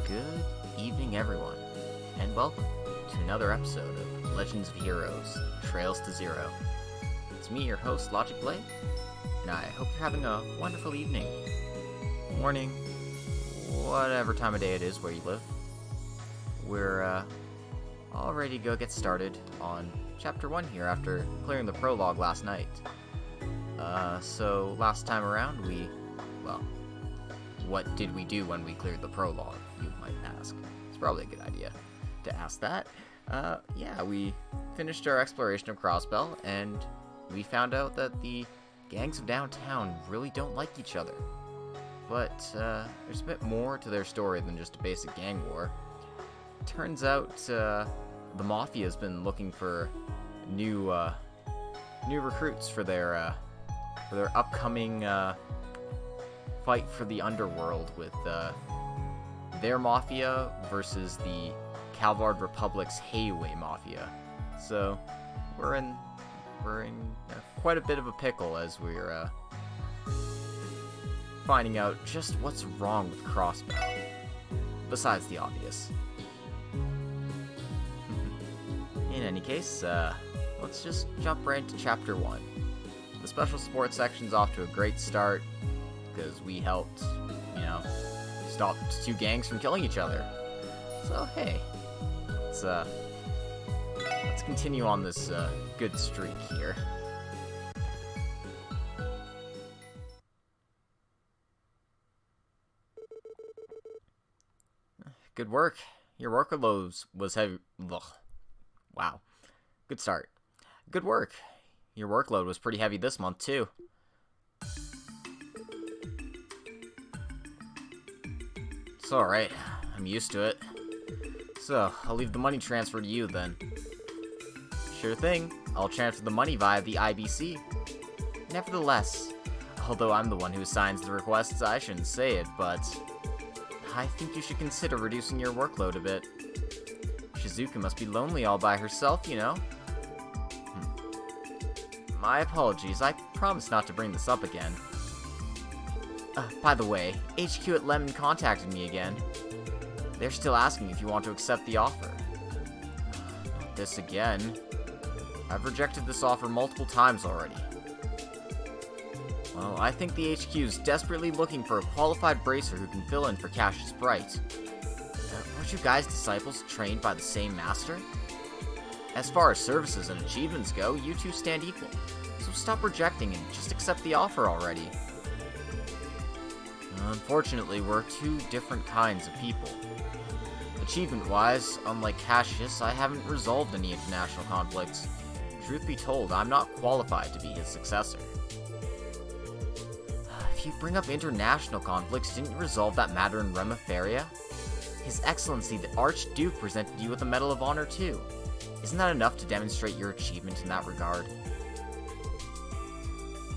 Good evening, everyone, and welcome to another episode of Legends of Heroes, Trails to Zero. It's me, your host, Logic Blade, and I hope you're having a wonderful evening, morning, whatever time of day it is where you live. We're all ready to go get started on Chapter 1 here after clearing the prologue last night. So last time around what did we do when we cleared the prologue, you might ask? It's probably a good idea to ask that. We finished our exploration of Crossbell, and we found out that the gangs of downtown really don't like each other. But there's a bit more to their story than just a basic gang war. Turns out the Mafia's been looking for new recruits for their upcoming fight for the underworld with their Mafia versus the Calvard Republic's Hayway Mafia. So we're in quite a bit of a pickle as we're finding out just what's wrong with Crossbell, besides the obvious. In any case, let's just jump right into Chapter 1. The special sports section's off to a great start, because we helped, stop two gangs from killing each other. So, hey, let's continue on this good streak here. Good work. Your workload was heavy. Ugh. Wow. Good start. Good work. Your workload was pretty heavy this month, too. It's alright. I'm used to it. So, I'll leave the money transfer to you, then. Sure thing. I'll transfer the money via the IBC. Nevertheless, although I'm the one who signs the requests, I shouldn't say it, but I think you should consider reducing your workload a bit. Shizuka must be lonely all by herself, My apologies, I promise not to bring this up again. By the way, HQ at Lemon contacted me again. They're still asking if you want to accept the offer. Not this again. I've rejected this offer multiple times already. Well, I think the HQ is desperately looking for a qualified bracer who can fill in for Cassius Bright. Weren't you guys disciples trained by the same master? As far as services and achievements go, you two stand equal. So stop rejecting and just accept the offer already. Unfortunately, we're two different kinds of people. Achievement-wise, unlike Cassius, I haven't resolved any international conflicts. Truth be told, I'm not qualified to be his successor. If you bring up international conflicts, didn't you resolve that matter in Remiferia? His Excellency, the Archduke, presented you with a Medal of Honor too. Isn't that enough to demonstrate your achievement in that regard?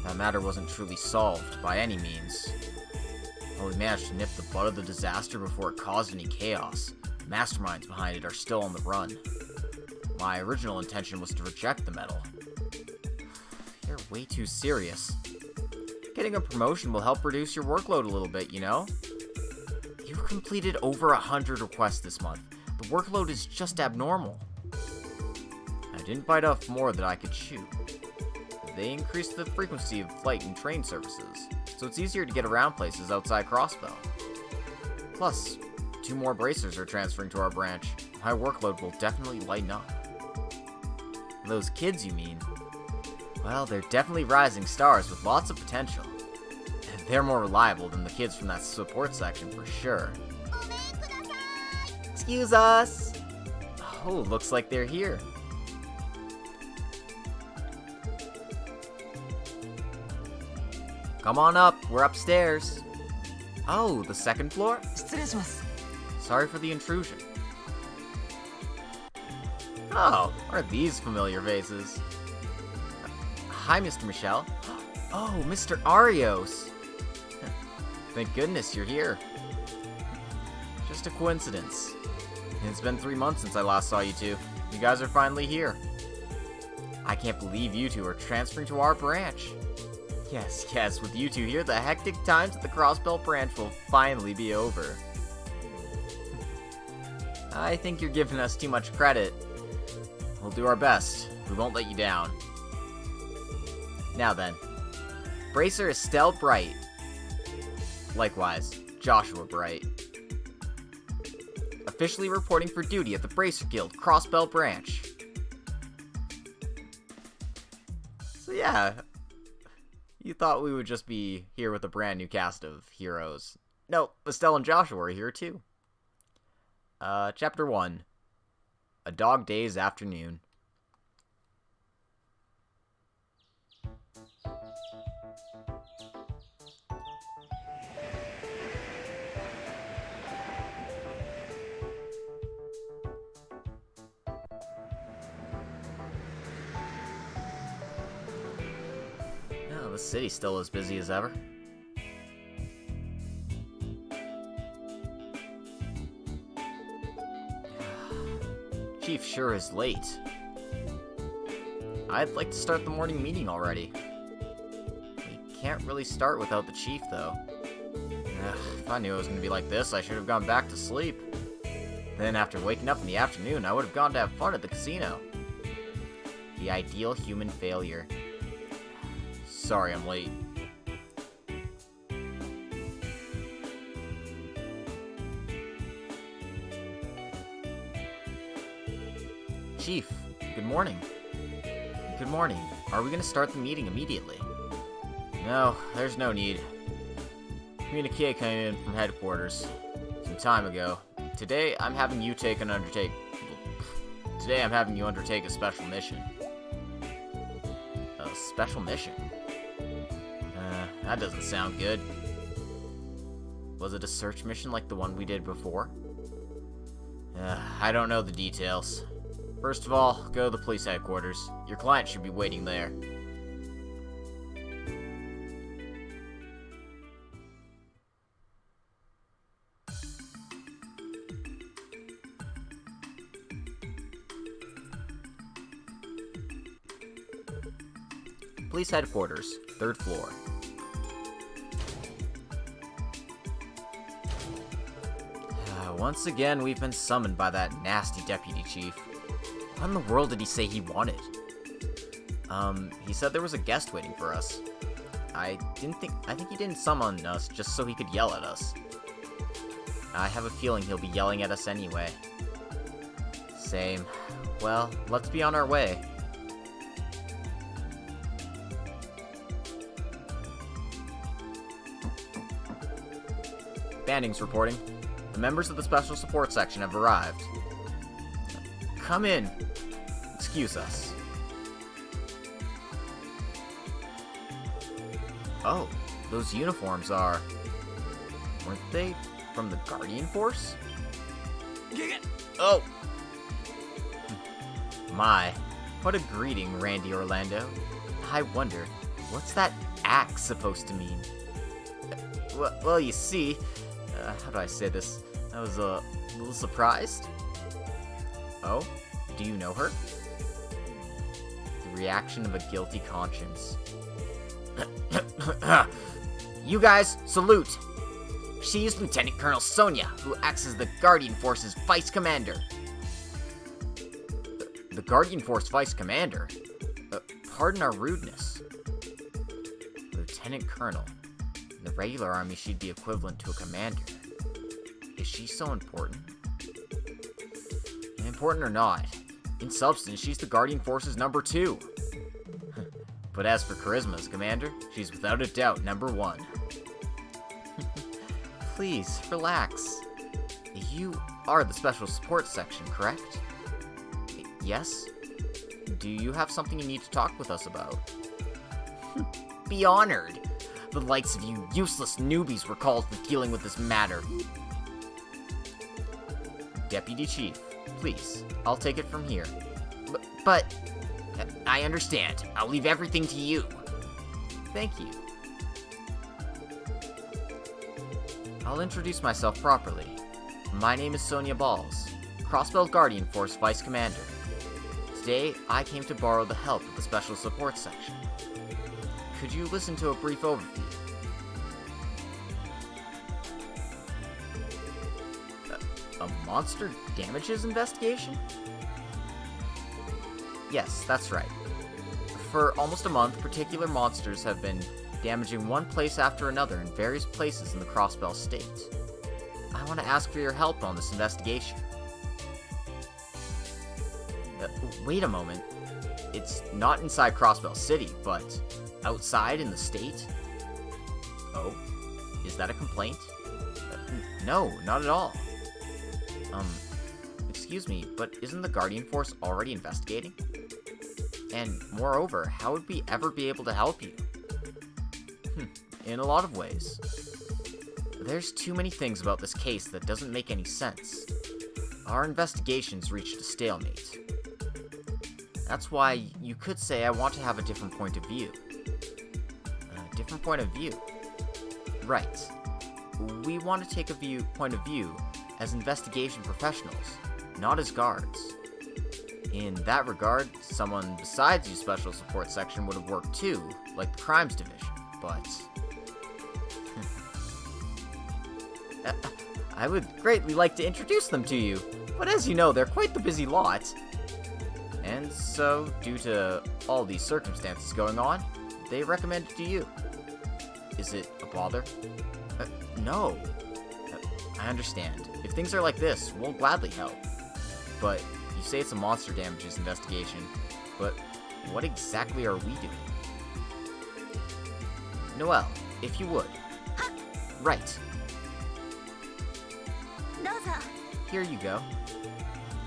That matter wasn't truly solved, by any means. Well, we managed to nip the butt of the disaster before it caused any chaos. The masterminds behind it are still on the run. My original intention was to reject the medal. You're way too serious. Getting a promotion will help reduce your workload a little bit, You completed over 100 requests this month. The workload is just abnormal. I didn't bite off more than I could chew. They increased the frequency of flight and train services, so it's easier to get around places outside Crossbell. Plus, 2 more bracers are transferring to our branch. My workload will definitely lighten up. Those kids, you mean? Well, they're definitely rising stars with lots of potential. They're more reliable than the kids from that support section for sure. Excuse us! Oh, looks like they're here. Come on up, we're upstairs. Oh, the second floor? Sorry for the intrusion. Oh, are these familiar faces? Hi, Mr. Michelle. Oh, Mr. Arios. Thank goodness you're here. Just a coincidence. It's been 3 months since I last saw you two. You guys are finally here. I can't believe you two are transferring to our branch. Yes, with you two here, the hectic times at the Crossbell branch will finally be over. I think you're giving us too much credit. We'll do our best. We won't let you down. Now then, Bracer Estelle Bright. Likewise, Joshua Bright. Officially reporting for duty at the Bracer Guild, Crossbell Branch. So yeah, you thought we would just be here with a brand new cast of heroes. No, Estelle and Joshua are here too. Chapter 1. A Dog Days Afternoon. Oh, the city's still as busy as ever. Chief sure is late. I'd like to start the morning meeting already. We can't really start without the chief, though. If I knew it was going to be like this, I should have gone back to sleep. Then after waking up in the afternoon, I would have gone to have fun at the casino. The ideal human failure. Sorry I'm late. Chief, good morning. Good morning. Are we going to start the meeting immediately? No, there's no need. Communique came in from headquarters some time ago. Today, I'm having you undertake a special mission. A special mission? That doesn't sound good. Was it a search mission like the one we did before? I don't know the details. First of all, go to the police headquarters. Your client should be waiting there. Police headquarters, 3rd floor. Once again, we've been summoned by that nasty deputy chief. What in the world did he say he wanted? He said there was a guest waiting for us. I think he didn't summon us just so he could yell at us. I have a feeling he'll be yelling at us anyway. Same. Well, let's be on our way. Bandings reporting. The members of the Special Support Section have arrived. Come in. Excuse us. Oh, those uniforms are... Weren't they from the Guardian Force? Oh! My, what a greeting, Randy Orlando. I wonder, what's that axe supposed to mean? Well, you see... how do I say this? I was a little surprised. Oh? Do you know her? The reaction of a guilty conscience. You guys, salute! She is Lieutenant Colonel Sonia, who acts as the Guardian Force's Vice Commander. The Guardian Force Vice Commander? Pardon our rudeness. Lieutenant Colonel. In the regular army, she'd be equivalent to a commander. Is she so important? Important or not, in substance, she's the Guardian Force's number 2. But as for charisma as commander, she's without a doubt number 1. Please, relax. You are the Special Support Section, correct? Yes? Do you have something you need to talk with us about? Be honored! The likes of you useless newbies were called for dealing with this matter. Deputy Chief, please, I'll take it from here. But I understand. I'll leave everything to you. Thank you. I'll introduce myself properly. My name is Sonia Balls, Crossbell Guardian Force Vice Commander. Today, I came to borrow the help of the Special Support Section. Could you listen to a brief overview? A monster damages investigation? Yes, that's right. For almost a month, particular monsters have been damaging one place after another in various places in the Crossbell state. I want to ask for your help on this investigation. Wait a moment. It's not inside Crossbell City, but outside in the state? Oh, is that a complaint? No, not at all. Excuse me, but isn't the Guardian Force already investigating? And moreover, how would we ever be able to help you? In a lot of ways. There's too many things about this case that doesn't make any sense. Our investigations reached a stalemate. That's why you could say I want to have a different point of view. A different point of view? Right. We want to take a point of view as investigation professionals, not as guards. In that regard, someone besides you Special Support Section would have worked too, like the Crimes Division, but... I would greatly like to introduce them to you, but as you know, they're quite the busy lot. And so, due to all these circumstances going on, they recommended to you. Is it a bother? No. I understand. If things are like this, we'll gladly help. But you say it's a monster damages investigation, but what exactly are we doing? Noelle, if you would. Right. Here you go.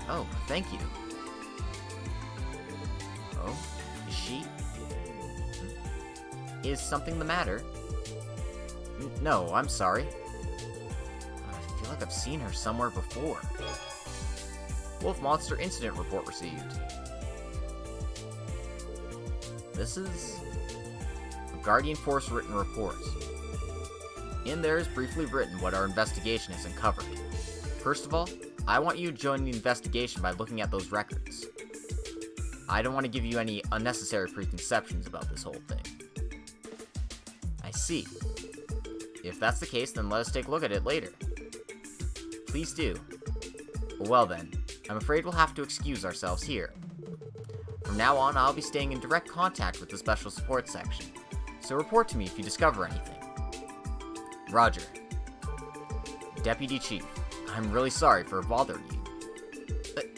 Oh, thank you. Oh, is she? Is something the matter? No, I'm sorry. I feel like I've seen her somewhere before. Wolf Monster Incident Report received. This is a Guardian Force written report. In there is briefly written what our investigation has uncovered. First of all, I want you to join the investigation by looking at those records. I don't want to give you any unnecessary preconceptions about this whole thing. I see. If that's the case, then let us take a look at it later. Please do. Well then, I'm afraid we'll have to excuse ourselves here. From now on, I'll be staying in direct contact with the Special Support Section, so report to me if you discover anything. Roger. Deputy Chief, I'm really sorry for bothering you.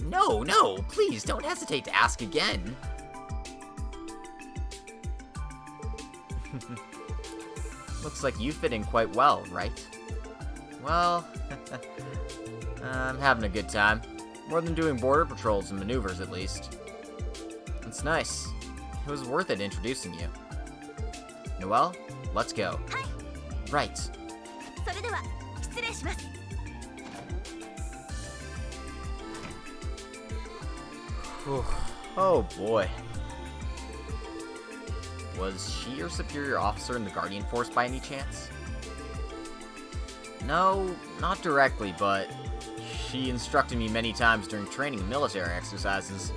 No, please don't hesitate to ask again. Looks like you fit in quite well, right? Well, I'm having a good time. More than doing border patrols and maneuvers, at least. It's nice. It was worth it introducing you. Noelle, let's go. Right. Oh boy. Was she your superior officer in the Guardian Force by any chance? No, not directly, but she instructed me many times during training and military exercises.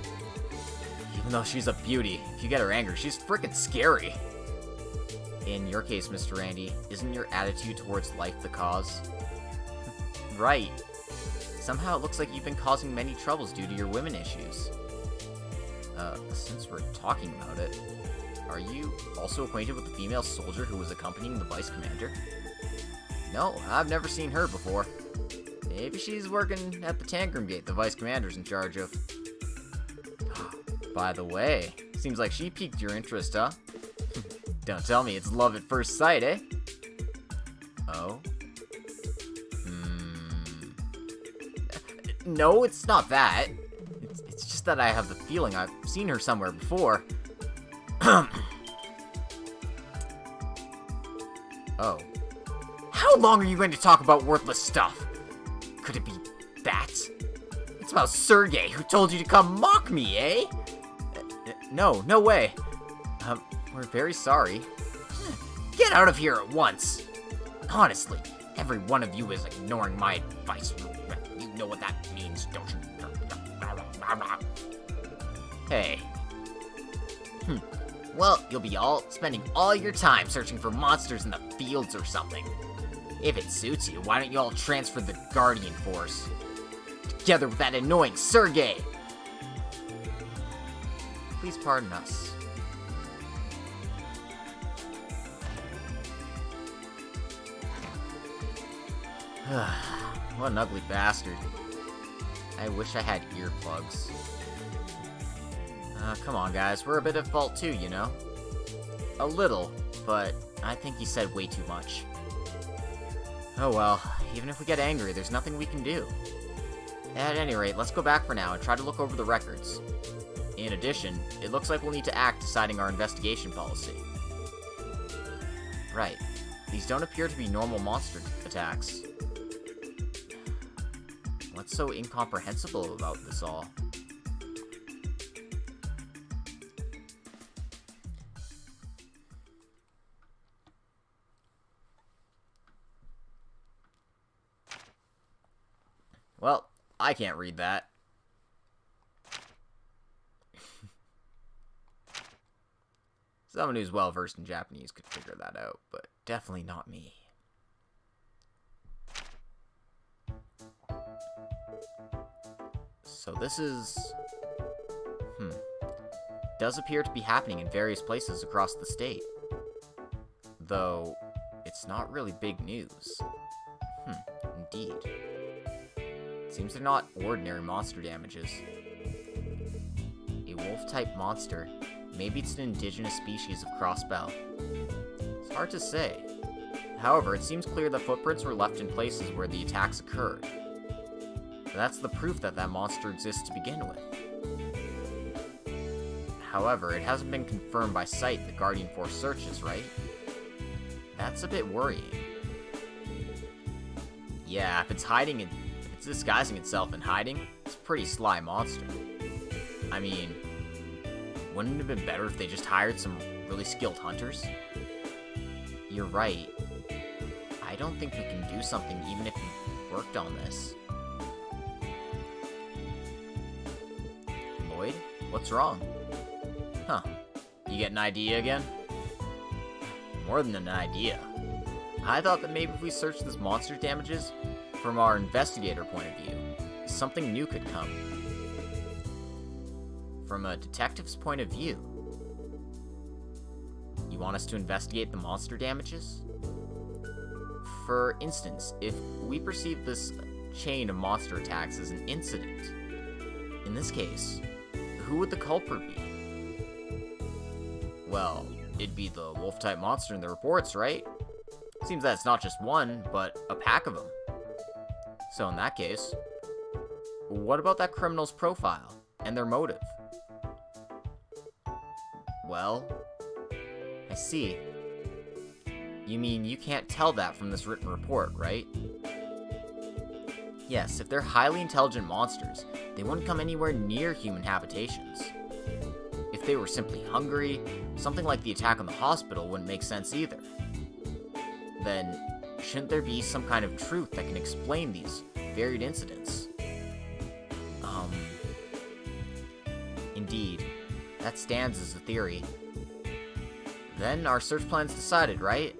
Even though she's a beauty, if you get her angry, she's frickin' scary. In your case, Mr. Randy, isn't your attitude towards life the cause? Right. Somehow it looks like you've been causing many troubles due to your women issues. Since we're talking about it, are you also acquainted with the female soldier who was accompanying the Vice Commander? No, I've never seen her before. Maybe she's working at the Tangram Gate the Vice Commander's in charge of. By the way, seems like she piqued your interest, huh? Don't tell me it's love at first sight, eh? Oh? No, it's not that. It's just that I have the feeling I've seen her somewhere before. Oh. How long are you going to talk about worthless stuff? Could it be that? It's about Sergei, who told you to come mock me, eh? No way. We're very sorry. Get out of here at once. Honestly, every one of you is ignoring my advice. You know what that means, don't you? Hey. Well, you'll be spending all your time searching for monsters in the fields or something. If it suits you, why don't you all transfer the Guardian Force? together with that annoying Sergey! Please pardon us. What an ugly bastard. I wish I had earplugs. Come on, guys. We're a bit at fault too, you know? A little, but I think he said way too much. Oh well, even if we get angry, there's nothing we can do. At any rate, let's go back for now and try to look over the records. In addition, it looks like we'll need to act deciding our investigation policy. Right. These don't appear to be normal monster attacks. What's so incomprehensible about this all? Well, I can't read that. Someone who's well versed in Japanese could figure that out, but definitely not me. So this is... does appear to be happening in various places across the state. Though, it's not really big news. Indeed. Seems they're not ordinary monster damages. A wolf-type monster. Maybe it's an indigenous species of Crossbell. It's hard to say. However, it seems clear that footprints were left in places where the attacks occurred. That's the proof that that monster exists to begin with. However, it hasn't been confirmed by sight in the Guardian Force searches, right? That's a bit worrying. Yeah, if it's disguising itself in hiding, it's a pretty sly monster. I mean, wouldn't it have been better if they just hired some really skilled hunters? You're right. I don't think we can do something even if we worked on this. Lloyd? What's wrong? Huh. You get an idea again? More than an idea. I thought that maybe if we searched this monster's damages from our investigator point of view, something new could come. From a detective's point of view. You want us to investigate the monster damages? For instance, if we perceive this chain of monster attacks as an incident, in this case, who would the culprit be? Well, it'd be the wolf-type monster in the reports, right? Seems that it's not just one, but a pack of them. So in that case, what about that criminal's profile and their motive? Well, I see. You mean you can't tell that from this written report, right? Yes, if they're highly intelligent monsters, they wouldn't come anywhere near human habitations. If they were simply hungry, something like the attack on the hospital wouldn't make sense either. Then, shouldn't there be some kind of truth that can explain these varied incidents? Indeed. That stands as a theory. Then our search plan's decided, right?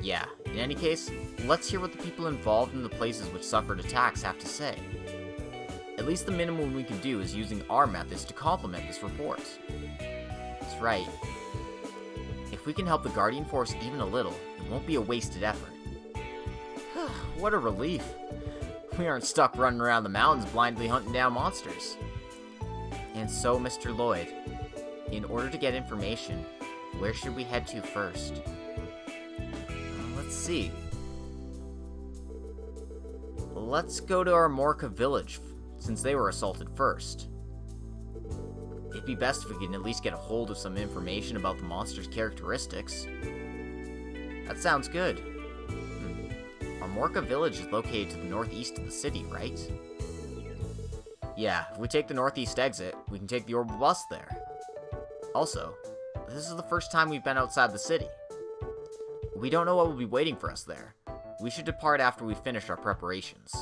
Yeah, in any case, let's hear what the people involved in the places which suffered attacks have to say. At least the minimum we can do is using our methods to complement this report. That's right. If we can help the Guardian Force even a little, it won't be a wasted effort. What a relief. We aren't stuck running around the mountains blindly hunting down monsters. And so, Mr. Lloyd, in order to get information, where should we head to first? Let's see. Let's go to our Morka village, since they were assaulted first. It'd be best if we can at least get a hold of some information about the monster's characteristics. That sounds good. Our Morka village is located to the northeast of the city, right? Yeah, if we take the northeast exit, we can take the orbital bus there. Also, this is the first time we've been outside the city. We don't know what will be waiting for us there. We should depart after we finish our preparations.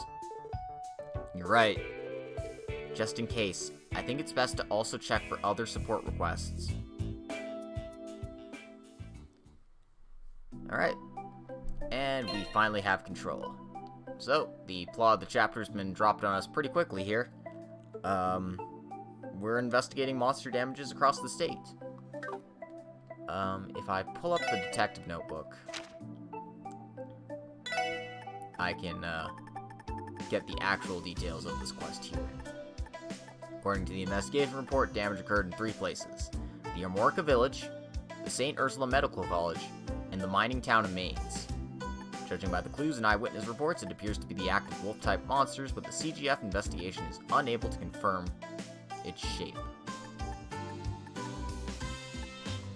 You're right. Just in case, I think it's best to also check for other support requests. Alright. And we finally have control. So, the plot of the chapter's been dropped on us pretty quickly here. We're investigating monster damages across the state. If I pull up the detective notebook, I can, get the actual details of this quest here. According to the investigation report, damage occurred in 3 places. The Amorca Village, the St. Ursula Medical College, and the mining town of Mainz. Judging by the clues and eyewitness reports, it appears to be the active wolf-type monsters, but the CGF investigation is unable to confirm its shape.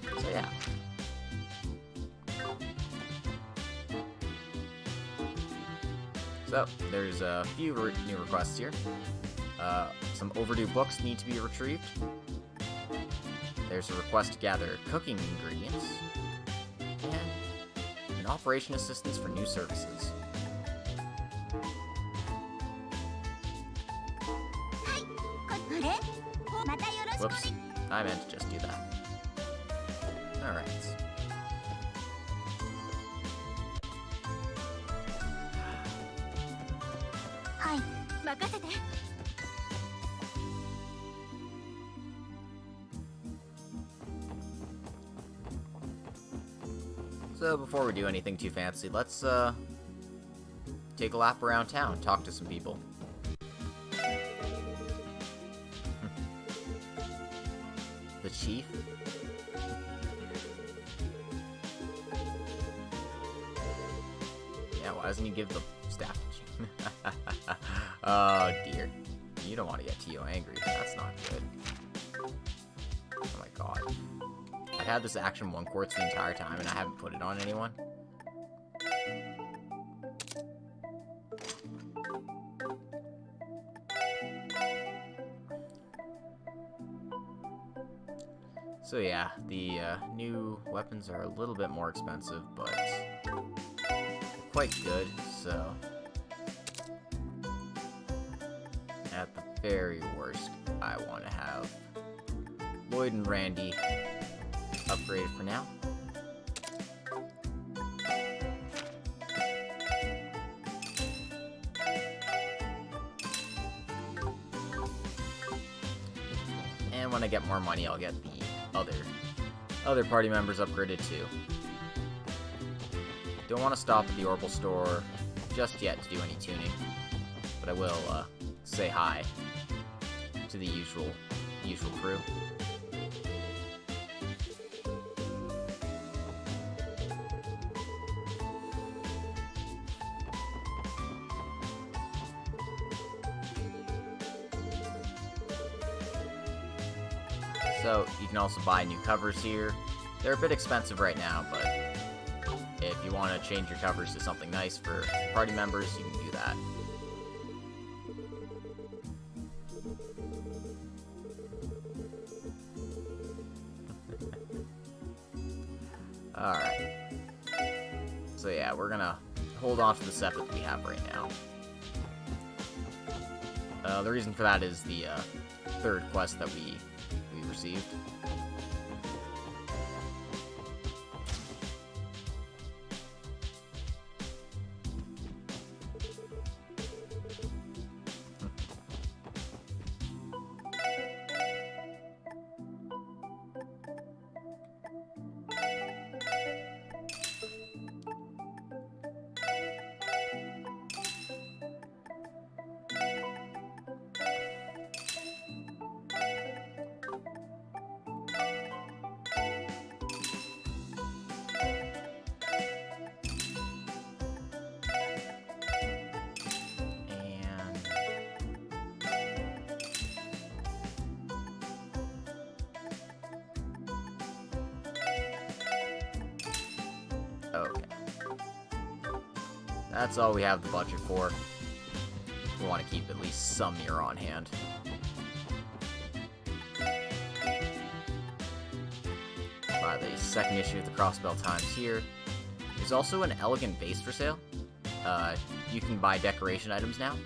So yeah. So, there's a few new requests here. Some overdue books need to be retrieved. There's a request to gather cooking ingredients. And an operation assistance for new services. Whoops, I meant to just do that. Alright. So before we do anything too fancy, let's take a lap around town, talk to some people. The chief? Yeah, why doesn't he give the staff to chief? Oh dear. You don't want to get Tio angry. That's not good. Oh my god. I've had this action 1 quartz the entire time and I haven't put it on anyone. So yeah, the new weapons are a little bit more expensive, but quite good, so at the very worst, I want to have Lloyd and Randy upgraded for now. And when I get more money, I'll get the other party members upgraded too. Don't want to stop at the Orbital store just yet to do any tuning, but I will say hi to the usual crew. So, you can also buy new covers here. They're a bit expensive right now, but if you want to change your covers to something nice for party members, you can do that. Alright. So yeah, we're gonna hold on to the set that we have right now. The reason for that is the 3rd quest that we received. Okay. That's all we have the budget for. We want to keep at least some mirror on hand. Buy the 2nd issue of the Crossbell Times here. There's also an elegant vase for sale. You can buy decoration items now.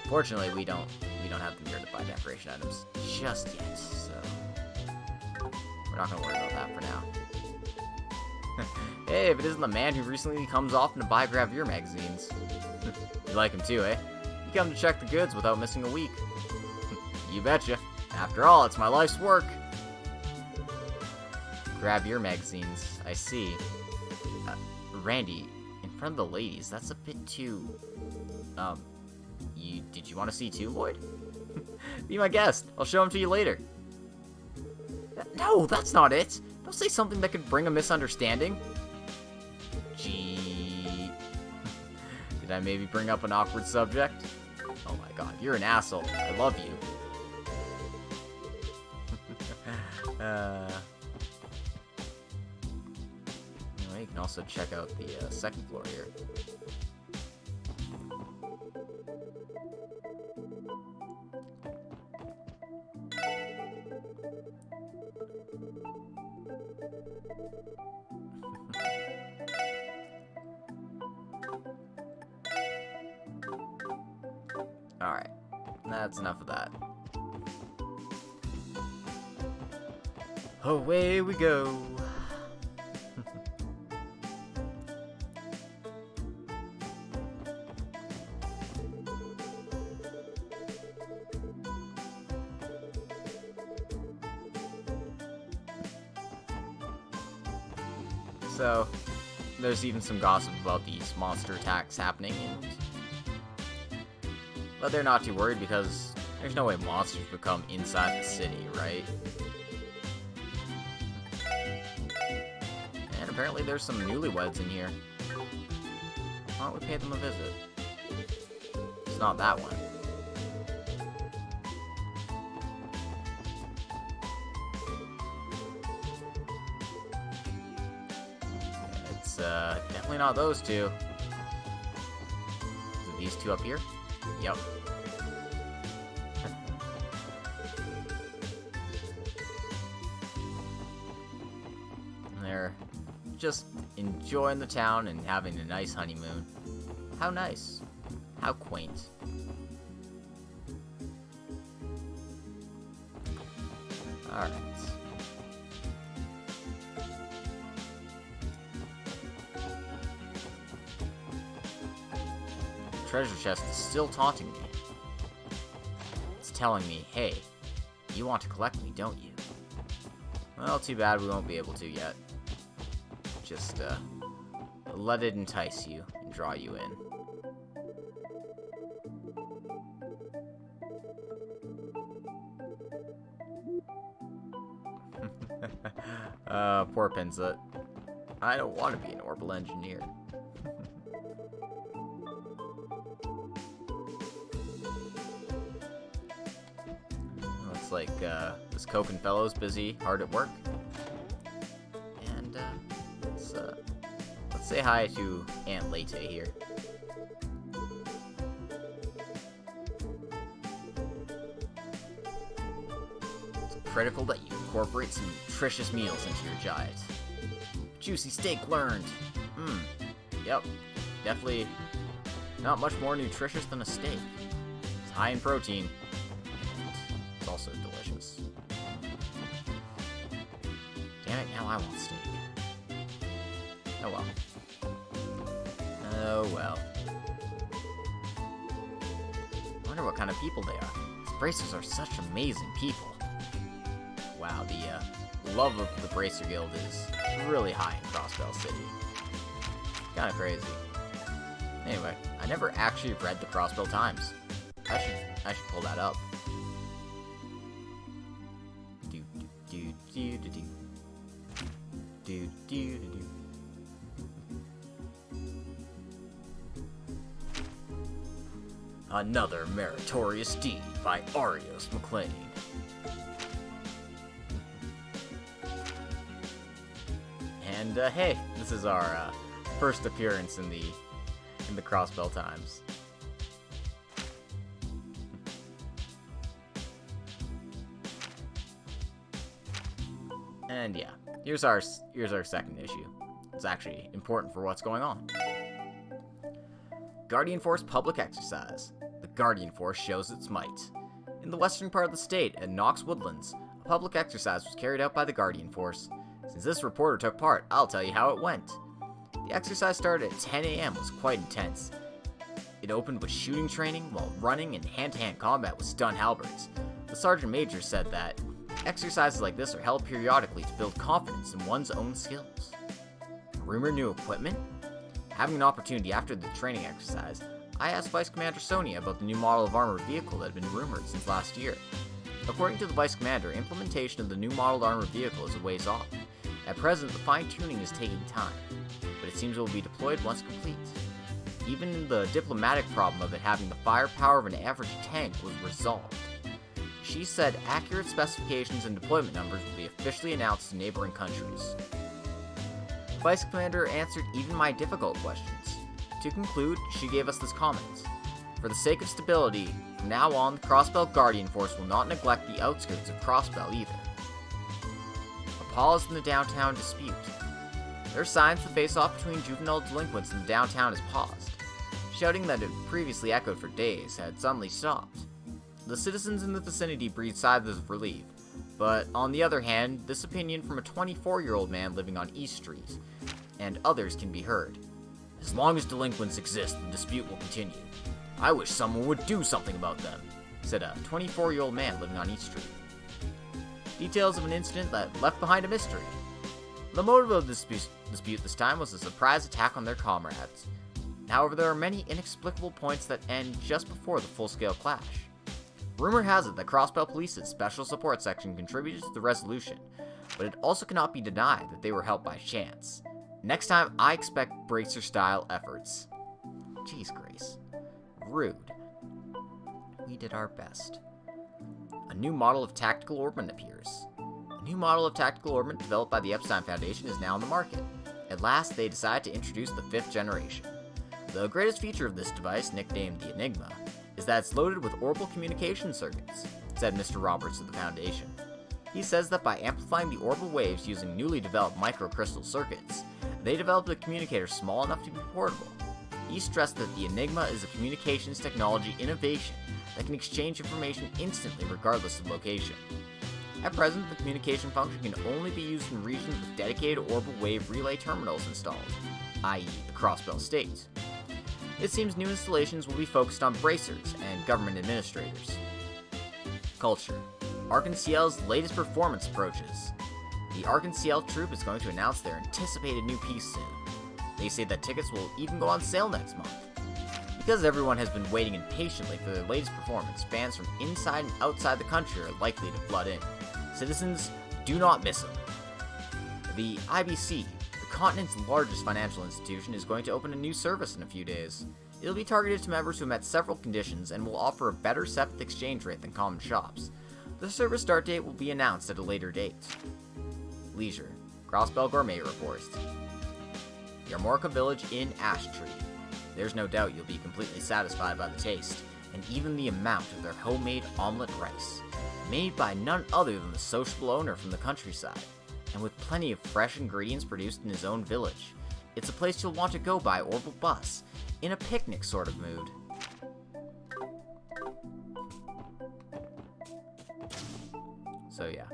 Fortunately, we don't have the mirror to buy decoration items just yet, so we're not gonna worry about that for now. Hey, if it isn't the man who recently comes often to buy Gravure magazines. You like him too, eh? You come to check the goods without missing a week. You betcha. After all, it's my life's work. Grab your magazines. I see. Randy, in front of the ladies, that's a bit too... Did you want to see too, Lloyd? Be my guest. I'll show them to you later. No, that's not it. Don't say something that could bring a misunderstanding. Gee. Did I maybe bring up an awkward subject? Oh my god, you're an asshole. I love you. Anyway, you can also check out the second floor here. Alright, that's enough of that. Away we go. So, there's even some gossip about these monster attacks happening, but they're not too worried because there's no way monsters would come inside the city, right? And apparently there's some newlyweds in here. Why don't we pay them a visit? It's not that one. It's definitely not those two. Is it these two up here? Yep. They're just enjoying the town and having a nice honeymoon. How nice. How quaint. Alright. The treasure chest is still taunting me. It's telling me, hey, you want to collect me, don't you? Well, too bad we won't be able to yet. Just, let it entice you and draw you in. Poor Pinzet. I don't want to be an orbital engineer. Looks like, this Koken fellow's busy, hard at work. And, let's say hi to Aunt Lete here. It's critical that you incorporate some nutritious meals into your diet. Juicy steak learned. Yep. Definitely not much more nutritious than a steak. It's high in protein. And it's also delicious. Damn it, now I want steak. Oh well. Oh well. I wonder what kind of people they are. These bracers are such amazing people. Wow, the love of the Bracer Guild is really high in Crossbell City. Kinda crazy. Anyway, I never actually read the Crossbell Times. I should pull that up. Do do do do do do do do do. Another meritorious deed by Arios McLean. And hey, this is our first appearance in the Crossbell Times. And yeah, here's our second issue. It's actually important for what's going on. Guardian Force public exercise. The Guardian Force shows its might. In the western part of the state, at Knox Woodlands, a public exercise was carried out by the Guardian Force. Since this reporter took part, I'll tell you how it went. The exercise started at 10 a.m. was quite intense. It opened with shooting training while running and hand-to-hand combat with stun halberds. The Sergeant Major said that exercises like this are held periodically to build confidence in one's own skills. Rumor new equipment? Having an opportunity after the training exercise, I asked Vice Commander Sonia about the new model of armored vehicle that had been rumored since last year. According to the Vice Commander, implementation of the new modeled armored vehicle is a ways off. At present, the fine-tuning is taking time, but it seems it will be deployed once complete. Even the diplomatic problem of it having the firepower of an average tank was resolved. She said accurate specifications and deployment numbers will be officially announced to neighboring countries. The Vice Commander answered even my difficult questions. To conclude, she gave us this comment. For the sake of stability, from now on, the Crossbell Guardian Force will not neglect the outskirts of Crossbell either. A pause in the downtown dispute. There are signs the face-off between juvenile delinquents in the downtown has paused. Shouting that had previously echoed for days had suddenly stopped. The citizens in the vicinity breathed sighs of relief, but on the other hand, this opinion from a 24-year-old man living on East Street, and others can be heard. As long as delinquents exist, the dispute will continue. I wish someone would do something about them, said a 24-year-old man living on East Street. Details of an incident that left behind a mystery. The motive of this dispute this time was a surprise attack on their comrades. However, there are many inexplicable points that end just before the full-scale clash. Rumor has it that Crossbell Police's Special Support Section contributed to the resolution, but it also cannot be denied that they were helped by chance. Next time, I expect Bracer-style efforts. Jeez, Grace. Rude. We did our best. A new model of tactical orbment appears. A new model of tactical orbment developed by the Epstein Foundation is now on the market. At last, they decide to introduce the 5th generation. The greatest feature of this device, nicknamed the Enigma, is that it's loaded with orbital communication circuits, said Mr. Roberts of the Foundation. He says that by amplifying the orbital waves using newly developed microcrystal circuits, they developed a communicator small enough to be portable. He stressed that the Enigma is a communications technology innovation that can exchange information instantly regardless of location. At present, the communication function can only be used in regions with dedicated orbital wave relay terminals installed, i.e. the Crossbell states. It seems new installations will be focused on bracers and government administrators. Culture. Arc-en-Ciel's latest performance approaches. The Arc-en-Ciel troupe is going to announce their anticipated new piece soon. They say that tickets will even go on sale next month. Because everyone has been waiting impatiently for their latest performance, fans from inside and outside the country are likely to flood in. Citizens, do not miss them. The IBC, the continent's largest financial institution, is going to open a new service in a few days. It'll be targeted to members who met several conditions and will offer a better SEPT exchange rate than common shops. The service start date will be announced at a later date. Leisure. Crossbell Gourmet reports. Yarmorka Village in Ash Tree. There's no doubt you'll be completely satisfied by the taste, and even the amount of their homemade omelette rice, made by none other than the sociable owner from the countryside, and with plenty of fresh ingredients produced in his own village. It's a place you'll want to go by orbital bus, in a picnic sort of mood. So yeah.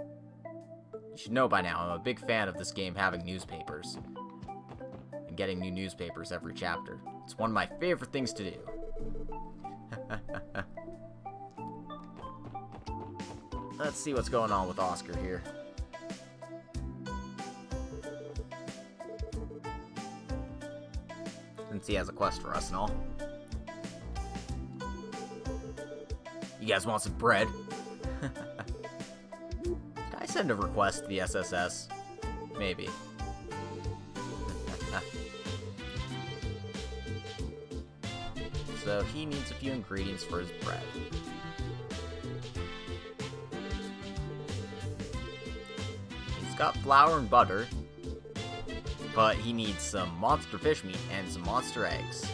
You should know by now, I'm a big fan of this game having newspapers. And getting new newspapers every chapter. It's one of my favorite things to do. Let's see what's going on with Oscar here. Since he has a quest for us and all. You guys want some bread? Did I send a request to the SSS? Maybe. So he needs a few ingredients for his bread. He's got flour and butter, but he needs some monster fish meat and some monster eggs.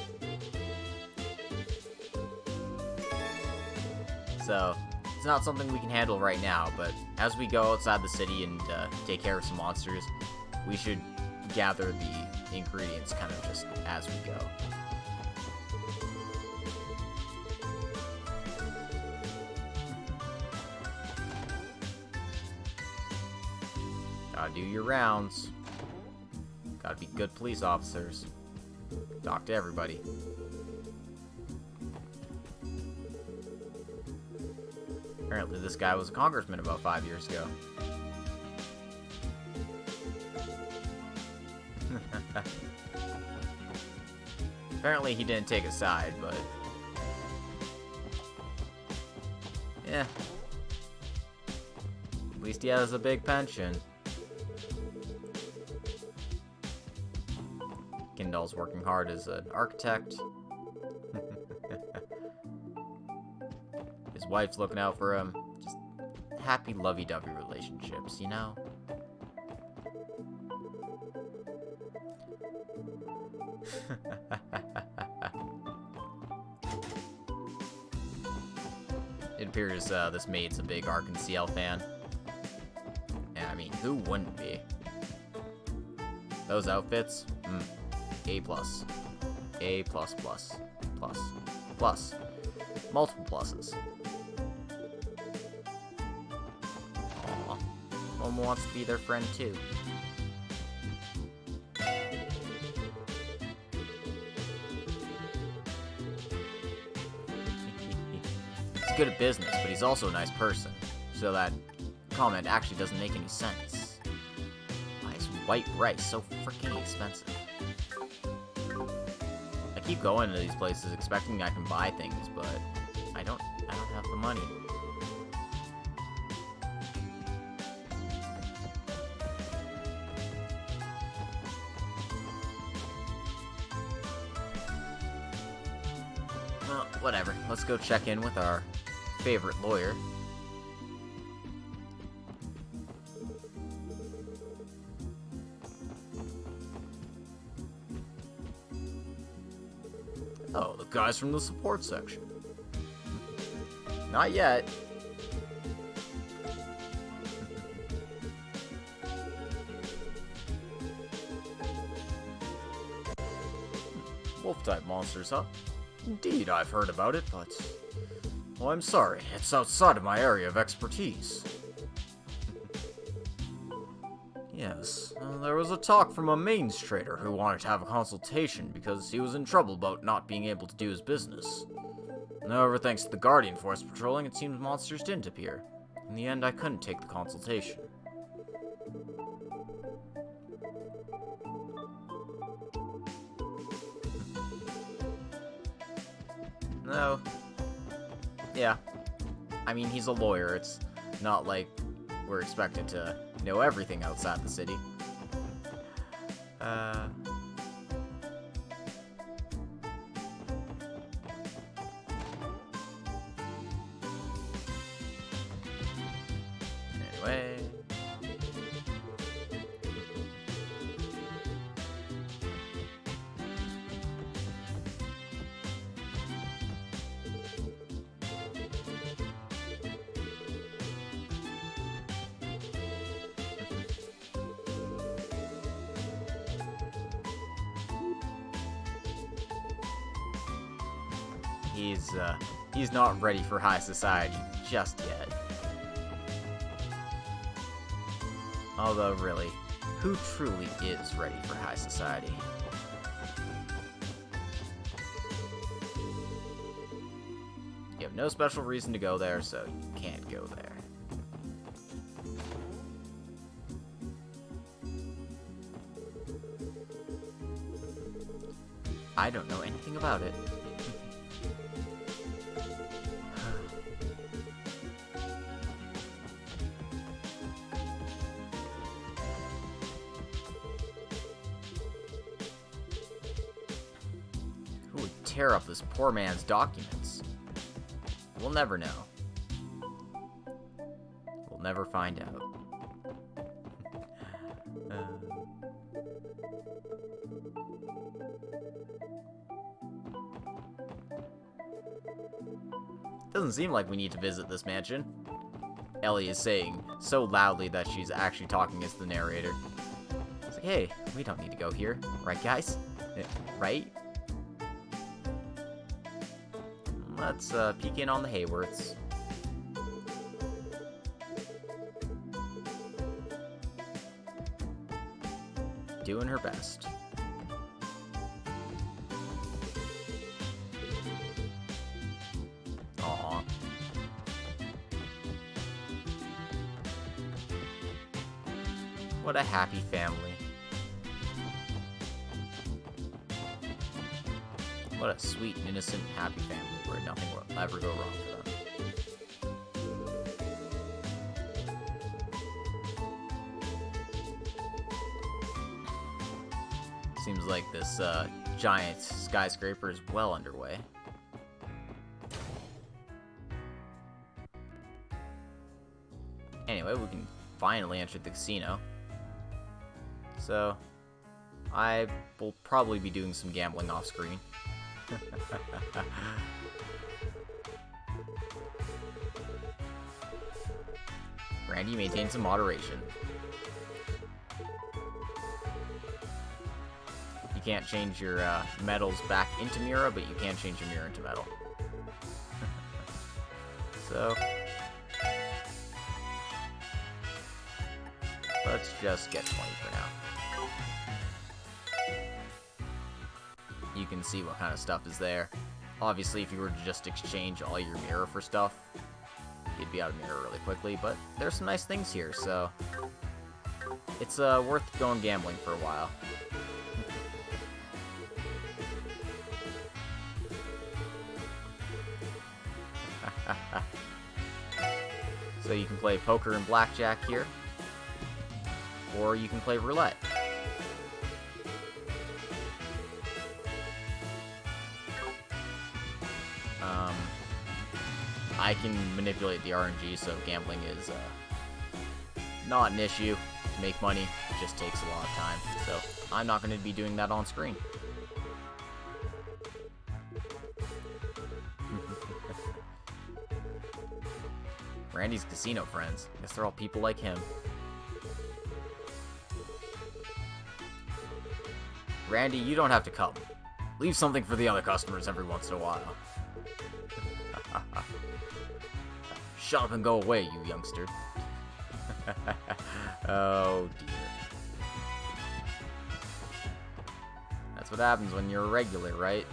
So it's not something we can handle right now, but as we go outside the city and take care of some monsters, we should gather the ingredients kind of just as we go. Gotta do your rounds. Gotta be good police officers. Talk to everybody. Apparently this guy was a congressman about 5 years ago. Apparently he didn't take a side, but... yeah. At least he has a big pension. Kendall's working hard as an architect. His wife's looking out for him. Just happy, lovey-dovey relationships, you know? It appears this maid's a big Ark-and-Ciel fan. Yeah, I mean, who wouldn't be? Those outfits? A+. A++. Plus. Multiple pluses. Aww. Momo wants to be their friend too. He's good at business, but he's also a nice person. So that comment actually doesn't make any sense. Why is white rice so freaking expensive? I keep going to these places expecting I can buy things, but I don't have the money. Well, whatever. Let's go check in with our favorite lawyer. Oh, the guys from the support section. Not yet. Wolf-type monsters, huh? Indeed, I've heard about it, but... well, I'm sorry, it's outside of my area of expertise. Yes, there was a talk from a mains trader who wanted to have a consultation because he was in trouble about not being able to do his business. However, thanks to the Guardian Force patrolling, it seems monsters didn't appear. In the end, I couldn't take the consultation. No. Yeah. I mean, he's a lawyer. It's not like we're expected to know everything outside the city. Anyway. He's not ready for high society just yet. Although, really, who truly is ready for high society? You have no special reason to go there, so you can't go there. I don't know anything about it. Who would tear up this poor man's documents? We'll never know. We'll never find out. Doesn't seem like we need to visit this mansion. Ellie is saying so loudly that she's actually talking as the narrator. It's like, hey, we don't need to go here. Right, guys? Right? Let's peek in on the Hayworths. Doing her best. Aww. What a happy family. What a sweet, innocent, happy family where nothing will ever go wrong for them. Seems like this giant skyscraper is well underway. Anyway, we can finally enter the casino. So, I will probably be doing some gambling off screen. Randy, maintain some moderation. You can't change your metals back into Mira, but you can change your Mira into metal. So, let's just get 20 for now. You can see what kind of stuff is there. Obviously, if you were to just exchange all your Mira for stuff, you'd be out of Mira really quickly, but there's some nice things here, so it's worth going gambling for a while. So you can play poker and blackjack here, or you can play roulette. I can manipulate the RNG, so gambling is not an issue. To make money, it just takes a lot of time, so I'm not going to be doing that on screen. Randy's casino friends. Guess they're all people like him. Randy, you don't have to come. Leave something for the other customers every once in a while. Shut up and go away, you youngster. Oh, dear. That's what happens when you're a regular, right?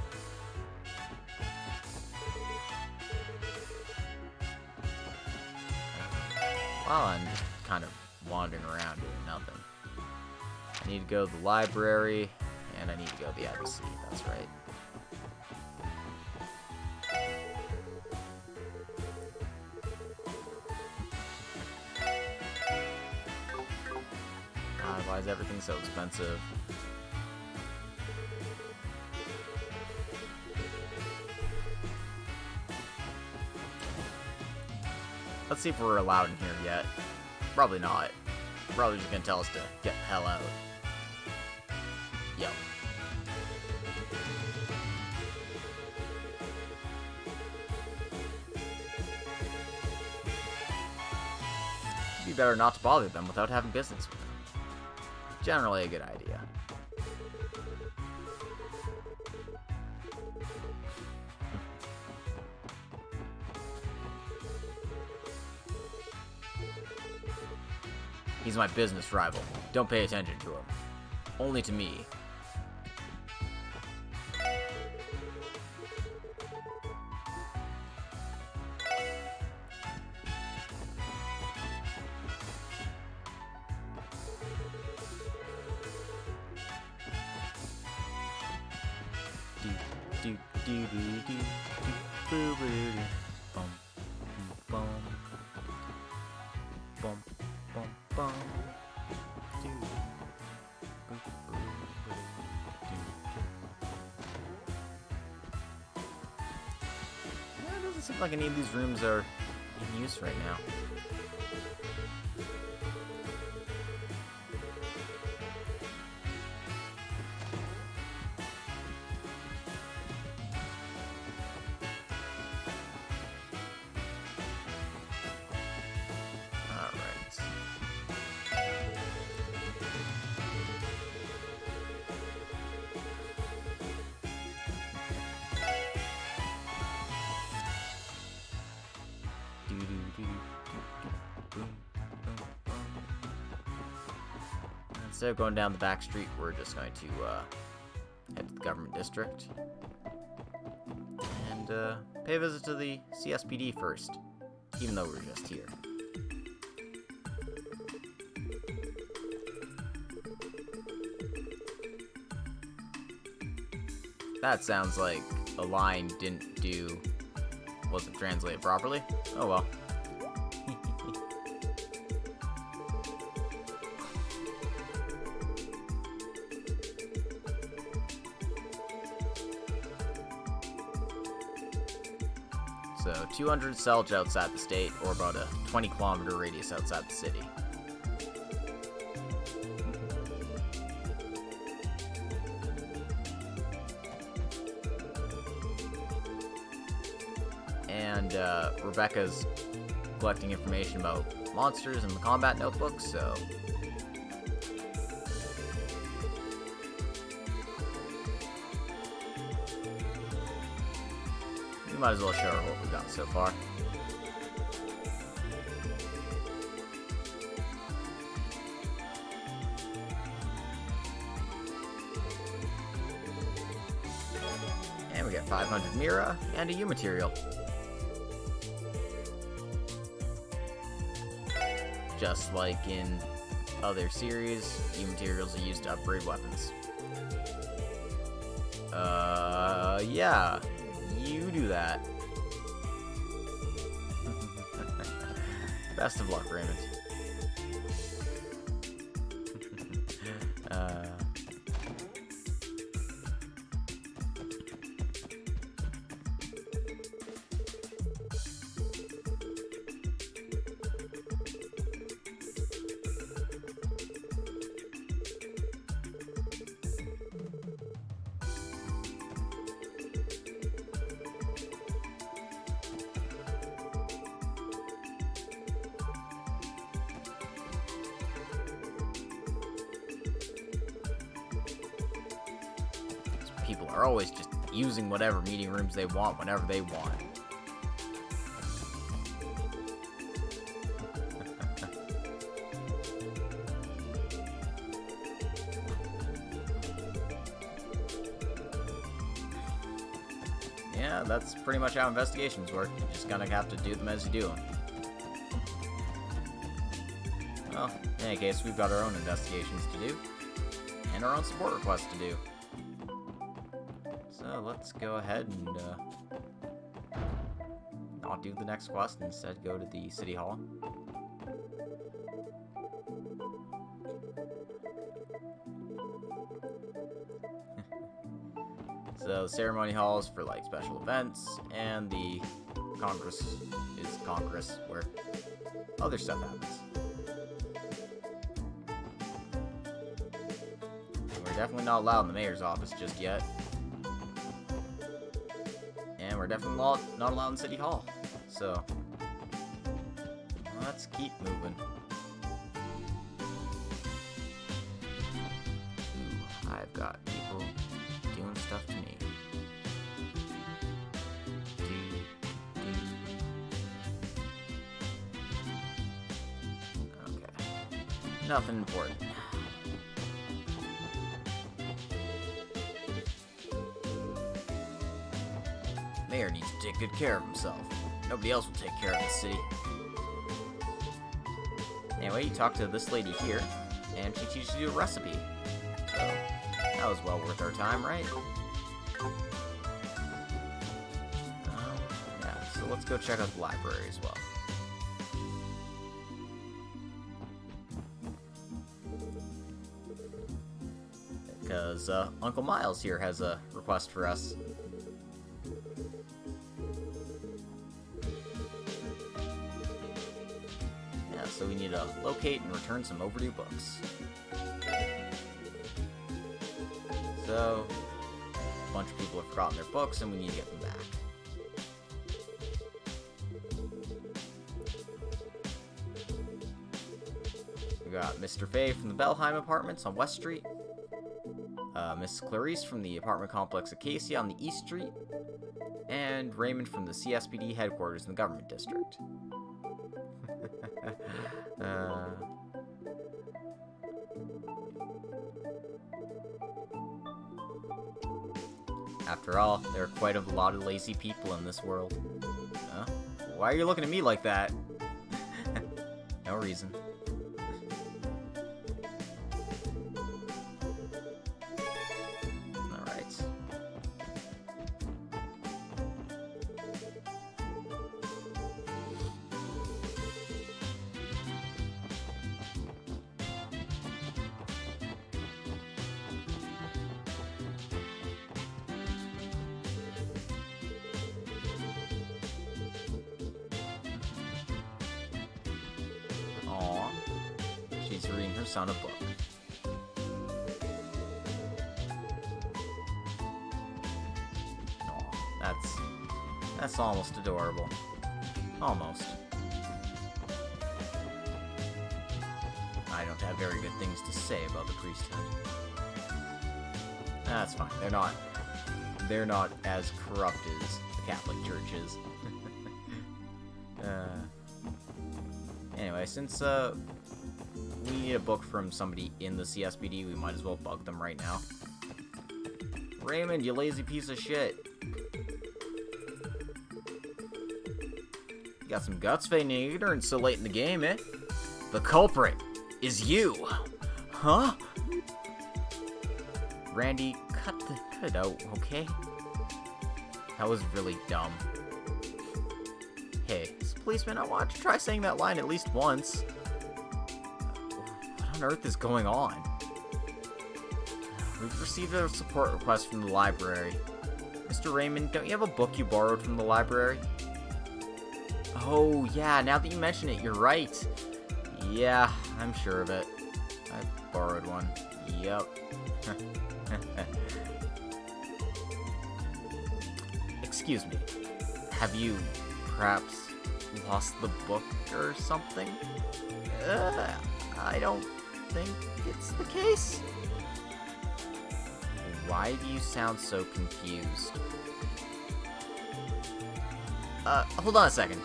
Well, I'm just kind of wandering around doing nothing. I need to go to the library, and I need to go to the IBC, that's right. God, why is everything so expensive? Let's see if we're allowed in here yet. Probably not. Probably just gonna tell us to get the hell out. Yo. It'd be better not to bother them without having business with them. Generally a good idea. He's my business rival. Don't pay attention to him. Only to me. It doesn't seem like any of these rooms are in use right now. Instead of going down the back street, we're just going to head to the government district and pay a visit to the CSPD first, even though we're just here. That sounds like a line wasn't translated properly. Oh well. So 200 Selge outside the state, or about a 20-kilometer radius outside the city. And Rebecca's collecting information about monsters in the combat notebook, so we might as well show her what we've got so far. And we get 500 Mira and a U material. Just like in other series, U materials are used to upgrade weapons. Yeah. You do that. Best of luck, Raymond. People are always just using whatever meeting rooms they want whenever they want. Yeah, that's pretty much how investigations work. You just kind of have to do them as you do them. Well, in any case, we've got our own investigations to do, and our own support requests to do. So let's go ahead and not do the next quest, instead go to the City Hall. So the ceremony hall is for like special events, and the Congress is Congress, where other stuff happens. And we're definitely not allowed in the mayor's office just yet. And we're definitely not allowed in City Hall. So let's keep moving. Ooh, I've got people doing stuff to me. Okay. Nothing important. Mayor needs to take good care of himself. Nobody else will take care of the city. Anyway, you talk to this lady here, and she teaches you a recipe. So, that was well worth our time, right? Yeah, so let's go check out the library as well. Because Uncle Miles here has a request for us. So we need to locate and return some overdue books. So, a bunch of people have forgotten their books, and we need to get them back. We got Mr. Fay from the Bellheim Apartments on West Street, Miss Clarice from the apartment complex Acacia on the East Street, and Raymond from the CSPD headquarters in the Government District. After all, there are quite a lot of lazy people in this world. Huh? Why are you looking at me like that? No reason. Alright. corners on a book. Aw, that's almost adorable. Almost. I don't have very good things to say about the priesthood. That's fine. They're not as corrupt as the Catholic Church is. Anyway, since we need a book from somebody in the CSPD, we might as well bug them right now. Raymond, you lazy piece of shit. You got some guts feigning ignorance so late in the game, eh? The culprit is you. Huh? Randy, cut it out, okay? That was really dumb. Hey, as a policeman, I want to try saying that line at least once. What on earth is going on? We've received a support request from the library. Mr. Raymond, don't you have a book you borrowed from the library? Oh, yeah, now that you mention it, you're right. Yeah, I'm sure of it. I borrowed one. Yep. Excuse me. Have you perhaps lost the book or something? I don't think it's the case. Why do you sound so confused? Hold on a second.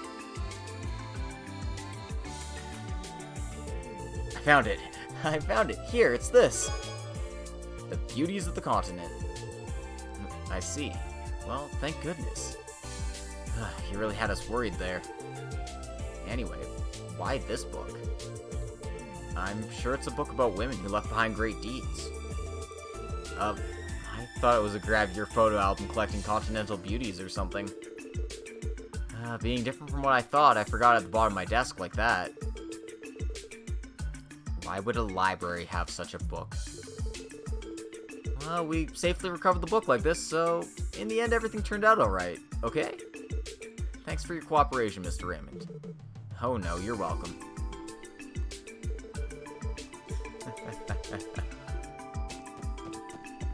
I found it. Here, it's this. The Beauties of the Continent. I see. Well, thank goodness. You really had us worried there. Anyway, why this book? I'm sure it's a book about women who left behind great deeds. I thought it was a grab your photo album collecting continental beauties or something. Being different from what I thought, I forgot at the bottom of my desk like that. Why would a library have such a book? Well, we safely recovered the book like this, so in the end everything turned out alright, okay? Thanks for your cooperation, Mr. Raymond. Oh no, you're welcome.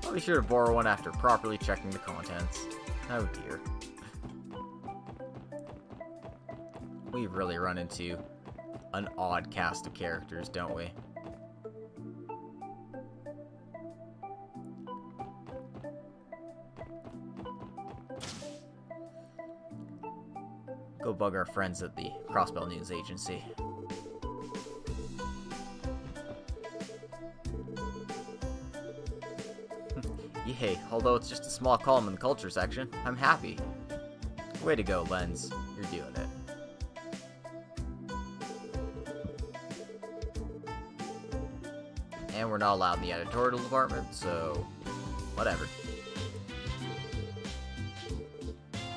I'll be sure to borrow one after properly checking the contents. Oh dear. We really run into an odd cast of characters, don't we? Go bug our friends at the Crossbell News Agency. Yay, although it's just a small column in the culture section, I'm happy. Way to go, Lens. You're doing it. And we're not allowed in the editorial department, so whatever.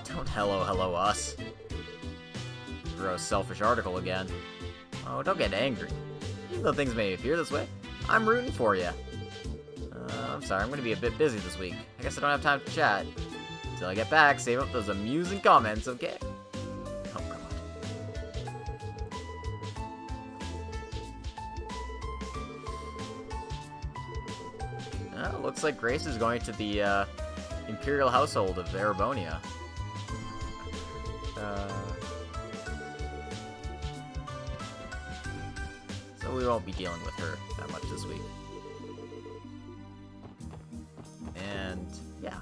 Don't hello us. You wrote a selfish article again. Oh, don't get angry. Even though things may appear this way, I'm rooting for you. I'm sorry, I'm going to be a bit busy this week. I guess I don't have time to chat. Until I get back, save up those amusing comments, okay? Oh, God. Looks like Grace is going to the Imperial Household of Erebonia. So we won't be dealing with her that much this week. And, yeah.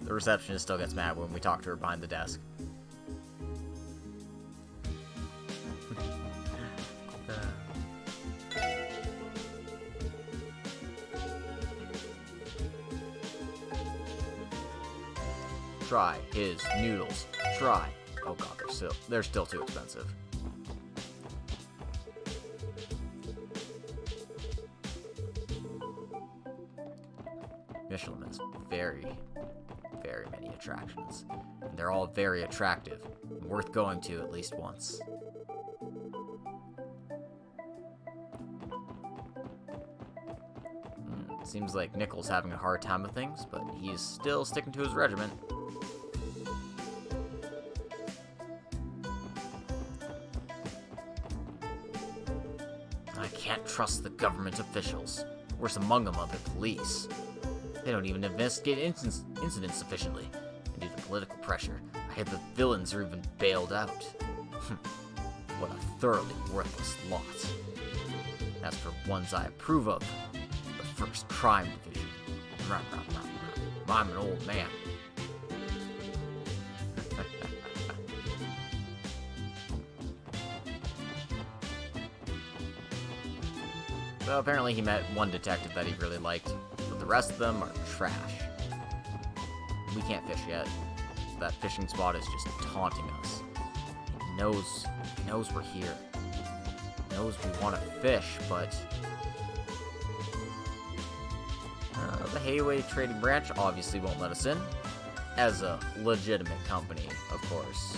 The receptionist still gets mad when we talk to her behind the desk. Try his noodles. Try. Oh god, they're still too expensive. Michelin has very, very many attractions. And they're all very attractive. And worth going to at least once. Seems like Nickel's having a hard time with things, but he's still sticking to his regiment. I can't trust the government officials. Worse among them are the police. They don't even investigate incidents sufficiently. And due to political pressure, I hear the villains are even bailed out. What a thoroughly worthless lot. As for ones I approve of, the First Crime Division. I'm an old man. So apparently he met one detective that he really liked, but the rest of them are trash. We can't fish yet. That fishing spot is just taunting us. It knows we're here. It knows we want to fish, but the Hayway Trading Branch obviously won't let us in, as a legitimate company, of course.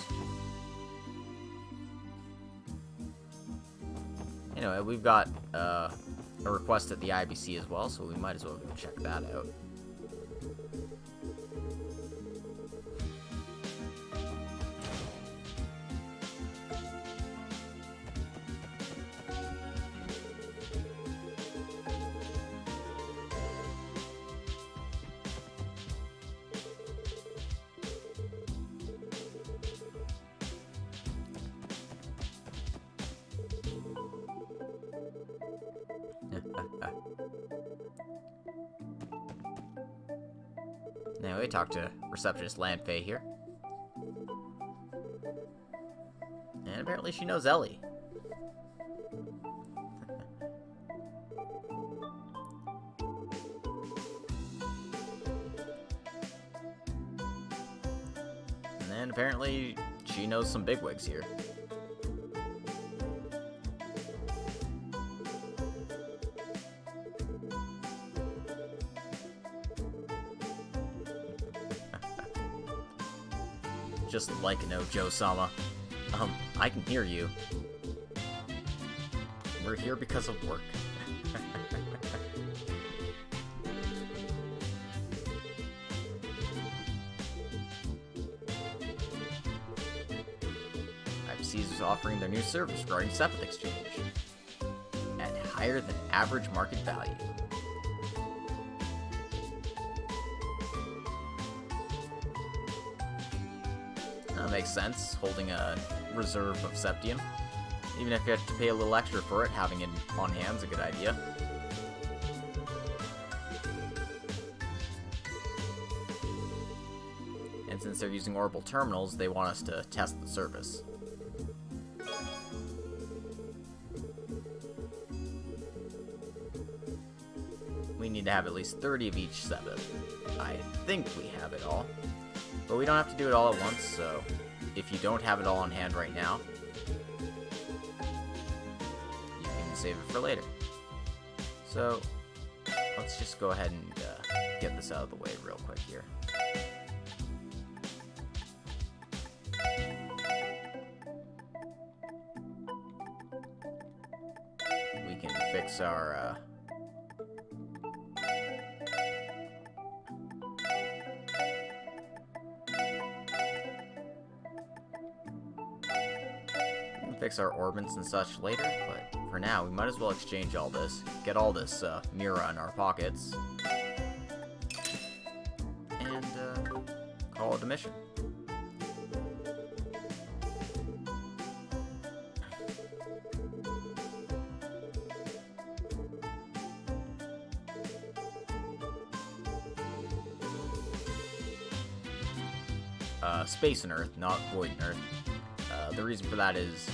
Anyway, we've got a request at the IBC as well, so we might as well go check that out. Now we talk to receptionist Lanfei here. And apparently she knows Ellie. And then apparently she knows some bigwigs here. Just like a no, Joe-sama. I can hear you. We're here because of work. IBC is offering their new service regarding sepith exchange at higher than average market value. Makes sense, holding a reserve of septium. Even if you have to pay a little extra for it, having it on hand is a good idea. And since they're using orbital terminals, they want us to test the service. We need to have at least 30 of each sepith. I think we have it all. But we don't have to do it all at once, so if you don't have it all on hand right now, you can save it for later. So, let's just go ahead and get this out of the way real quick here. We can fix our orbits and such later, but for now, we might as well exchange all this, get all this Mira in our pockets, and call it a mission. Space and Earth, not Void and Earth. The reason for that is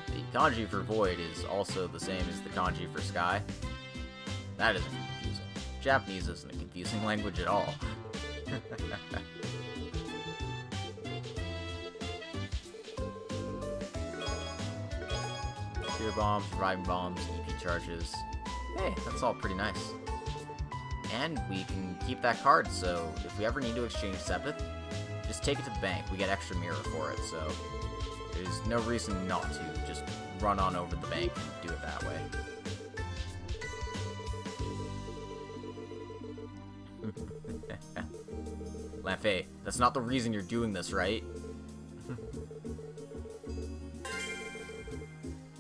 the kanji for void is also the same as the kanji for sky. That isn't confusing. Japanese isn't a confusing language at all. Fear bombs, reviving bombs, EP charges. Hey, that's all pretty nice. And we can keep that card, so if we ever need to exchange sepith, just take it to the bank. We get extra mirror for it, so there's no reason not to. Just run on over to the bank and do it that way. Lanfei, that's not the reason you're doing this, right?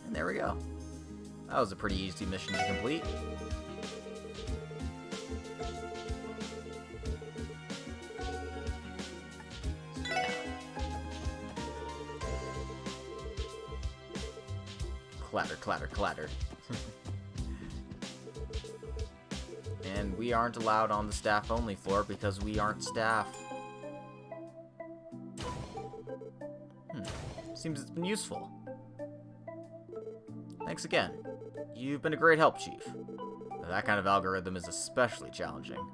And there we go. That was a pretty easy mission to complete. Clatter, clatter, clatter. And we aren't allowed on the staff-only floor because we aren't staff. Seems it's been useful. Thanks again. You've been a great help, Chief. That kind of algorithm is especially challenging.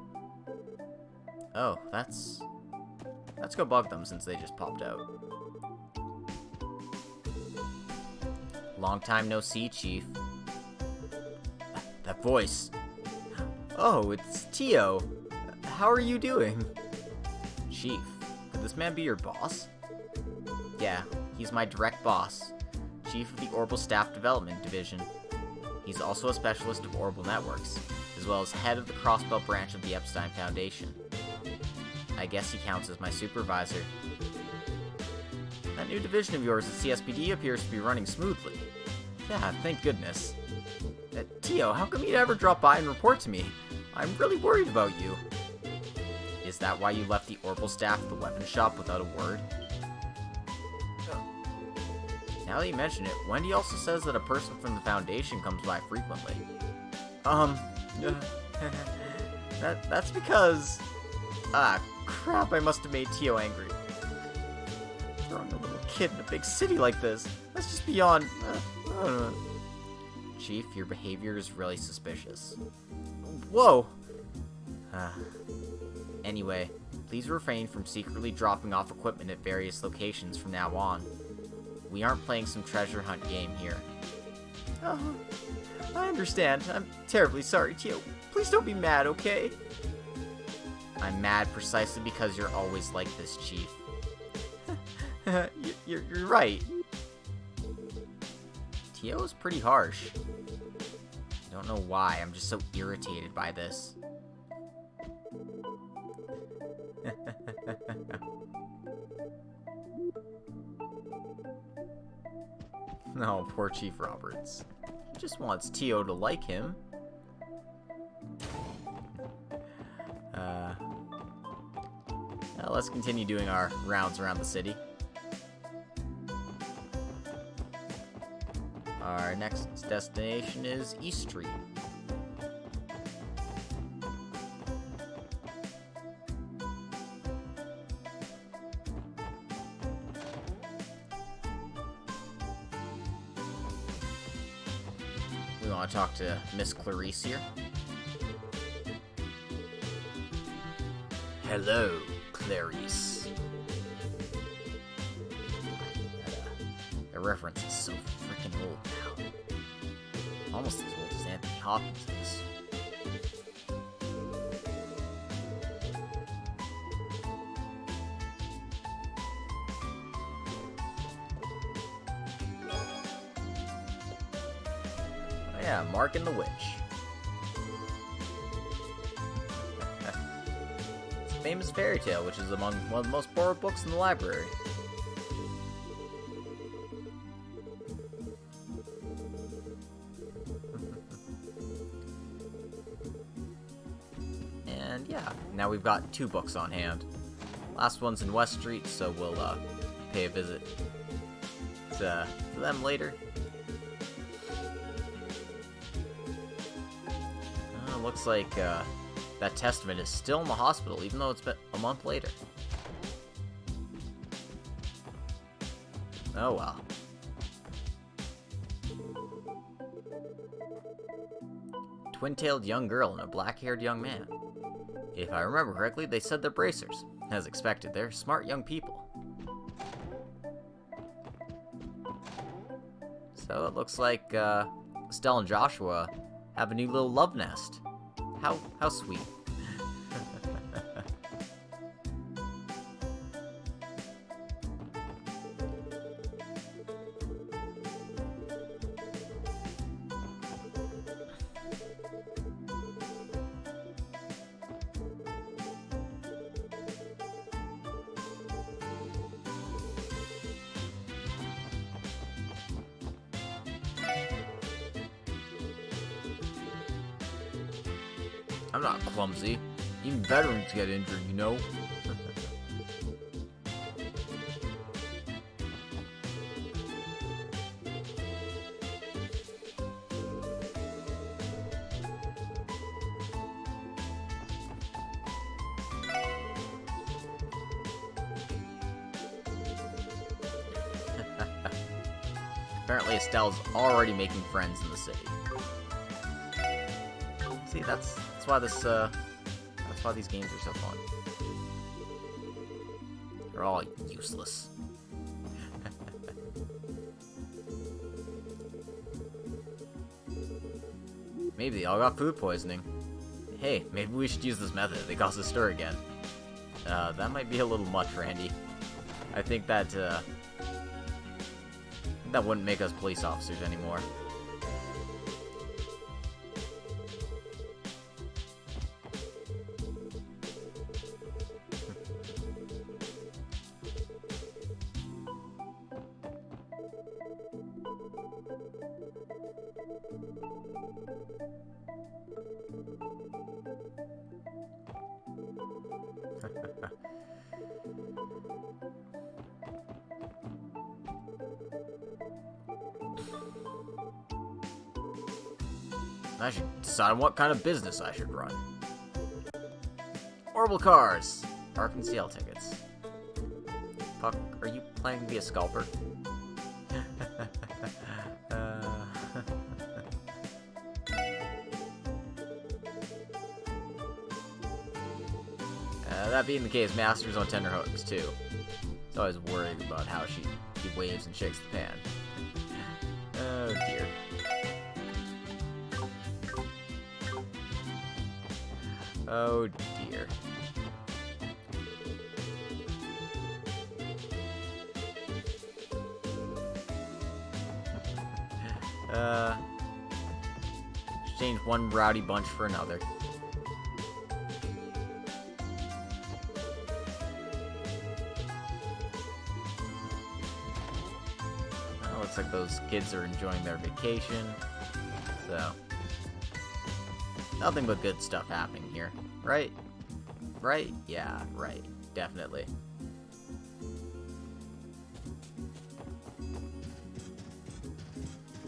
Oh, let's go bug them since they just popped out. Long time no see, Chief. That voice. Oh, it's Tio. How are you doing? Chief, could this man be your boss? Yeah, he's my direct boss. Chief of the Orbital Staff Development Division. He's also a specialist of orbital networks, as well as head of the Crossbell branch of the Epstein Foundation. I guess he counts as my supervisor. That new division of yours at CSPD appears to be running smoothly. Yeah, thank goodness. Tio, how come you never drop by and report to me? I'm really worried about you. Is that why you left the orbital staff at the weapons shop without a word? Now that you mention it, Wendy also says that a person from the Foundation comes by frequently. That's because... Ah, crap, I must have made Tio angry. Throwing a little kid in a big city like this, that's just beyond... I don't know. Chief, your behavior is really suspicious. Whoa! Anyway, please refrain from secretly dropping off equipment at various locations from now on. We aren't playing some treasure hunt game here. Oh, I understand. I'm terribly sorry, Tio. Please don't be mad, okay? I'm mad precisely because you're always like this, Chief. You're right. Tio is pretty harsh. I don't know why, I'm just so irritated by this. No, poor Chief Roberts. He just wants Tio to like him. Now let's continue doing our rounds around the city. Our next destination is East Street. We want to talk to Miss Clarice here. Hello, Clarice. That reference is so freaking old now. Almost as old as Anthony Hopkins is. Oh yeah, Mark and the Witch. It's a famous fairy tale, which is among one of the most borrowed books in the library. And yeah, now we've got 2 books on hand. Last one's in West Street, so we'll pay a visit to them later. Looks like that Testament is still in the hospital, even though it's been a month later. Oh well. Twin-tailed young girl and a black-haired young man. If I remember correctly, they said they're bracers. As expected, they're smart young people. So it looks like Estelle and Joshua have a new little love nest. How sweet. I'm not clumsy. Even veterans get injured, you know? Apparently Estelle's already making friends in the city. See, that's why that's why these games are so fun. They're all useless. Maybe they all got food poisoning. Hey, maybe we should use this method. They cause a stir again. That might be a little much, Randy. I think that wouldn't make us police officers anymore. I should decide on what kind of business I should run. Orbital cars! Arc and CL tickets. Puck, are you planning to be a scalper? That being the case, Master's on tenterhooks too. He's always worried about how he waves and shakes the pan. Oh dear. Oh dear. Exchange one rowdy bunch for another. Well, looks like those kids are enjoying their vacation. So, nothing but good stuff happening here, right? Right? Yeah, right. Definitely.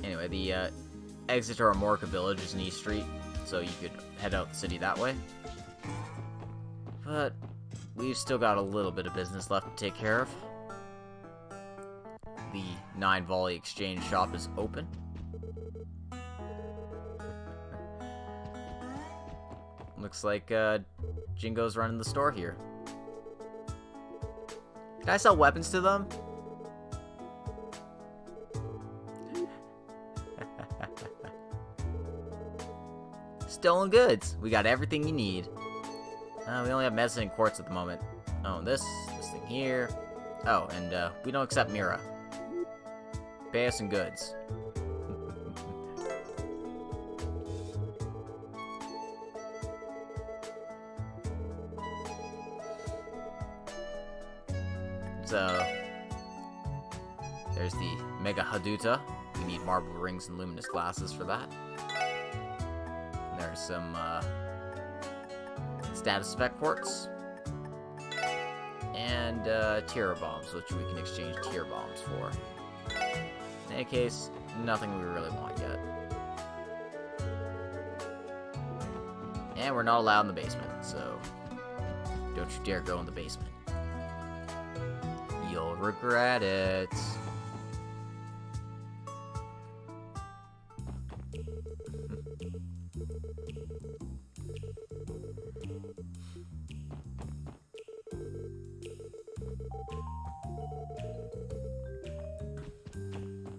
Anyway, the exit to Amorca Village is in East Street, so you could head out the city that way. But we've still got a little bit of business left to take care of. The 9 Volley Exchange shop is open. Looks like Jingo's running the store here. Can I sell weapons to them? Stolen goods. We got everything you need. We only have medicine and quartz at the moment. Oh, and this thing here. Oh, and we don't accept Mira. Pay us in goods. So, there's the Mega Haduta. We need marble rings and luminous glasses for that. And there's some status effect quartz. And tier bombs, which we can exchange tier bombs for. In any case, nothing we really want yet. And we're not allowed in the basement, so don't you dare go in the basement. You'll regret it.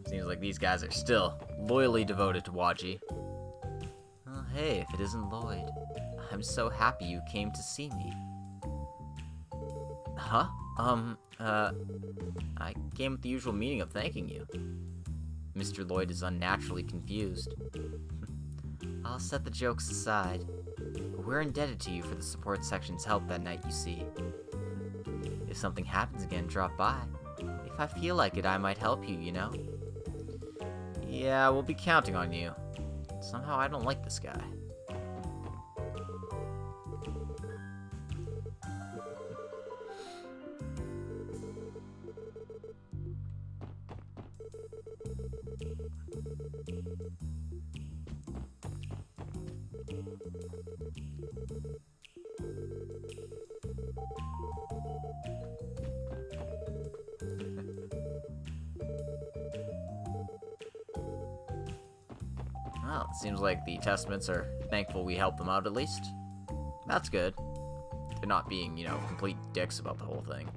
Seems like these guys are still loyally devoted to Waji. Well, hey, if it isn't Lloyd, I'm so happy you came to see me. Huh? I came with the usual meaning of thanking you. Mr. Lloyd is unnaturally confused. I'll set the jokes aside. We're indebted to you for the support section's help that night, you see. If something happens again, drop by. If I feel like it, I might help you, you know? Yeah, we'll be counting on you. Somehow I don't like this guy. Well, it seems like the Testaments are thankful we helped them out at least. That's good. They're not being, complete dicks about the whole thing.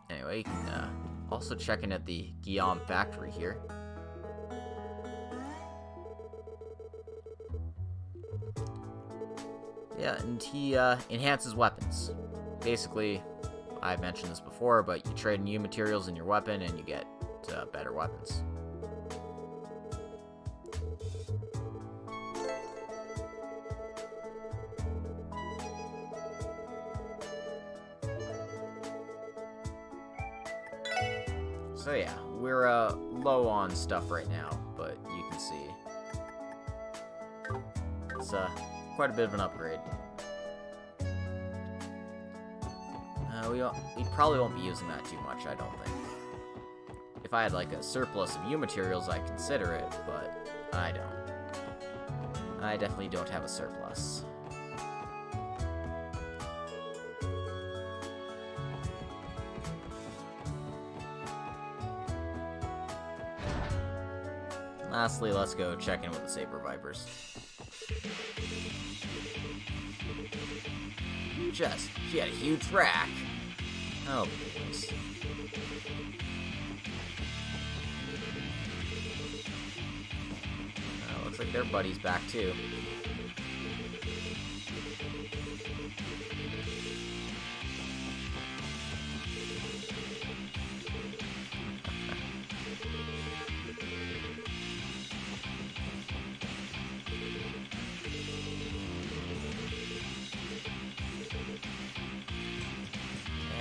Anyway, you can also check in at the Guillaume factory here. Yeah, and he enhances weapons. Basically, I've mentioned this before, but you trade new materials in your weapon and you get better weapons. So yeah, we're low on stuff right now, but you can see it's quite a bit of an upgrade. We probably won't be using that too much, I don't think. If I had like a surplus of U materials, I'd consider it, but I don't. I definitely don't have a surplus. Lastly, let's go check in with the Saber Vipers. She had a huge rack. Oh, boys. Looks like their buddy's back, too.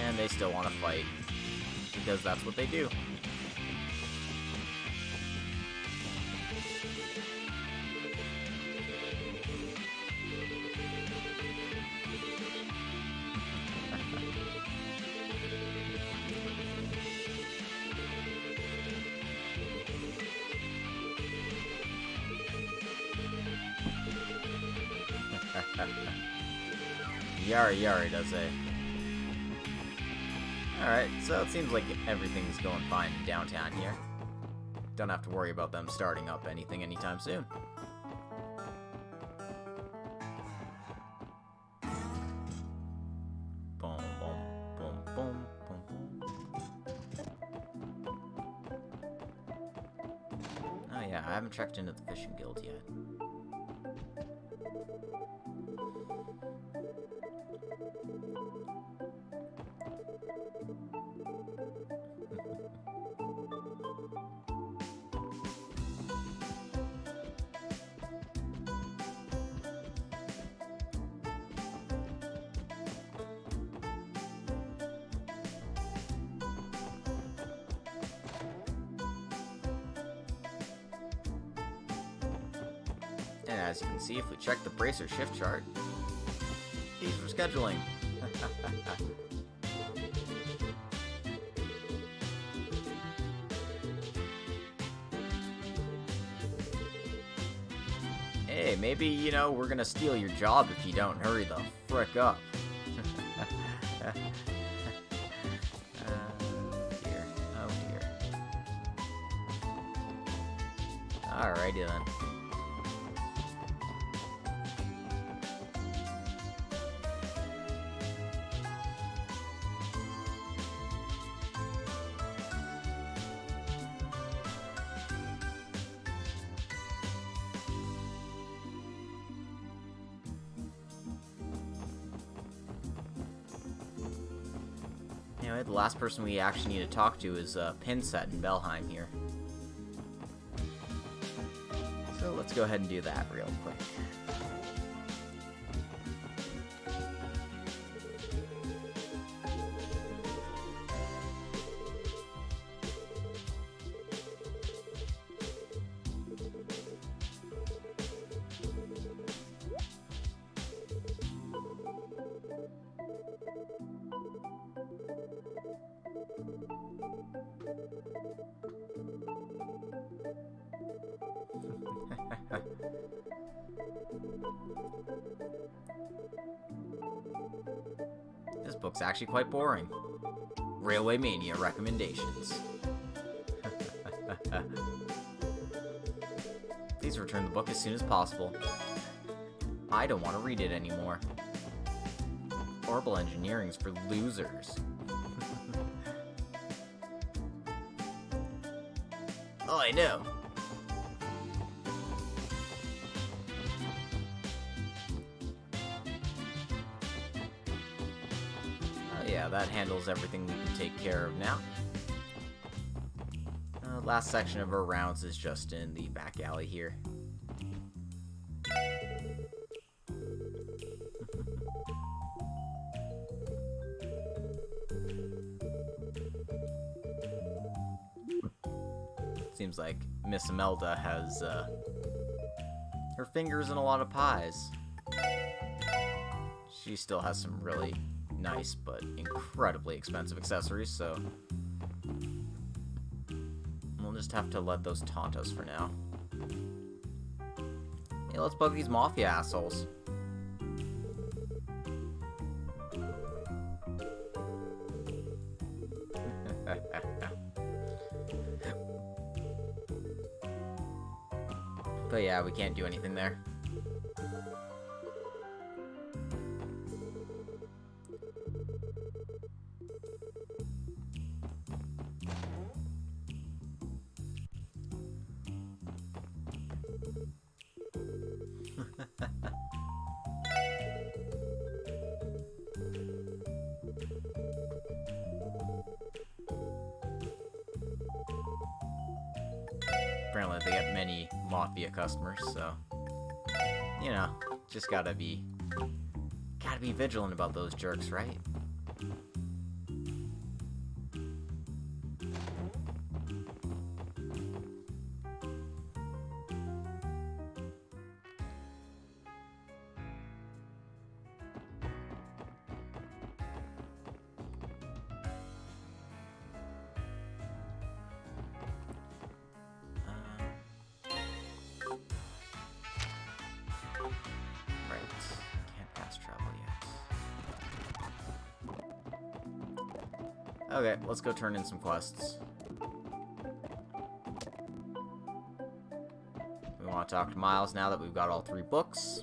And they still want to fight, because that's what they do. Yari yari, does they? Alright, so it seems like everything's going fine downtown here. Don't have to worry about them starting up anything anytime soon. Boom, boom, boom, boom, boom, boom. Oh yeah, I haven't checked into the fishing guild yet. And as you can see, if we check the bracer shift chart, these are scheduling. Hey, maybe, we're gonna steal your job if you don't hurry the frick up. Dear. Oh, dear. Alrighty then. Anyway, the last person we actually need to talk to is Pinset in Belheim here. So let's go ahead and do that real quick. This book's actually quite boring. Railway Mania recommendations. Please return the book as soon as possible. I don't want to read it anymore. Orbital engineering's for losers. Oh, I know. Yeah, that handles everything we can take care of now. Last section of our rounds is just in the back alley here. Seems like Miss Imelda has her fingers in a lot of pies. She still has some really nice but incredibly expensive accessories, so we'll just have to let those taunt us for now. Hey, let's bug these mafia assholes. But yeah, we can't do anything there. Apparently they get many mafia customers, so you know, just gotta be vigilant about those jerks, right? Okay, let's go turn in some quests. We want to talk to Miles now that we've got all 3 books.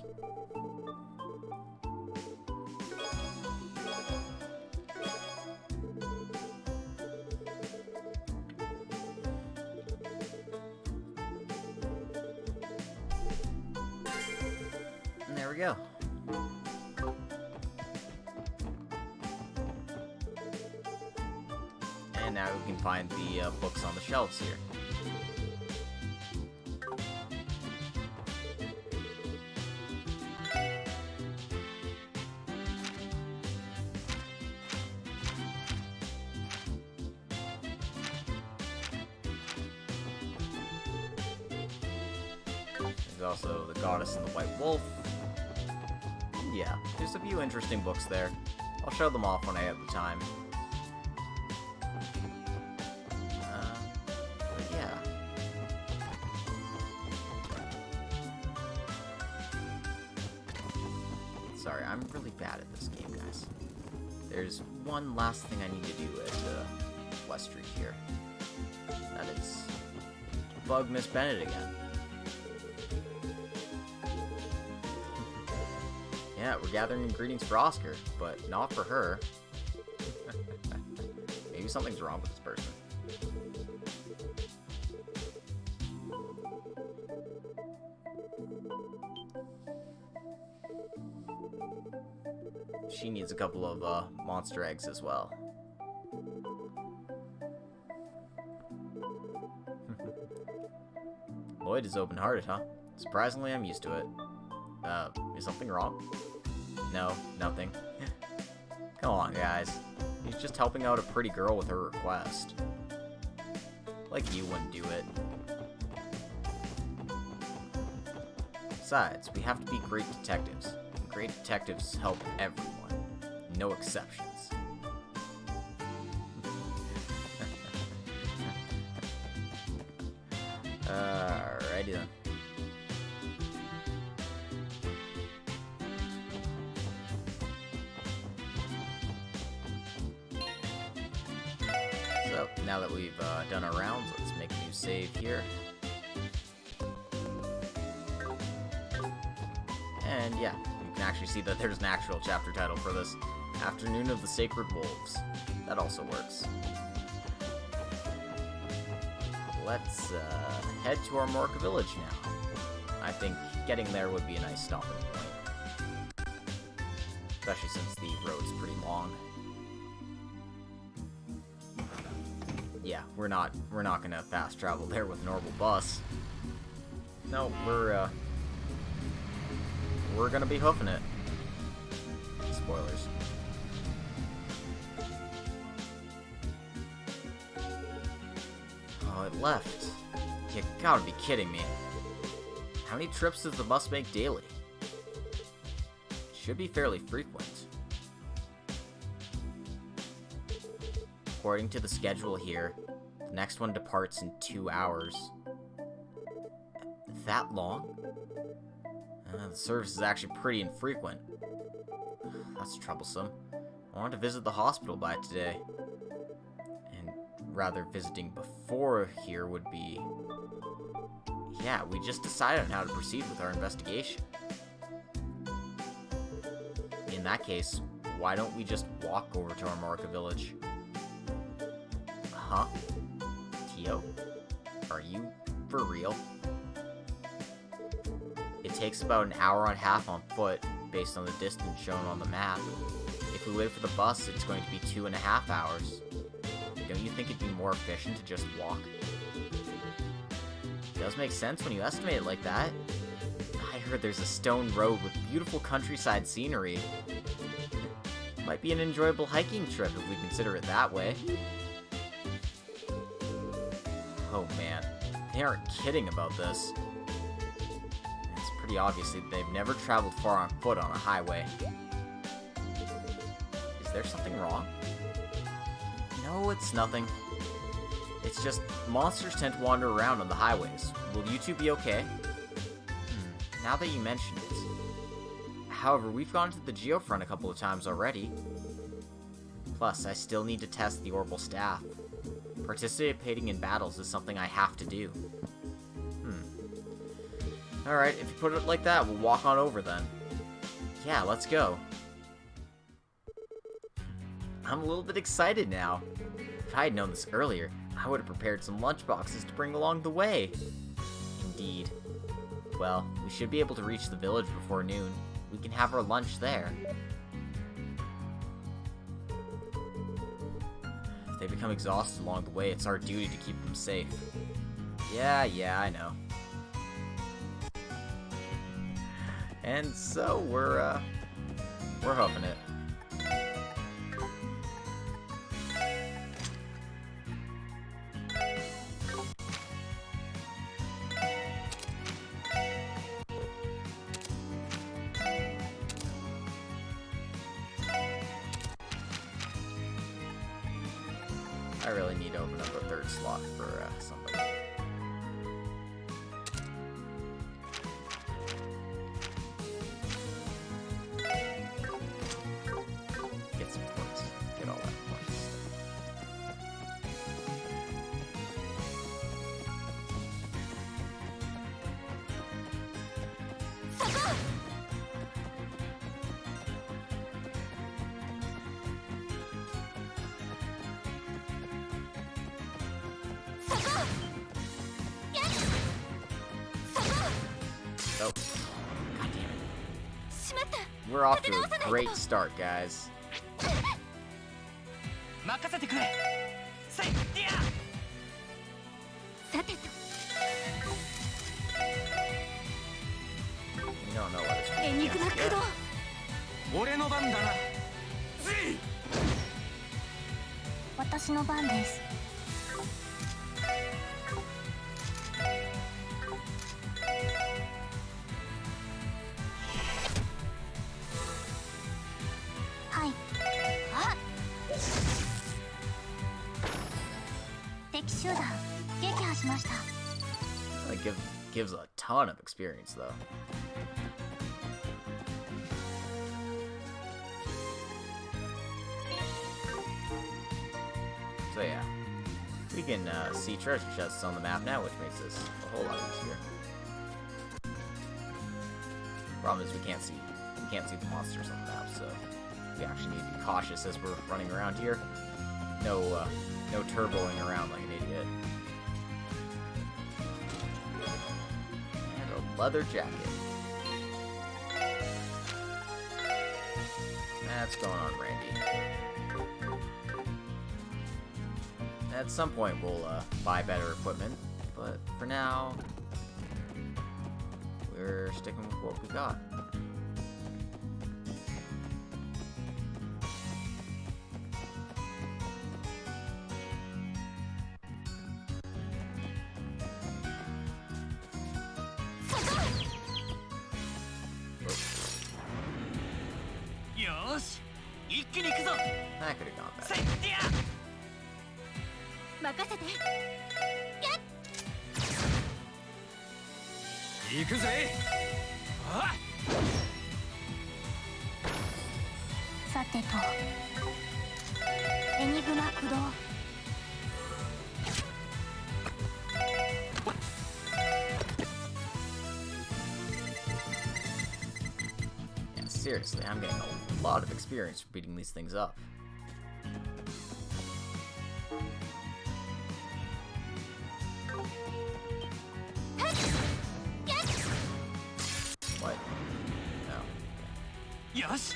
And there we go. And now we can find the books on the shelves here. There's also The Goddess and the White Wolf. Yeah, there's a few interesting books there. I'll show them off when I have the time. Sorry, I'm really bad at this game, guys. There's one last thing I need to do at West Street here. That is to bug Miss Bennett again. Yeah, we're gathering ingredients for Oscar, but not for her. Maybe something's wrong with this person. She needs a couple of monster eggs as well. Lloyd is open-hearted, huh? Surprisingly, I'm used to it. Is something wrong? No, nothing. Come on, guys. He's just helping out a pretty girl with her request. Like you wouldn't do it. Besides, we have to be great detectives. Great detectives help everyone. No exceptions. Alrighty then. So, now that we've done our rounds, let's make a new save here. And yeah, you can actually see that there's an actual chapter title for this. Afternoon of the Sacred Wolves. That also works. Let's head to Armorica Village now. I think getting there would be a nice stopping point. Especially since the road's pretty long. Yeah, we're not gonna fast travel there with an orbital bus. No, we're gonna be hoofing it. Spoilers. Oh, it left. You gotta be kidding me. How many trips does the bus make daily? Should be fairly frequent. According to the schedule here, the next one departs in 2 hours. That long? The service is actually pretty infrequent. That's troublesome. I wanted to visit the hospital by today. And rather visiting before here would be... Yeah, we just decided on how to proceed with our investigation. In that case, why don't we just walk over to Armorica Village? Huh? Tio? Are you for real? It takes about an hour and a half on foot, based on the distance shown on the map. If we wait for the bus, it's going to be 2.5 hours. Don't you think it'd be more efficient to just walk? It does make sense when you estimate it like that. I heard there's a stone road with beautiful countryside scenery. Might be an enjoyable hiking trip if we consider it that way. Oh man, they aren't kidding about this. It's pretty obvious that they've never traveled far on foot on a highway. Is there something wrong? No, it's nothing. It's just monsters tend to wander around on the highways. Will you two be okay? Now that you mention it. However, we've gone to the Geofront a couple of times already. Plus, I still need to test the orbital staff. Participating in battles is something I have to do. Alright, if you put it like that, we'll walk on over then. Yeah, let's go. I'm a little bit excited now. If I had known this earlier, I would have prepared some lunchboxes to bring along the way. Indeed. Well, we should be able to reach the village before noon. We can have our lunch there. If they become exhausted along the way, it's our duty to keep them safe. Yeah, I know. And so we're hoofing it. I really need to open up a third slot for somebody. Get some points. Get all that fun stuff. Oh, god damn it. We're off to a great start, guys. We don't know what it's going to be yet. 俺の番だな。私の番です。はい。あ。敵集団撃破しました。gives a ton of experience, though. So yeah, we can see treasure chests on the map now, which makes this a whole lot easier. Problem is we can't see the monsters on the map, so we actually need to be cautious as we're running around here. No turboing around like an idiot. And a leather jacket. That's going on, Randy. At some point we'll buy better equipment, but for now we're sticking with what we got. That could have gone better. 任せて。行くぜ。あさてと、エニグマ駆動。Yeah, seriously, I'm getting a lot of experience for beating these things up. What? No. よし。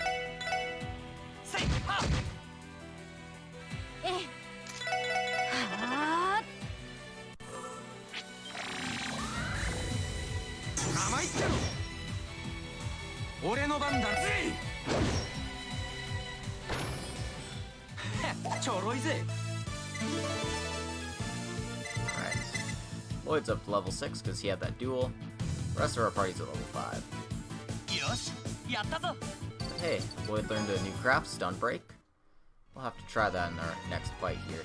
せいは。ええ。はあ。甘いってろ。俺の番だぜ。ちょろいぜ。Alright. Lloyd's up to level 6 because he had that duel. The rest of our party's at level 5. よし、やったぞ。 But hey, Lloyd learned a new craft, Stun Break. We'll have to try that in our next fight here.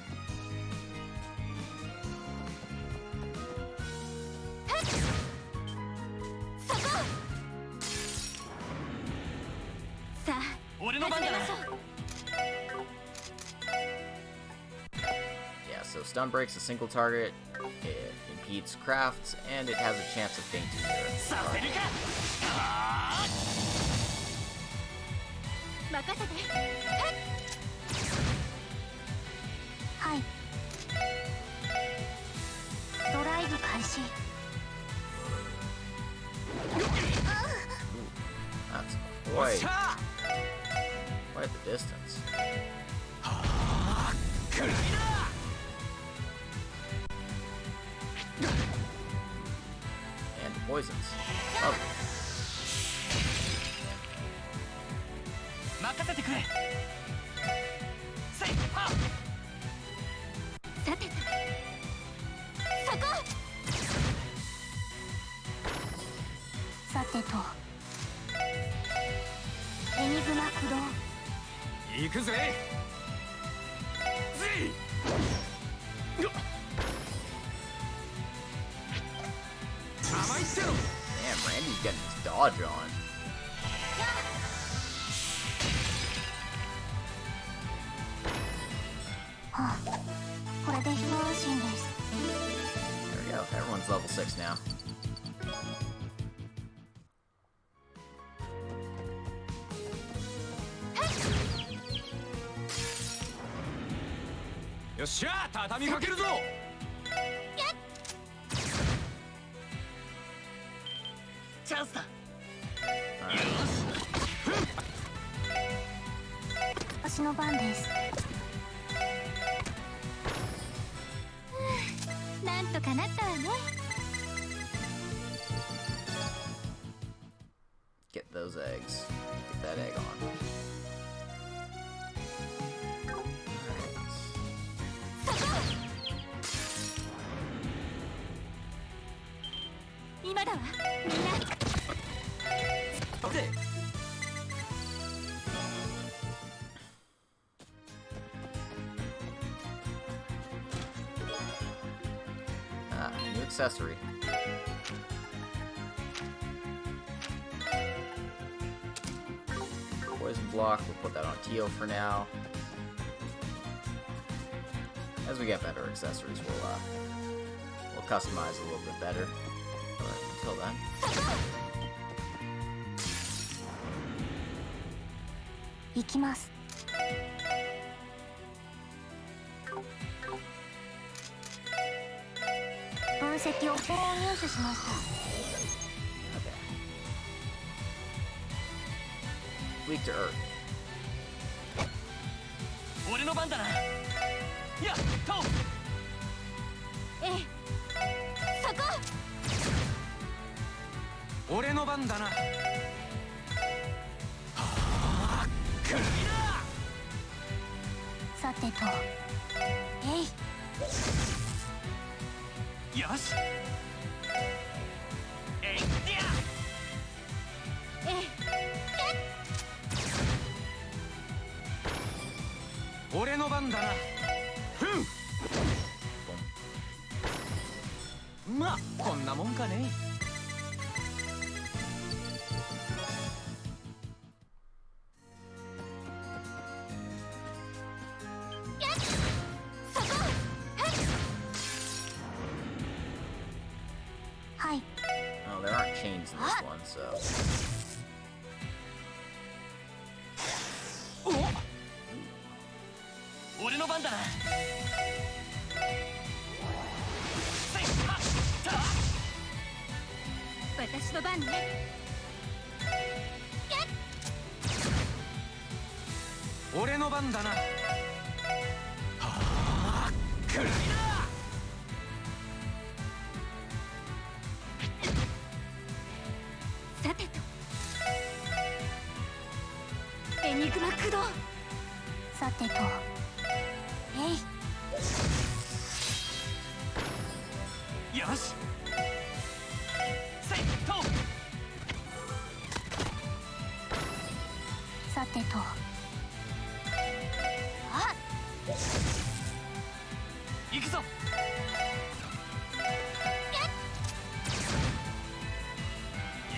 Yeah, so Stun Break's a single target, it impedes crafts, and it has a chance of fainting your target. 任せて。はい。ドライブ開始。That's quite the distance. And poisons. Lovely. 任せてくれ。せいは。さてと。そこ。さてと。エニグマ駆動。行くぜ。ぜ。甘いってろ。 Damn, Randy's getting his dodge on. はあ、これで一安心です。 There we go. Everyone's level 6 now. よっしゃ、畳みかけるぞ。チャンスだ。私の番です。なんとかなったわね。Get those eggs. Get that egg on. Alright. 今だわ、みんな。New accessory. block. We'll put that on Tio for now. As we get better accessories, we'll customize a little bit better. But until then. Ikimasu. Okay. Weak to earth. 俺の番だな。やっと。ええ、そこ。俺の番だな。はあ、クビさてと。えい。だ。よし。えいっや。ええ。俺の番だな。ふん。まあこんなもんかね。はい。 Oh, there aren't chains in this one, so. お俺の番だな。せいはっさあ。私の番ね。俺の番だな。はあ、クビだ。さてと。エニグマ駆動。さてと。えい。よし。せいと。さてと。あ。行くぞ。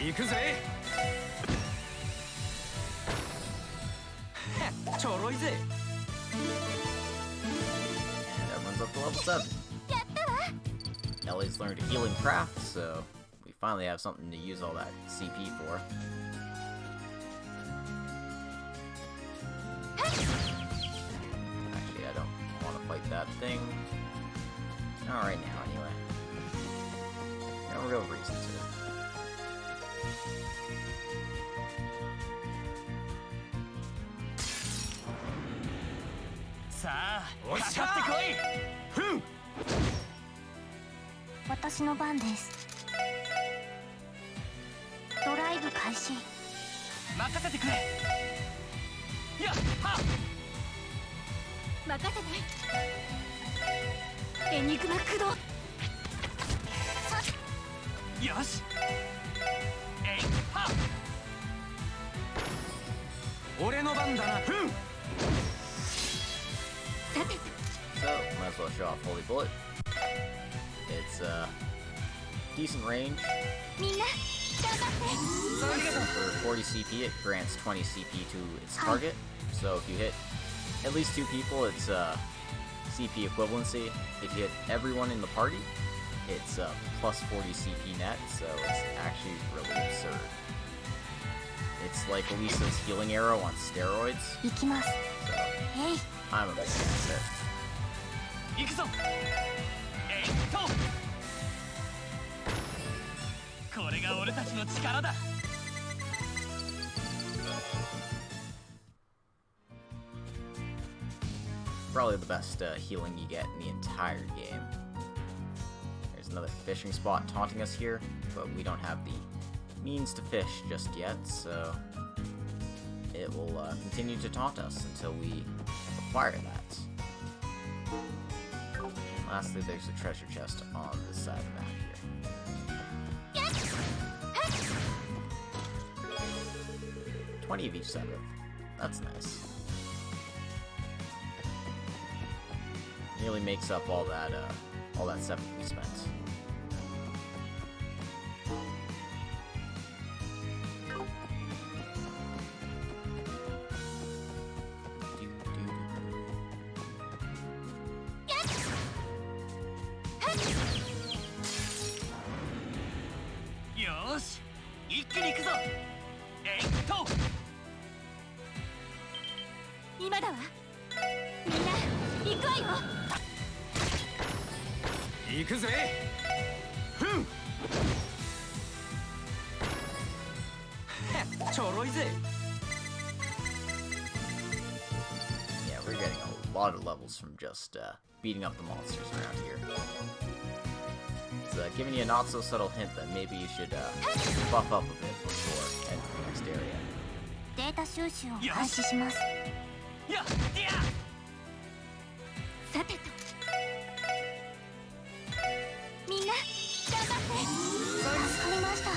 行くぜ。ちょろいぜ。 And everyone's up to level 7. Ellie's learned a healing craft, so we finally have something to use all that CP for. Actually, I don't want to fight that thing. Not right now, anyway. No real reason to. さあ、かかってこい。ふん。私の番です。ドライブ開始。任せてくれ。やっは。任せて。エニグマ駆動。よし。えいは。俺の番だな。ふん。 さてと。 So, might as well show off Holy Bullet. It's, decent range. みんな頑張って。 For 40 CP, it grants 20 CP to its target. So if you hit at least 2 people, it's CP equivalency. If you hit everyone in the party, it's plus 40 CP net, so it's actually really absurd. It's like Lisa's healing arrow on steroids. 行きます。 So えい。 I'm a big fan of it. 行くぞ。えいっと。これが俺たちの力だ。 Probably the best healing you get in the entire game. There's another fishing spot taunting us here, but we don't have the means to fish just yet, so it will continue to taunt us until we acquire that. And lastly, there's a treasure chest on this side of the map here. 20 of each 7th. That's nice. Nearly makes up all that 7th we spent. 今だわ。みんな行くわよ。行くぜ。ふん。ちょろいぜ。 Yeah, we're getting a lot of levels from just beating up the monsters around here. It's giving you a not so subtle hint that maybe you should buff up a bit before entering the next area. データ収集を開始します。やっや。さてと。みんな頑張って。助かりました。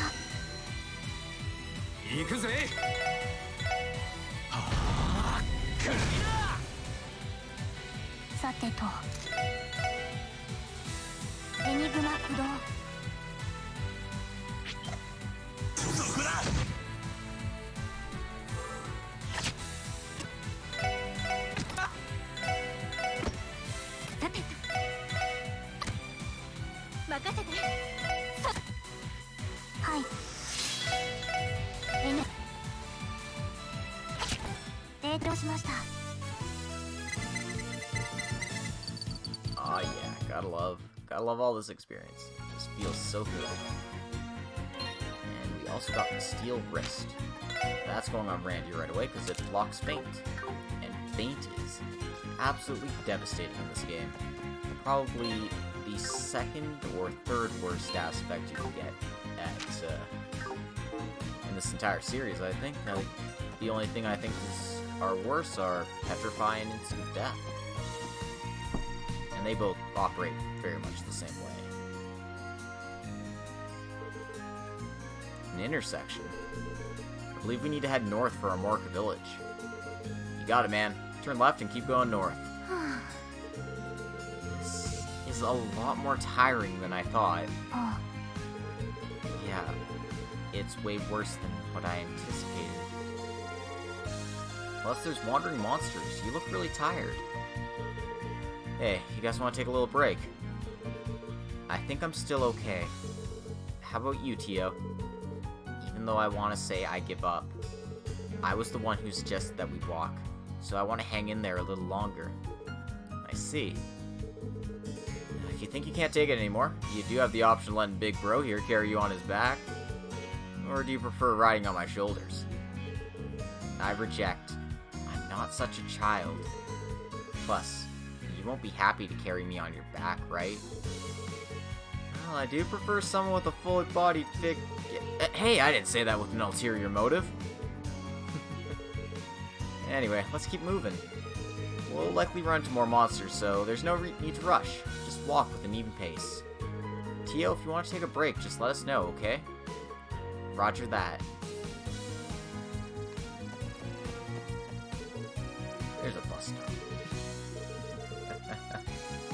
行くぜ。はあ、クリア。さてと。エニグマ駆動。そこだ。さてと。任せて。はい。データをしました。Ah, yeah, gotta love all this experience. It just feels so good. And we also got the steel wrist. That's going on Randy right away because it blocks feint. And feint is absolutely devastating in this game. Probably the second or third worst status effect you can get in this entire series, I think. The only thing I think are worse are Petrify and Instant Death. And they both operate very much the same way. An intersection. I believe we need to head north for Amorca Village. You got it, man. Turn left and keep going north. This is a lot more tiring than I thought. Yeah, it's way worse than what I anticipated. Plus, there's wandering monsters. You look really tired. Hey, you guys want to take a little break? I think I'm still okay. How about you, Tio? Even though I want to say I give up, I was the one who suggested that we walk, so I want to hang in there a little longer. I see. If you think you can't take it anymore, you do have the option of letting Big Bro here carry you on his back. Or do you prefer riding on my shoulders? I reject. I'm not such a child. Plus, you won't be happy to carry me on your back, right? Well, I do prefer someone with a fully-bodied fig... Hey, I didn't say that with an ulterior motive. Anyway, let's keep moving. We'll likely run into more monsters, so there's no need to rush. Just walk with an even pace. Tio, if you want to take a break, just let us know, okay? Roger that. There's a bus stop.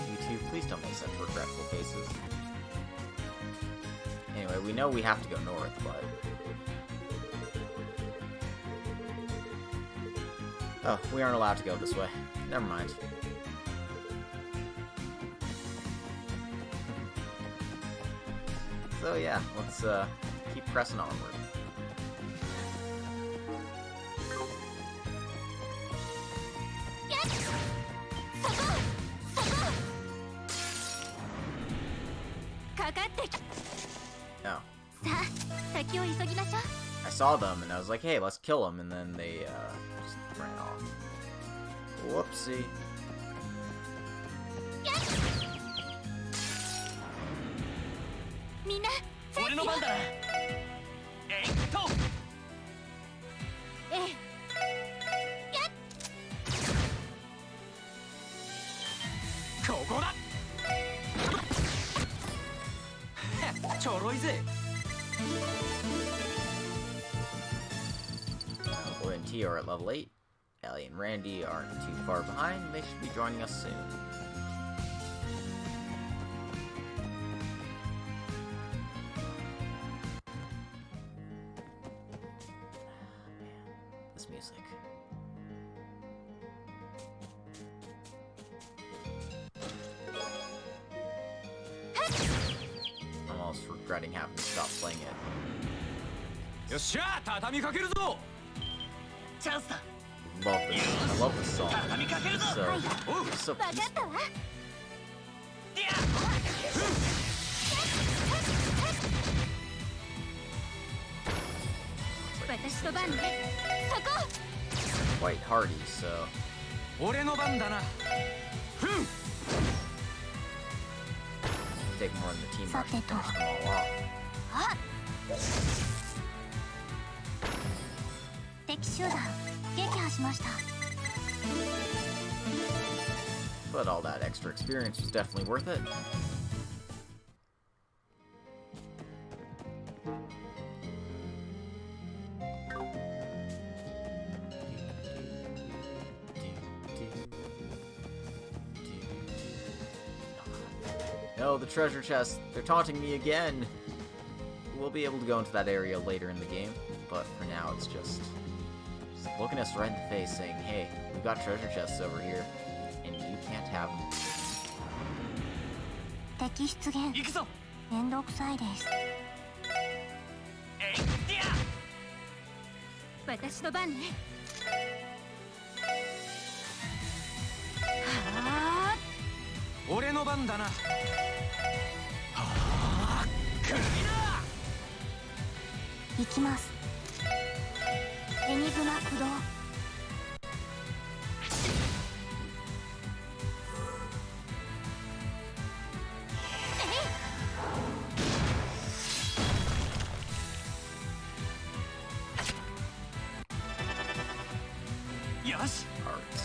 You two, please don't make such regretful faces. Anyway, we know we have to go north, but... Oh, we aren't allowed to go this way. Never mind. So yeah, let's keep pressing onward. Oh. I saw them and I was like, hey, let's kill them, and then they just ran off. Whoopsie. Boy and T are at level 8. Ellie and Randy aren't too far behind. They should be joining us soon. Man, this music. I'm almost regretting having to stop playing it. よっしゃ、畳みかけるぞ。チャンスだ。Love this. love this song. 畳みかけるぞ So, おう so 分かっ peaceful. たわ。いや 私の番ね。そこ。 Quite hardy, so 俺の番だなふん take more than the team rush to Sa te to. finish them all off. あ。敵集団撃破しました。 But all that extra experience was definitely worth it. No, the treasure chest. They're taunting me again. We'll be able to go into that area later in the game, but for now it's just looking us right in the face saying, hey, we've got treasure chests over here, and you can't have them. 敵出現。行くぞめんどくさいです。えいってや私の番ね。はあ。俺の番だなはあクリ行きます。エニグマ駆動。ーよし Hearts.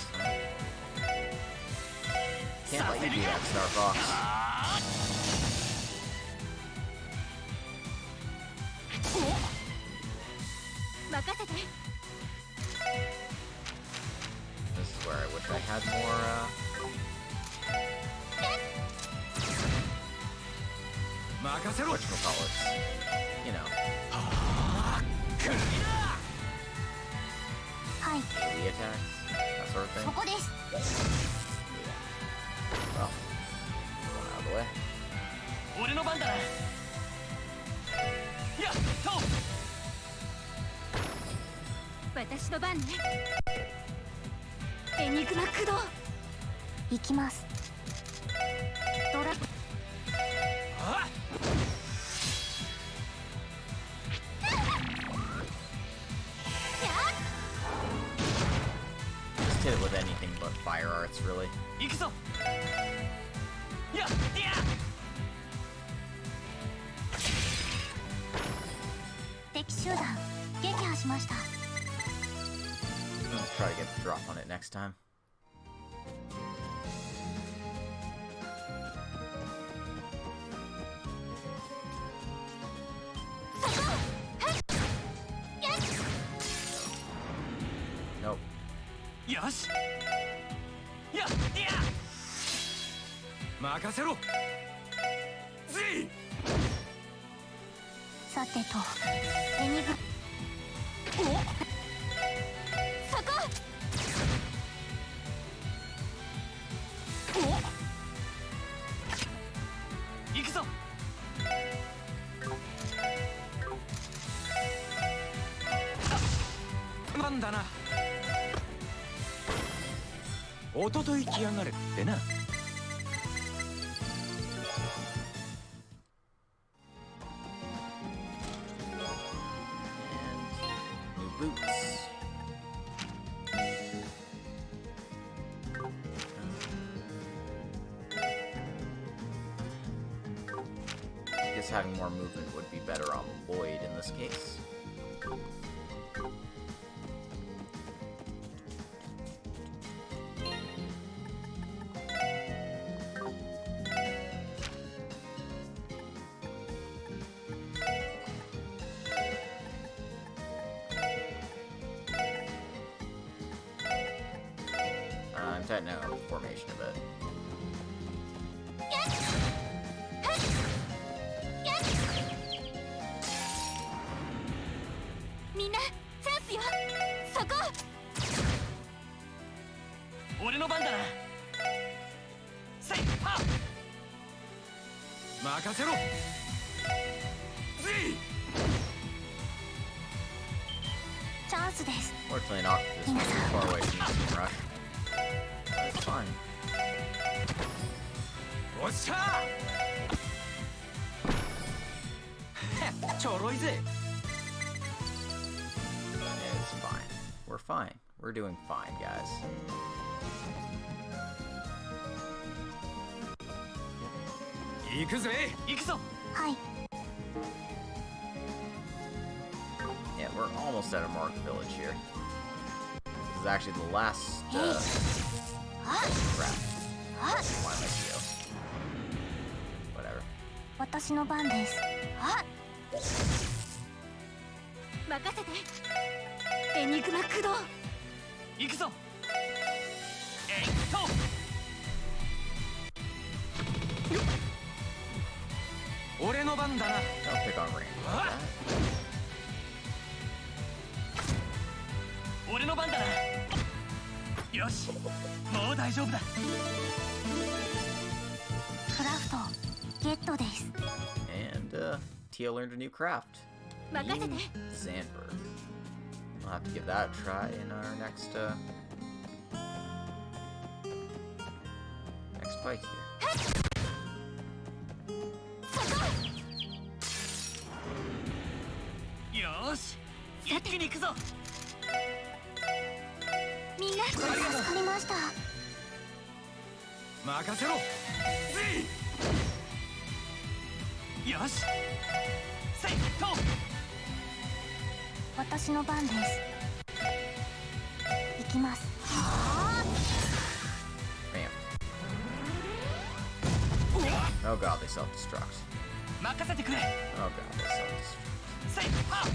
Can't let you do that, Star Fox. 任せて。 This is where I wish I had more,任せろ whatchamacallits. You know, クリはい。 melee attacks, that sort of そ thing. こです。 Well, going out of the way. ー俺の番だなやっと私の番ね。エニグマ駆動。行きます。ドラ。あ Just hit it with anything but fire arts, really. 行くぞやっいや敵集団撃破しました。 Let's try to get the drop on it next time. Nope. よしやっいや任せろぜいさてと、エニグ。そこ。行くぞなんだなおととい来やがれってな New boots. I guess having more movement would be better on Lloyd in this case. I'm tightening out the formation a bit. みんなチャンスよ。そこ。俺の番だなせいは任せろぜいチャンスです。 Fortunately, Noctis is too far away from the team rush. It's fine. We're fine. We're doing fine, guys.はい。 Yeah, we're almost at a marked village here. This is actually the last, crap. Why am I CEO? Whatever. 私の番です。任せて。エニグマ駆動。行くぞ。えいっと。 俺の番だな。 Don't pick on Rain. 俺の番だな。よし、もう大丈夫だ。クラフトゲットです。 And, Tia learned a new craft. 任せて。 Sandberg. We'll have to give that a try in our next fight here. よーし、一気に行くぞ。みんな助かりました。任せろ。よし、せいっと。私の番です。行きます。 Bam. Oh god, they self-destruct. 任せてくれ。 Oh god, they self-destruct. せいはっ。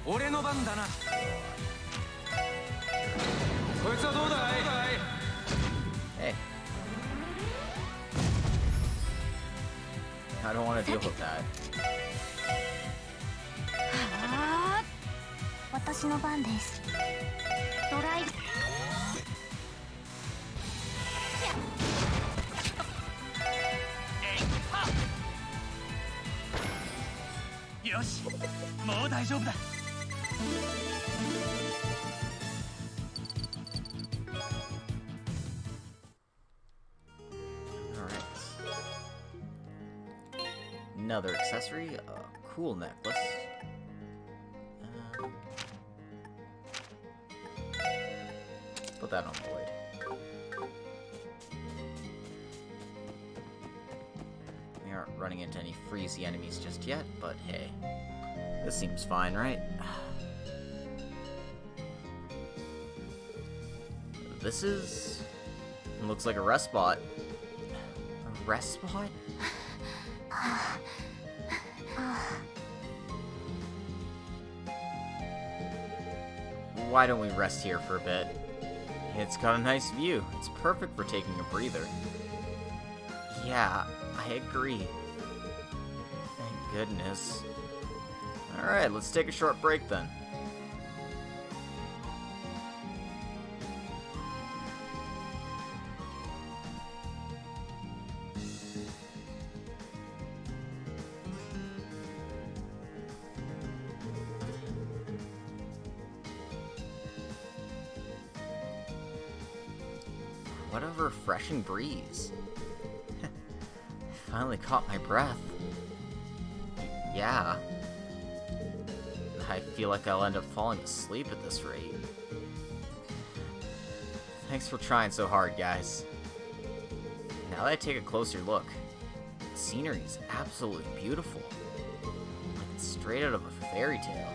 俺の番だな。こいつはどうだい。 Hey. I don't want to deal with that. 私の番です。ドライブ。よし、もう大丈夫だ。 Alright. Another accessory, a cool necklace. Put that on Void. We aren't running into any freezy enemies just yet, but hey. This seems fine, right? This is... looks like a rest spot. A rest spot? Why don't we rest here for a bit? It's got a nice view. It's perfect for taking a breather. Yeah, I agree. Thank goodness. Alright, let's take a short break then. What a refreshing breeze. I finally caught my breath. Yeah. I feel like I'll end up falling asleep at this rate. Thanks for trying so hard, guys. Now that I take a closer look, the scenery is absolutely beautiful. Like it's straight out of a fairy tale.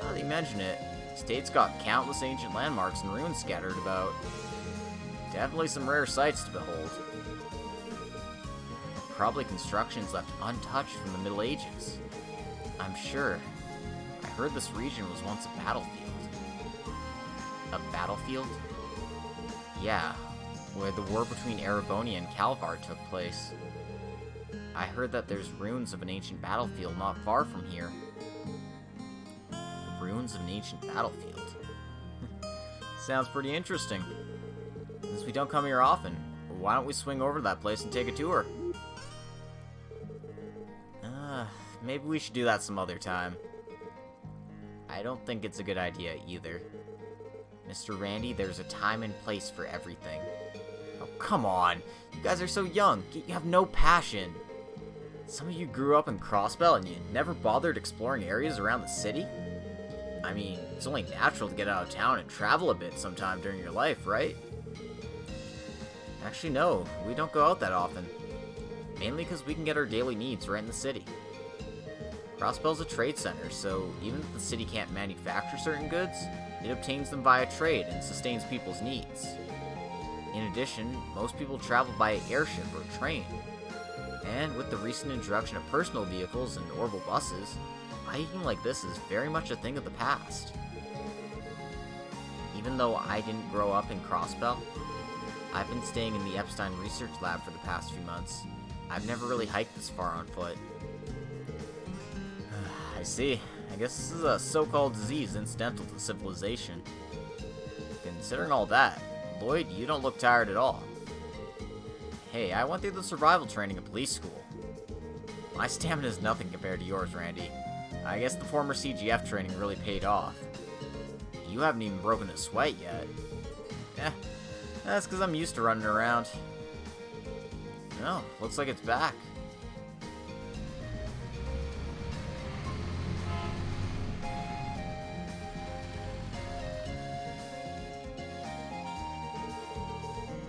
Now that you mention it, the state's got countless ancient landmarks and ruins scattered about. Definitely some rare sights to behold. Probably constructions left untouched from the Middle Ages. I'm sure. I heard this region was once a battlefield. A battlefield? Yeah, where the war between Erebonia and Calvar took place. I heard that there's ruins of an ancient battlefield not far from here. Ruins of an ancient battlefield. Sounds pretty interesting. Since we don't come here often, why don't we swing over to that place and take a tour? Maybe we should do that some other time. I don't think it's a good idea either. Mr. Randy, there's a time and place for everything. Oh, come on. You guys are so young. You have no passion. Some of you grew up in Crossbell and you never bothered exploring areas around the city? I mean, it's only natural to get out of town and travel a bit sometime during your life, right? Actually, no, we don't go out that often. Mainly because we can get our daily needs right in the city. Crossbell's a trade center, so even if the city can't manufacture certain goods, it obtains them via trade and sustains people's needs. In addition, most people travel by airship or train. And with the recent introduction of personal vehicles and orbital buses, hiking like this is very much a thing of the past. Even though I didn't grow up in Crossbell, I've been staying in the Epstein Research Lab for the past few months. I've never really hiked this far on foot. I see. I guess this is a so-called disease incidental to civilization. Considering all that, Lloyd, you don't look tired at all. Hey, I went through the survival training at police school. My stamina is nothing compared to yours, Randy. I guess the former CGF training really paid off. You haven't even broken a sweat yet. Eh, that's because I'm used to running around. No, looks like it's back.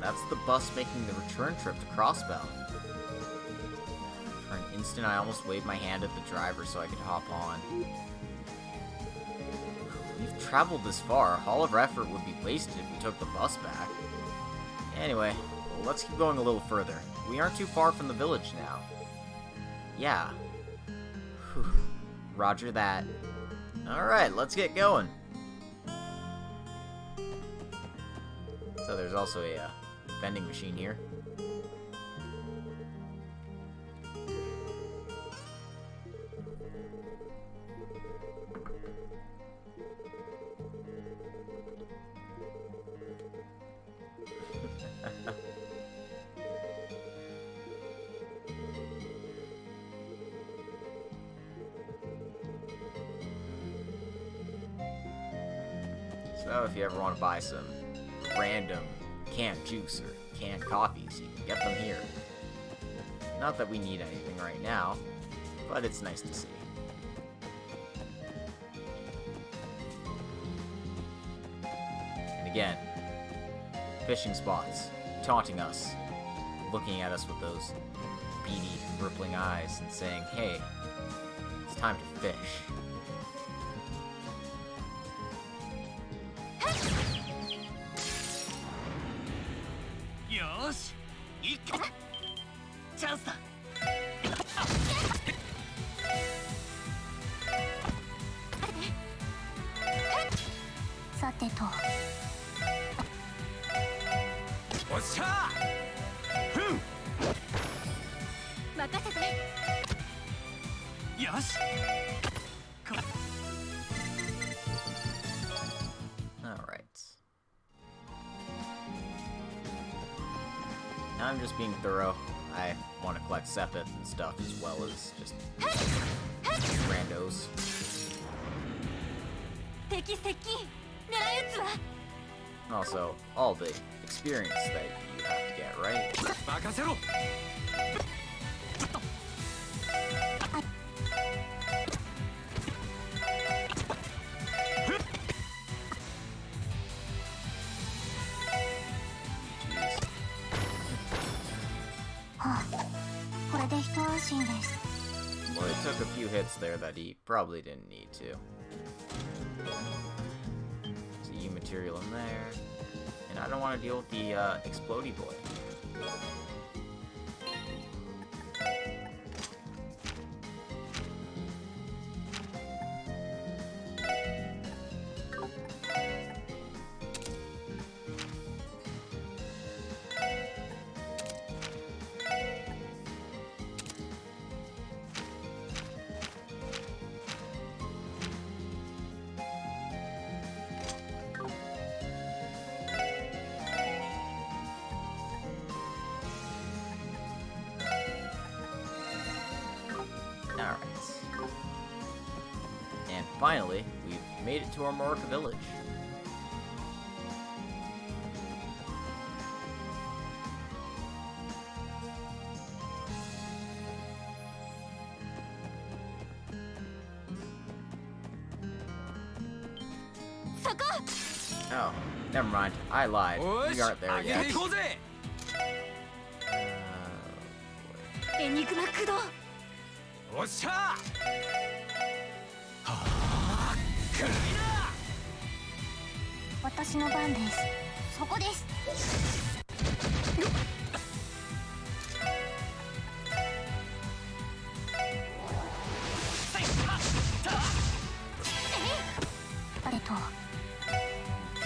That's the bus making the return trip to Crossbell. For an instant, I almost waved my hand at the driver so I could hop on. We've traveled this far. All of our effort would be wasted if we took the bus back. Anyway, let's keep going a little further. We aren't too far from the village now. Yeah. Whew. Roger that. Alright, let's get going. So there's also a vending machine here. So if you ever want to buy some random canned juice or canned coffees, you can get them here. Not that we need anything right now, but it's nice to see. And again, fishing spots, taunting us, looking at us with those beady, rippling eyes and saying, hey, it's time to fish. Alright. Now I'm just being thorough. I want to collect sepith and stuff as well as just randos. Also, all the experience that you have to get, right? Well, it took a few hits there that he probably didn't need to. See material in there. And I don't want to deal with the explodey boy. Alright. And finally, we've made it to our Morica village. Oh, never mind. I lied. お We し aren't there 上げて yet. いこうぜ エニグマ駆動。おっしゃはあくらい私の番です。そこです。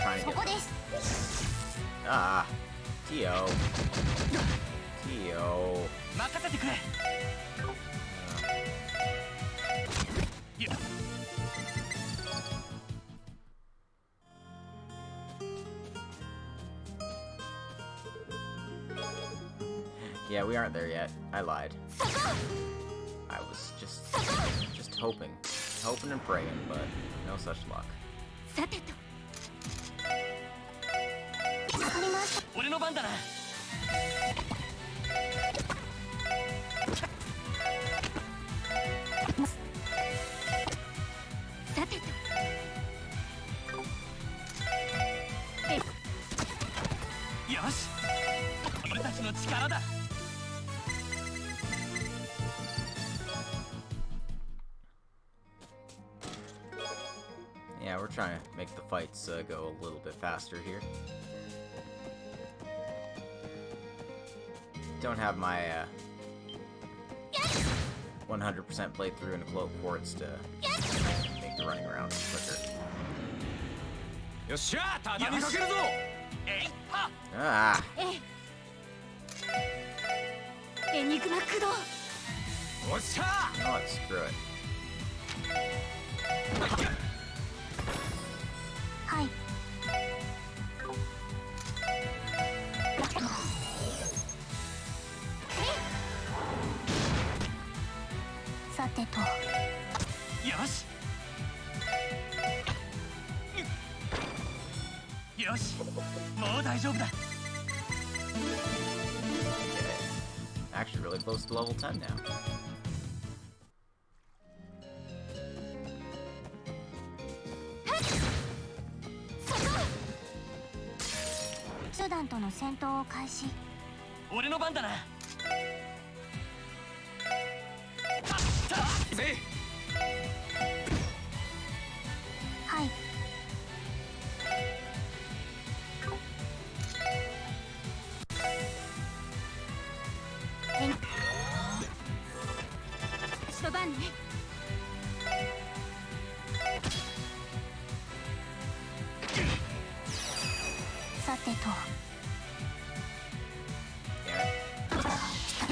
Trying to そ get こです。 Ah, Tio. Tio. 任せてくれ Yeah, we aren't there yet. I lied. I was just hoping and praying, but no such luck. さてと。わかりました。俺の番だな さてと。よし俺たちの力だ Yeah, we're trying to make the fights go a little bit faster here. Don't have my 100% playthrough in a Glow Quartz to make the running around quicker. よっしゃ畳みかけるぞえいは Ah! エニグマ駆動。おっしゃ You know what? Screw it. はい。さてと。よしよしもう大丈夫だ Okay. Actually, really close to level 10 now. 手段との戦闘を開始。俺の番だなぜはい。私の番ね。さてと。 Damn it.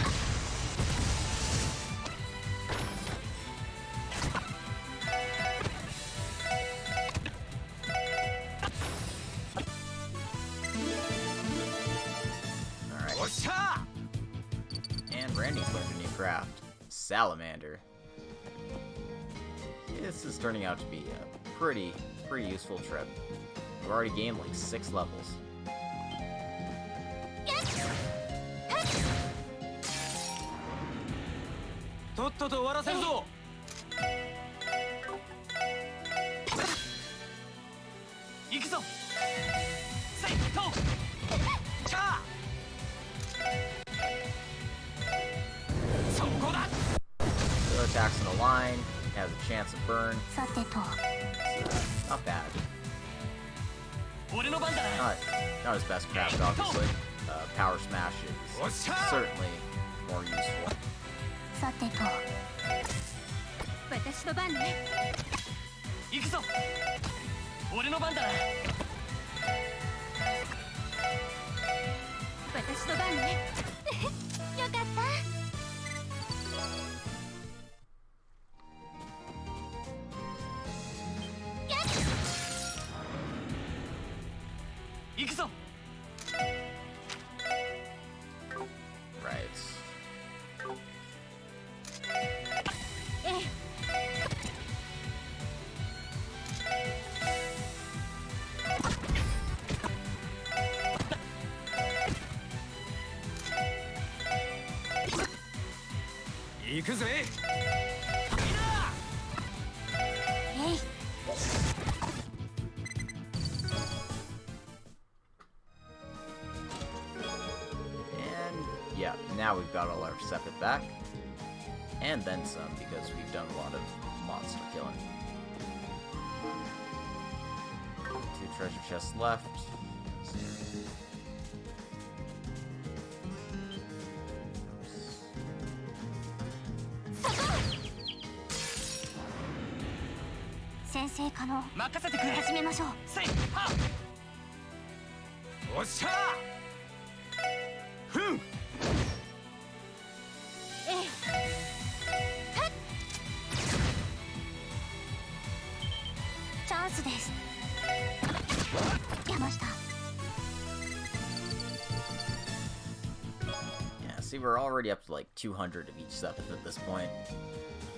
Alright. おっしゃ And Randy's learned a new craft. Salamander. This is turning out to be a pretty useful trip. We've already gained like 6 levels. とっとと終わらせるぞ行くぞせいとチャーそこだ So attacks in a line, has a chance of burn. さてと。 Not bad. 俺の番だな Not his best craft, obviously. Power Smash is certainly more useful. さてと。私の番ね。行くぞ俺の番だな私の番ね。よかった。行くぞ Right. 行くぜえい。now we've got all our sepet back. And then some, because we've done a lot of monster killing. 2 treasure chests left. Sensei 可能任せてくれ。始めましょう。せいはおっしゃふん。チャンスです。山下。 Yeah, see, we're already up to like 200 of each sepet at this point.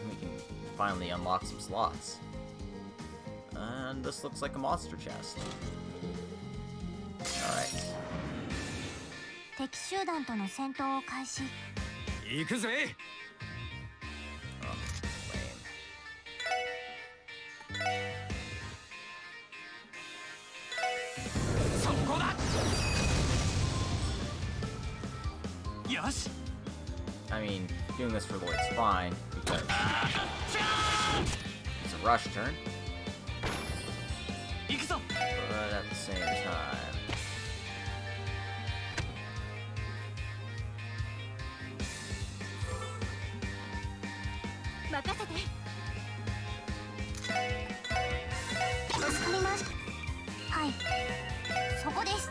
We can finally unlock some slots. And this looks like a monster chest. Alright. 敵集団との戦闘を開始。行くぜ。 Oh, lame. そこだ。よし。 I mean, doing this for Lloyd's fine, because it's a rush turn. 行くぞ。 But at the same time... 任せて。かしこまりました。はい。そこです。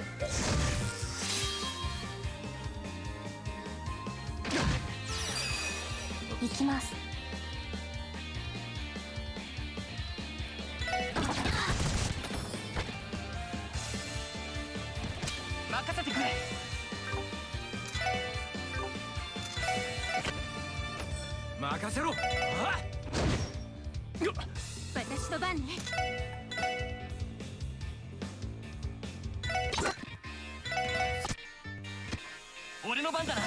行きます。任せてくれ。任せろ。あっ。私の番ね。俺の番だな。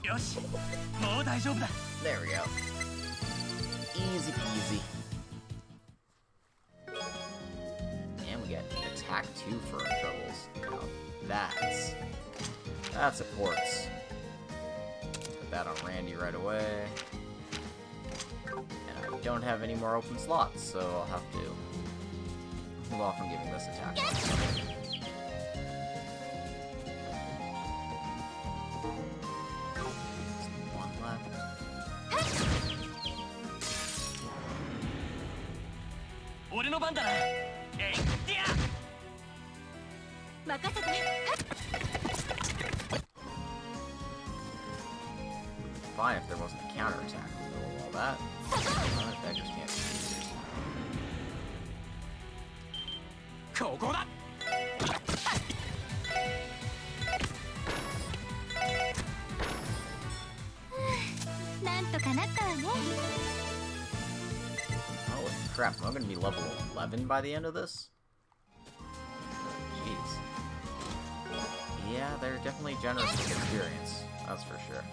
よし。もう大丈夫だ。 There we go. Easy peasy. And we get attack 2 for our troubles. Now that's a quartz. Put that on Randy right away. And I don't have any more open slots, so I'll have to hold off on giving this attack. One left. 俺の番だな。えいってや。任せて。 Fine if there wasn't a counterattack in the middle of all that. Beggars can't be choosers. ここだ。なんとかなったわね。 Holy crap, am I gonna be level 11 by the end of this? Jeez. Yeah, they're definitely generous with experience. That's for sure.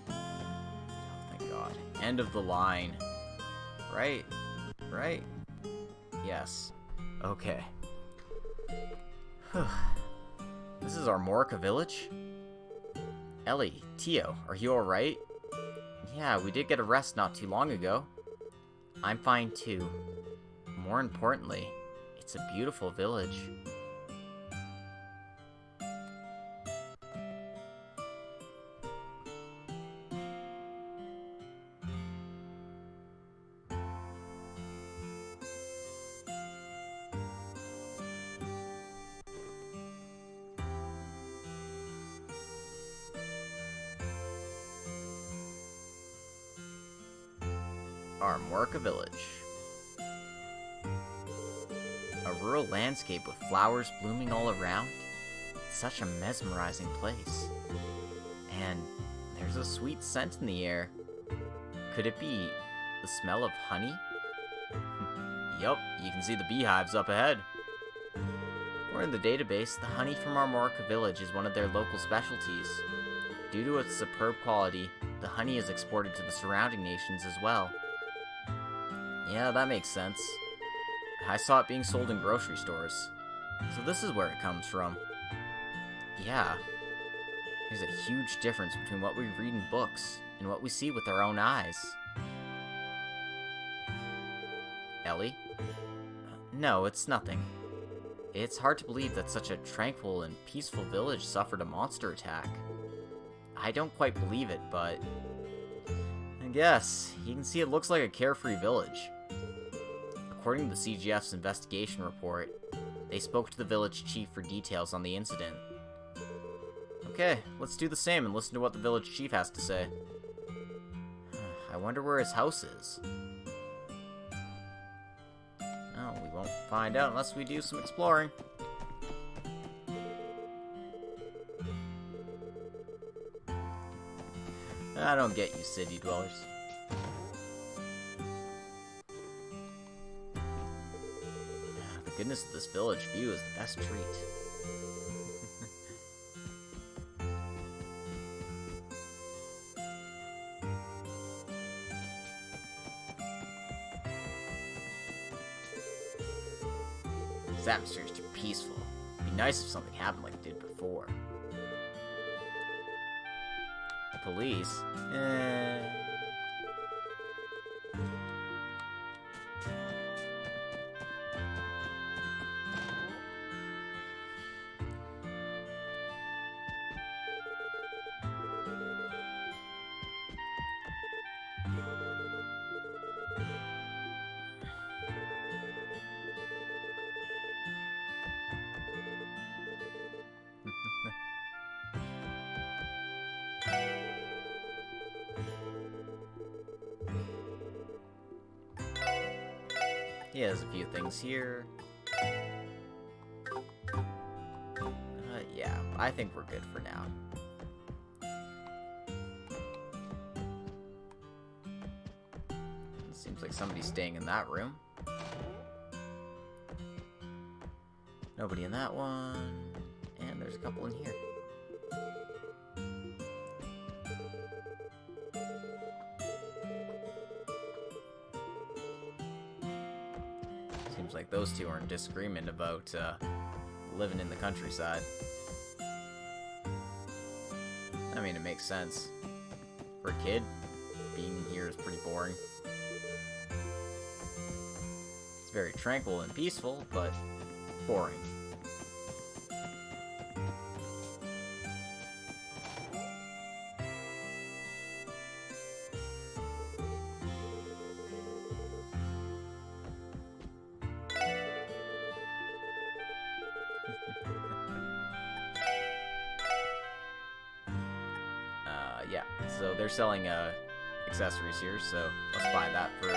Oh, thank God. End of the line. Right? Right? Yes. Okay. This is our Morika village? Ellie, Tio, are you alright? Yeah, we did get a rest not too long ago. I'm fine too. More importantly, it's a beautiful village. Our Morika village. A rural landscape with flowers blooming all around. It's such a mesmerizing place. And there's a sweet scent in the air. Could it be the smell of honey? Yup, you can see the beehives up ahead. According to the database, the honey from our Morika village is one of their local specialties. Due to its superb quality, the honey is exported to the surrounding nations as well. Yeah, that makes sense. I saw it being sold in grocery stores. So this is where it comes from. Yeah. There's a huge difference between what we read in books and what we see with our own eyes. Ellie? No, it's nothing. It's hard to believe that such a tranquil and peaceful village suffered a monster attack. I don't quite believe it, but I guess you can see it looks like a carefree village. According to the CGF's investigation report, they spoke to the village chief for details on the incident. Okay, let's do the same and listen to what the village chief has to say. I wonder where his house is. Oh, we won't find out unless we do some exploring. I don't get you, city dwellers. The goodness of this village view is the best treat. This atmosphere is too peaceful. It'd be nice if something happened like it did before. The police? He has a few things here. Yeah, I think we're good for now. Seems like somebody's staying in that room. Nobody in that one. And there's a couple in here. Seems like those two are in disagreement about living in the countryside. I mean, it makes sense. For a kid, being here is pretty boring. It's very tranquil and peaceful, but boring. Yeah, so they're selling accessories here, so let's buy that for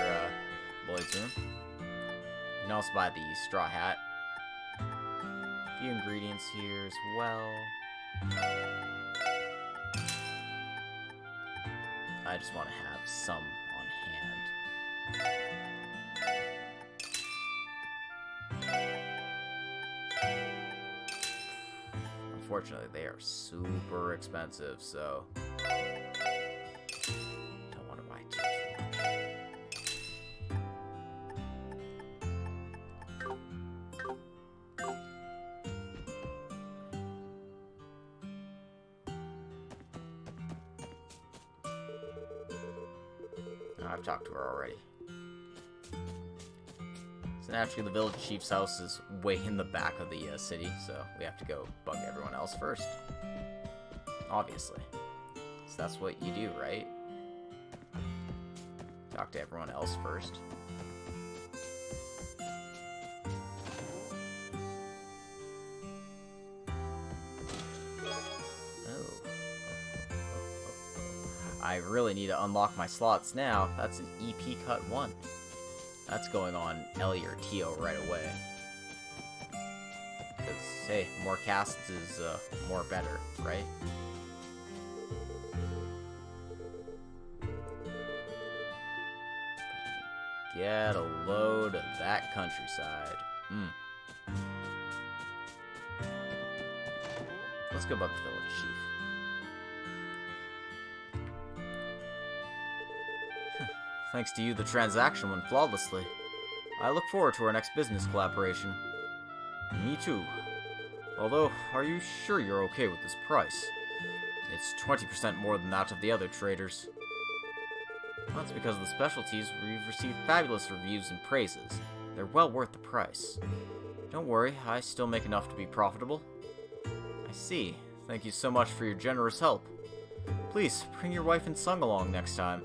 Lloyd's room. You can also buy the straw hat. A few ingredients here as well. I just want to have some on hand. Unfortunately, they are super expensive, so don't want to buy too much. I've talked to her already. So naturally, the village chief's house is way in the back of the city, so we have to go bug everyone else first. Obviously. So that's what you do, right? Talk to everyone else first. I really need to unlock my slots now. That's an EP Cut 1. That's going on Ellie or Tio right away. Because, hey, more casts is more better, right? Get a load of that countryside. Let's go bug the village chief. Thanks to you, the transaction went flawlessly. I look forward to our next business collaboration. Me too. Although, are you sure you're okay with this price? It's 20% more than that of the other traders. That's because of the specialties we've received fabulous reviews and praises. They're well worth the price. Don't worry, I still make enough to be profitable. I see. Thank you so much for your generous help. Please, bring your wife and son along next time.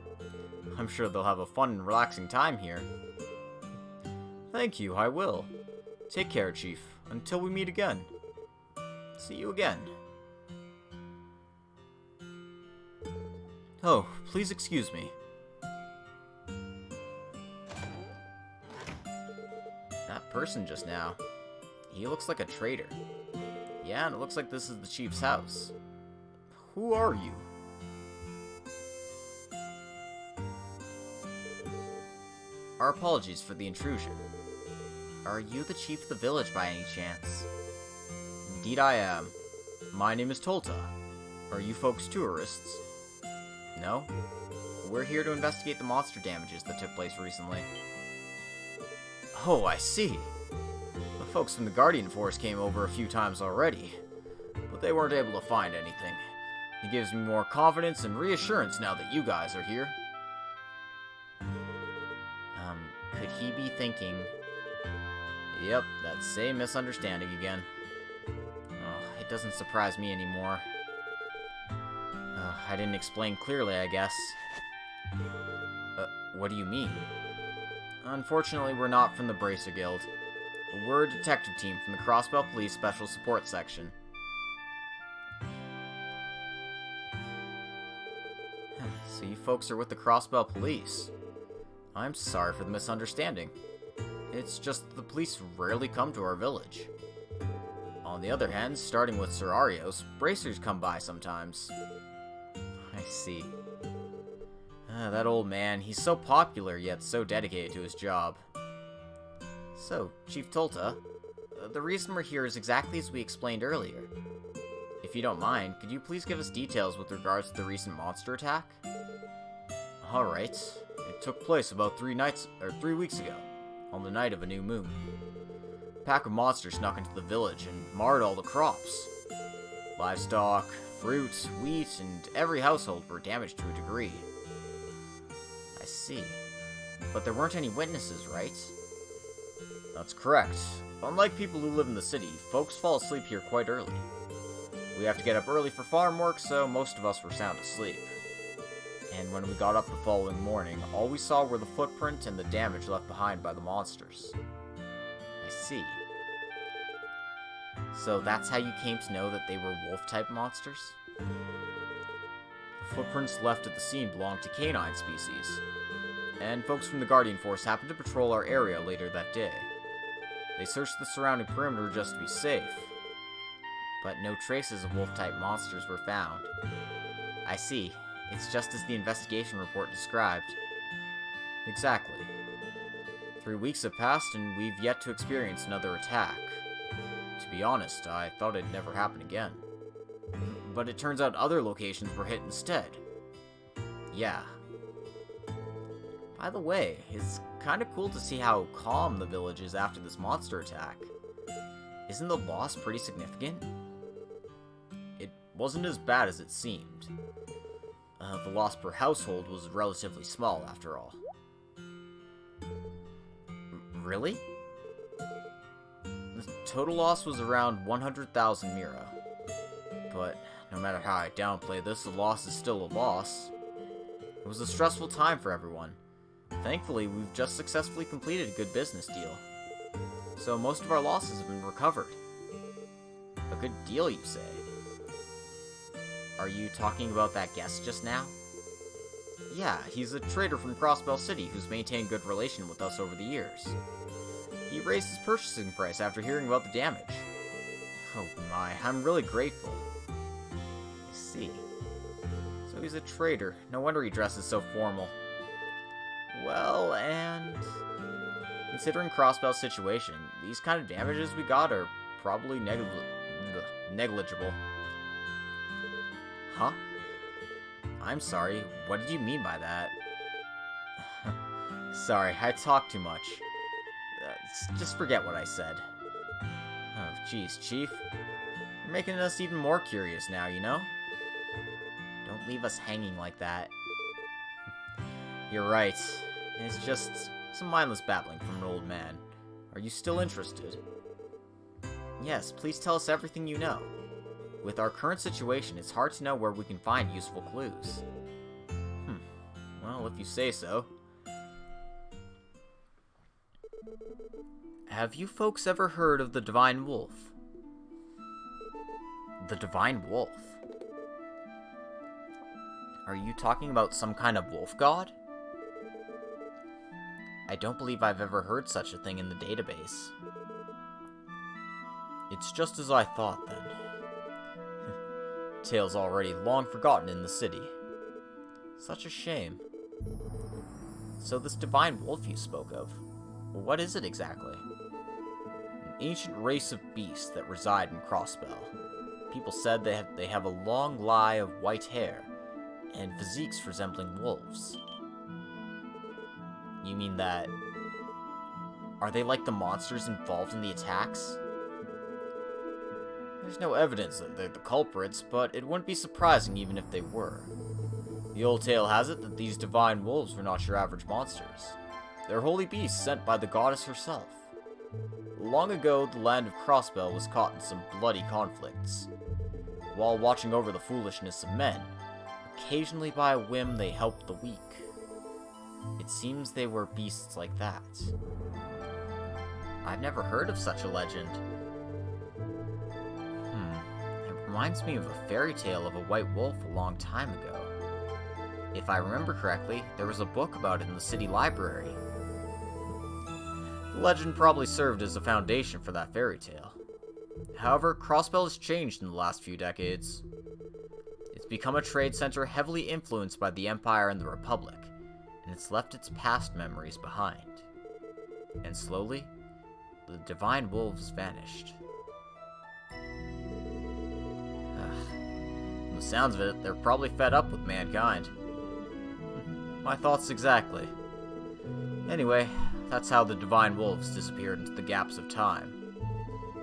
I'm sure they'll have a fun and relaxing time here. Thank you, I will. Take care, Chief. Until we meet again. See you again. Oh, please excuse me. That person just now. He looks like a traitor. Yeah, and it looks like this is the Chief's house. Who are you? Our apologies for the intrusion. Are you the Chief of the village by any chance? Indeed I am. My name is Tolta. Are you folks tourists? No? We're here to investigate the monster damages that took place recently. Oh, I see. The folks from the Guardian Force came over a few times already, but they weren't able to find anything. It gives me more confidence and reassurance now that you guys are here. Could he be thinking... Yep, that same misunderstanding again. Oh, it doesn't surprise me anymore. I didn't explain clearly, I guess. What do you mean? Unfortunately, we're not from the Bracer Guild. We're a detective team from the Crossbell Police Special Support Section. So you folks are with the Crossbell Police. I'm sorry for the misunderstanding. It's just that the police rarely come to our village. On the other hand, starting with Sir Arios, bracers come by sometimes. I see. That old man, he's so popular yet so dedicated to his job. So, Chief Tolta, the reason we're here is exactly as we explained earlier. If you don't mind, could you please give us details with regards to the recent monster attack? Alright. It took place about 3 weeks ago, on the night of a new moon. A pack of monsters snuck into the village and marred all the crops. Livestock, fruit, wheat, and every household were damaged to a degree. I see. But there weren't any witnesses, right? That's correct. Unlike people who live in the city, folks fall asleep here quite early. We have to get up early for farm work, so most of us were sound asleep. And when we got up the following morning, all we saw were the footprint and the damage left behind by the monsters. I see. So that's how you came to know that they were wolf-type monsters? The footprints left at the scene belonged to canine species, and folks from the Guardian Force happened to patrol our area later that day. They searched the surrounding perimeter just to be safe, but no traces of wolf-type monsters were found. I see. It's just as the investigation report described. Exactly. 3 weeks have passed and we've yet to experience another attack. To be honest, I thought it'd never happen again. But it turns out other locations were hit instead. Yeah. By the way, it's kinda cool to see how calm the village is after this monster attack. Isn't the loss pretty significant? It wasn't as bad as it seemed. The loss per household was relatively small, after all. Really? The total loss was around 100,000 Mira. But no matter how I downplay this, the loss is still a loss. It was a stressful time for everyone. Thankfully, we've just successfully completed a good business deal. So most of our losses have been recovered. A good deal, you say? Are you talking about that guest just now? Yeah, he's a trader from Crossbell City who's maintained good relation with us over the years. He raised his purchasing price after hearing about the damage. Oh my, I'm really grateful. I see. So he's a trader. No wonder he dresses so formal. Well, and... considering Crossbell's situation, these kind of damages we got are probably negligible. Huh? I'm sorry, what did you mean by that? Sorry, I talk too much. Just forget what I said. Jeez, Chief. You're making us even more curious now, you know? Don't leave us hanging like that. You're right. It's just some mindless babbling from an old man. Are you still interested? Yes, please tell us everything you know. With our current situation, it's hard to know where we can find useful clues. Well, if you say so. Have you folks ever heard of the Divine Wolf? The Divine Wolf? Are you talking about some kind of wolf god? I don't believe I've ever heard such a thing in the database. It's just as I thought, then. Tale's already long forgotten in the city. Such a shame. So this divine wolf you spoke of, what is it exactly? An ancient race of beasts that reside in Crossbell. People said they have a long lie of white hair, and physiques resembling wolves. You mean that... Are they like the monsters involved in the attacks? There's no evidence that they're the culprits, but it wouldn't be surprising even if they were. The old tale has it that these divine wolves were not your average monsters. They're holy beasts sent by the goddess herself. Long ago, the land of Crossbell was caught in some bloody conflicts. While watching over the foolishness of men, occasionally by a whim they helped the weak. It seems they were beasts like that. I've never heard of such a legend. It reminds me of a fairy tale of a white wolf a long time ago. If I remember correctly, there was a book about it in the city library. The legend probably served as a foundation for that fairy tale. However, Crossbell has changed in the last few decades. It's become a trade center heavily influenced by the Empire and the Republic, and it's left its past memories behind. And slowly, the divine wolves vanished. From the sounds of it, they're probably fed up with mankind. My thoughts exactly. Anyway, that's how the divine wolves disappeared into the gaps of time.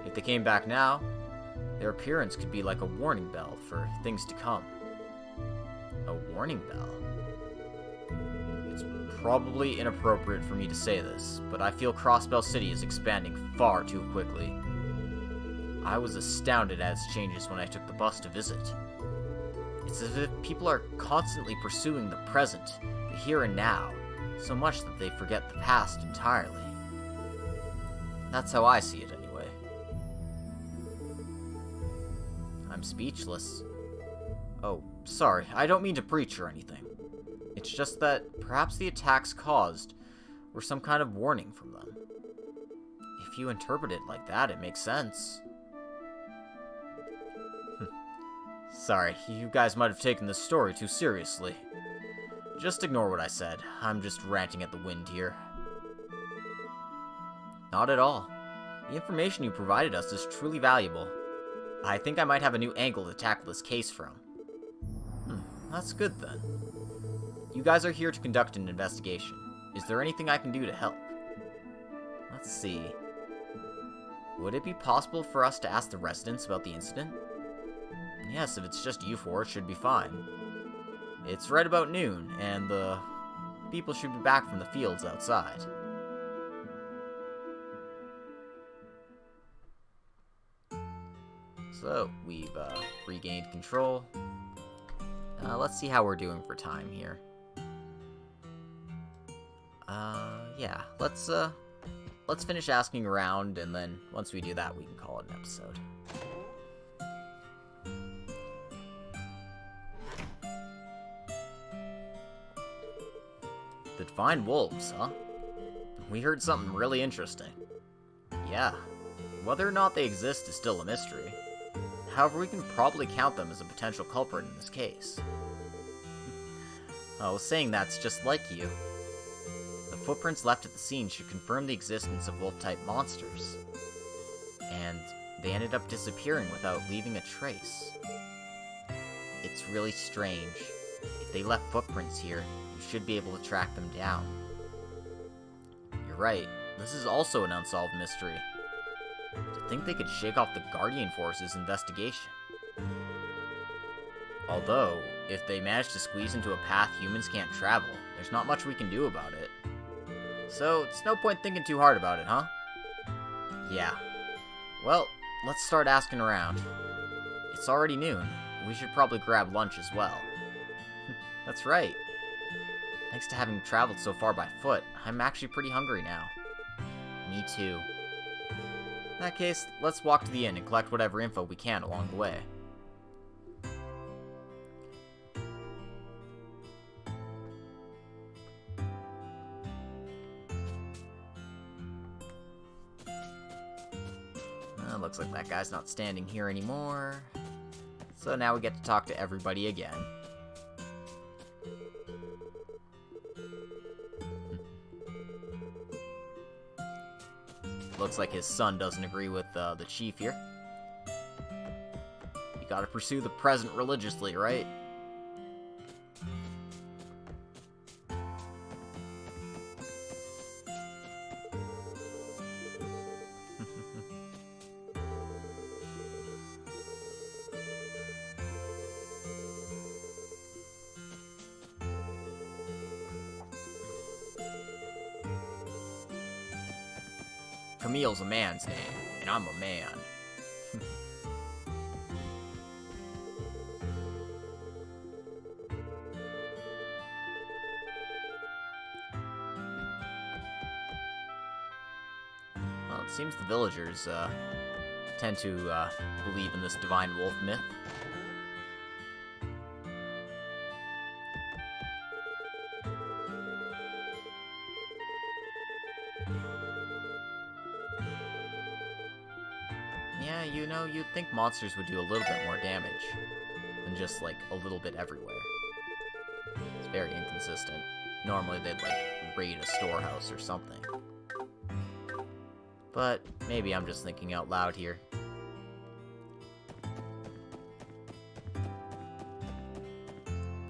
If they came back now, their appearance could be like a warning bell for things to come. A warning bell? It's probably inappropriate for me to say this, but I feel Crossbell City is expanding far too quickly. I was astounded at its changes when I took the bus to visit. It's as if people are constantly pursuing the present, the here and now, so much that they forget the past entirely. That's how I see it anyway. I'm speechless. Oh, sorry, I don't mean to preach or anything. It's just that perhaps the attacks caused were some kind of warning from them. If you interpret it like that, it makes sense. Sorry, you guys might have taken this story too seriously. Just ignore what I said. I'm just ranting at the wind here. Not at all. The information you provided us is truly valuable. I think I might have a new angle to tackle this case from. That's good then. You guys are here to conduct an investigation. Is there anything I can do to help? Let's see. Would it be possible for us to ask the residents about the incident? Yes, if it's just you four, it should be fine. It's right about noon, and the people should be back from the fields outside. So, we've regained control. Let's see how we're doing for time here. Yeah, let's finish asking around, and then once we do that, we can call it an episode. The Divine Wolves, huh? We heard something really interesting. Yeah, whether or not they exist is still a mystery. However, we can probably count them as a potential culprit in this case. Oh, saying that's just like you. The footprints left at the scene should confirm the existence of wolf-type monsters. And they ended up disappearing without leaving a trace. It's really strange. If they left footprints here, you should be able to track them down. You're right, this is also an unsolved mystery. To You'd think they could shake off the Guardian Force's investigation. Although, if they manage to squeeze into a path humans can't travel, there's not much we can do about it. So, it's no point thinking too hard about it, huh? Yeah. Well, let's start asking around. It's already noon. We should probably grab lunch as well. That's right. Thanks to having traveled so far by foot, I'm actually pretty hungry now. Me too. In that case, let's walk to the inn and collect whatever info we can along the way. Looks like that guy's not standing here anymore. So now we get to talk to everybody again. Looks like his son doesn't agree with the chief here. You gotta pursue the present religiously, right? Camille's a man's name, and I'm a man. Well, it seems the villagers tend to believe in this divine wolf myth. Yeah, you know, you'd think monsters would do a little bit more damage than just, like, a little bit everywhere. It's very inconsistent. Normally they'd, like, raid a storehouse or something. But maybe I'm just thinking out loud here.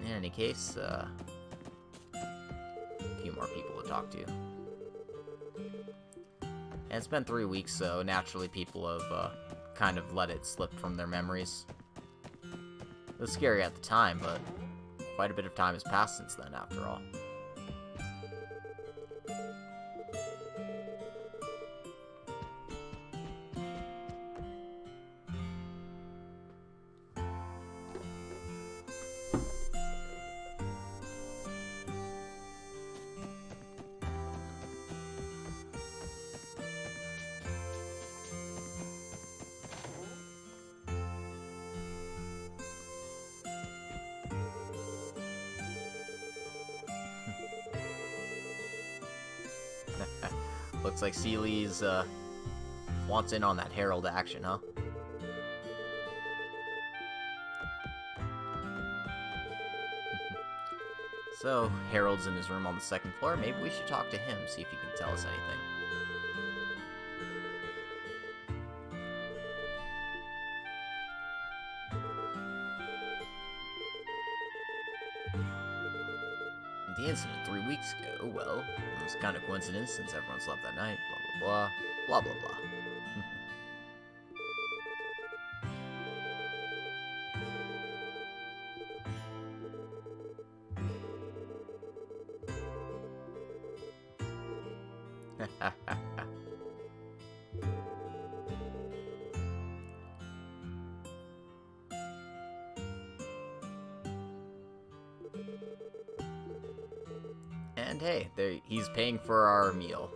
In any case, a few more people to talk to. And it's been 3 weeks, so naturally people have kind of let it slip from their memories. It was scary at the time, but quite a bit of time has passed since then, after all. Looks like Seely's wants in on that Herald action, huh? So, Harold's in his room on the 2nd floor. Maybe we should talk to him, see if he can tell us anything. The incident 3 weeks ago, well, it was kind of coincidence since everyone slept that night, blah blah blah, blah blah blah. And hey, there, he's paying for our meal.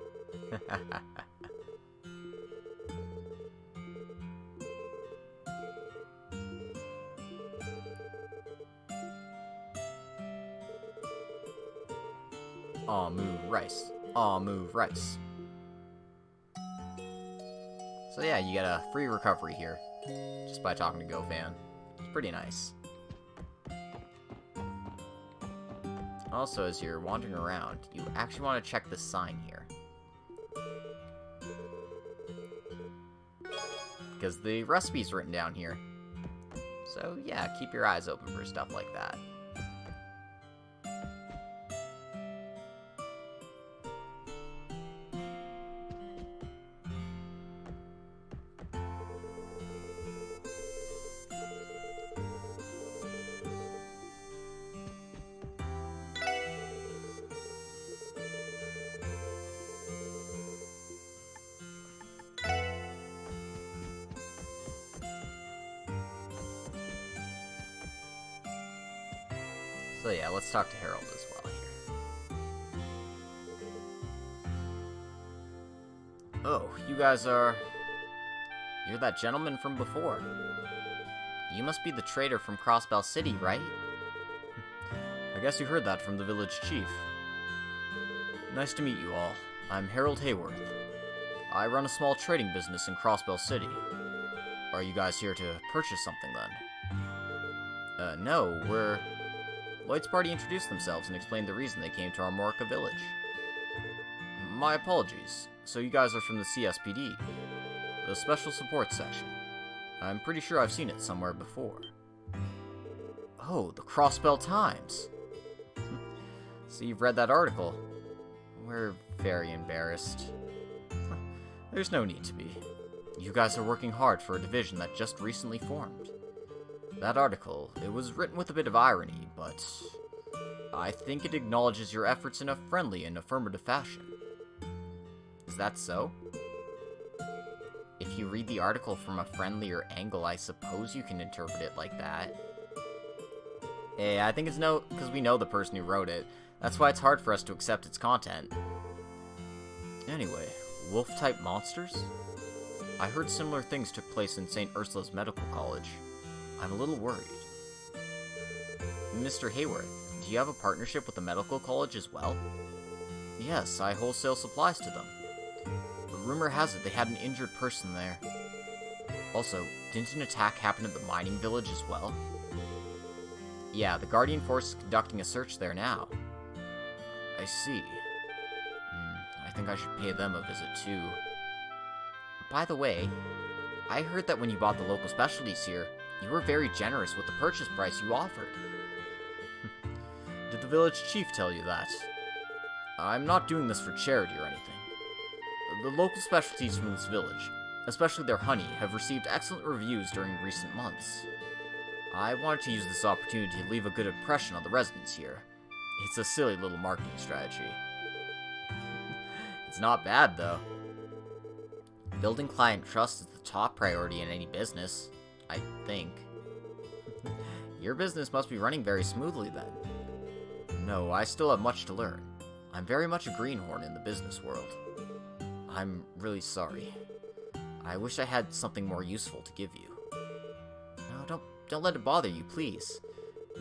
Aw, move rice. Aw, move rice. So yeah, you get a free recovery here, just by talking to GoFan. It's pretty nice. Also, as you're wandering around, you actually want to check this sign here. Because the recipe's written down here. So yeah, keep your eyes open for stuff like that. So yeah, let's talk to Harold as well here. Oh, you guys are... You're that gentleman from before. You must be the trader from Crossbell City, right? I guess you heard that from the village chief. Nice to meet you all. I'm Harold Hayworth. I run a small trading business in Crossbell City. Are you guys here to purchase something then? No, we're... Lloyd's party introduced themselves and explained the reason they came to our Morica village. My apologies. So you guys are from the CSPD, the Special Support Section. I'm pretty sure I've seen it somewhere before. Oh, the Crossbell Times. So you've read that article. We're very embarrassed. There's no need to be. You guys are working hard for a division that just recently formed. That article, it was written with a bit of irony, but I think it acknowledges your efforts in a friendly and affirmative fashion. Is that so? If you read the article from a friendlier angle, I suppose you can interpret it like that. Hey, I think it's no, because we know the person who wrote it. That's why it's hard for us to accept its content. Anyway, wolf-type monsters? I heard similar things took place in St. Ursula's Medical College. I'm a little worried. Mr. Hayworth, do you have a partnership with the medical college as well? Yes, I wholesale supplies to them. But rumor has it they had an injured person there. Also, didn't an attack happen at the mining village as well? Yeah, the Guardian Force is conducting a search there now. I see. I think I should pay them a visit too. By the way, I heard that when you bought the local specialties here, you were very generous with the purchase price you offered. Did the village chief tell you that? I'm not doing this for charity or anything. The local specialties from this village, especially their honey, have received excellent reviews during recent months. I wanted to use this opportunity to leave a good impression on the residents here. It's a silly little marketing strategy. It's not bad, though. Building client trust is the top priority in any business, I think. Your business must be running very smoothly, then. No, I still have much to learn. I'm very much a greenhorn in the business world. I'm really sorry. I wish I had something more useful to give you. No, don't let it bother you, please.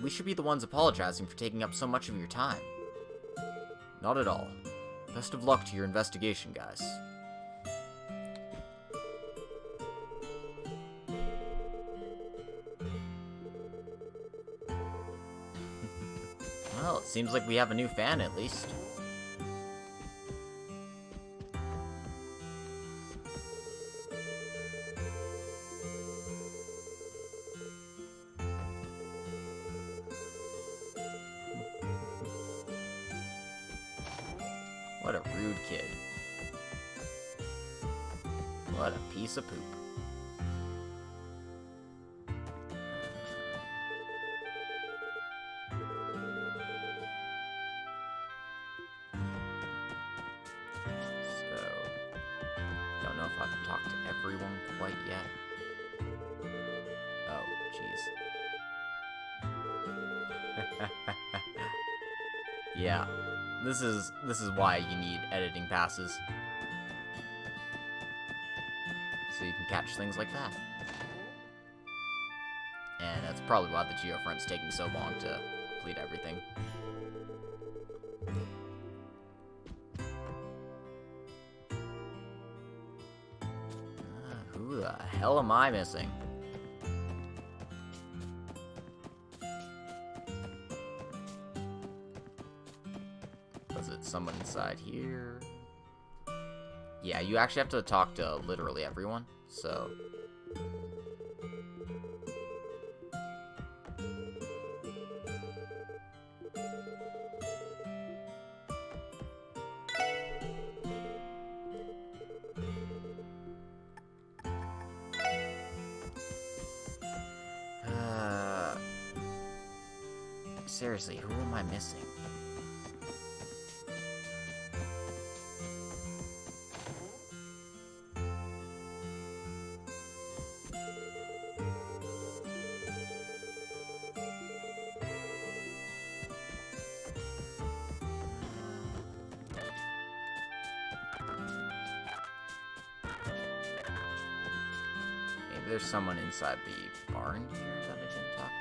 We should be the ones apologizing for taking up so much of your time. Not at all. Best of luck to your investigation, guys. Well, it seems like we have a new fan, at least. What a rude kid. What a piece of poop. Don't know if I can talk to everyone quite yet. Oh, jeez. Yeah, this is why you need editing passes. So you can catch things like that. And that's probably why the Geofront's taking so long to complete everything. Who the hell am I missing? Was it someone inside here? Yeah, you actually have to talk to literally everyone, so... Seriously, who am I missing? there's someone inside the barn here that I didn't talk to.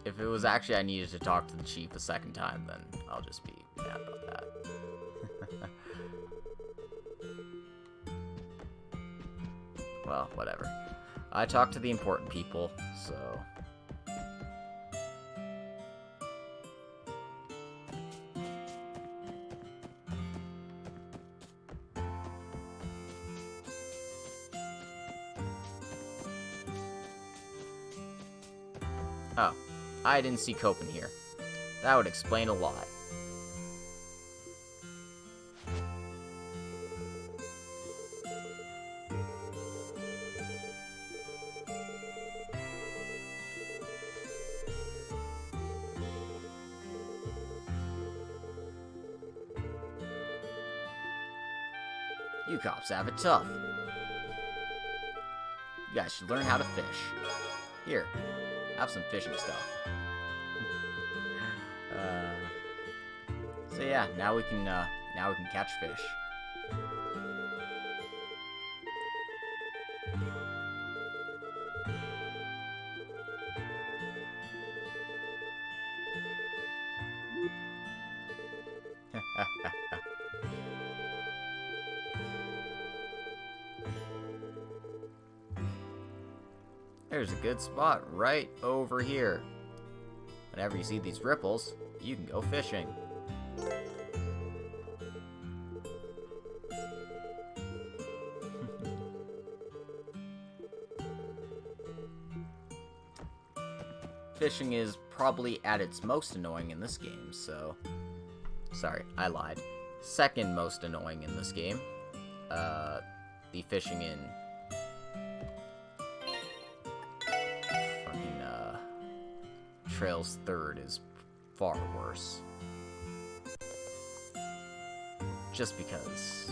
If it was actually I needed to talk to the chief a second time, then I'll just be mad about that. Well, whatever. I talked to the important people, so... Oh, I didn't see Cope in here. That would explain a lot. You cops have it tough. You guys should learn how to fish. Here, have some fishing stuff. So yeah, now we can catch fish. There's a good spot right over here. Whenever you see these ripples, you can go fishing. Fishing is probably at its most annoying in this game, so... Sorry, I lied. Second most annoying in this game. The fishing in... Trail's third is far worse. Just because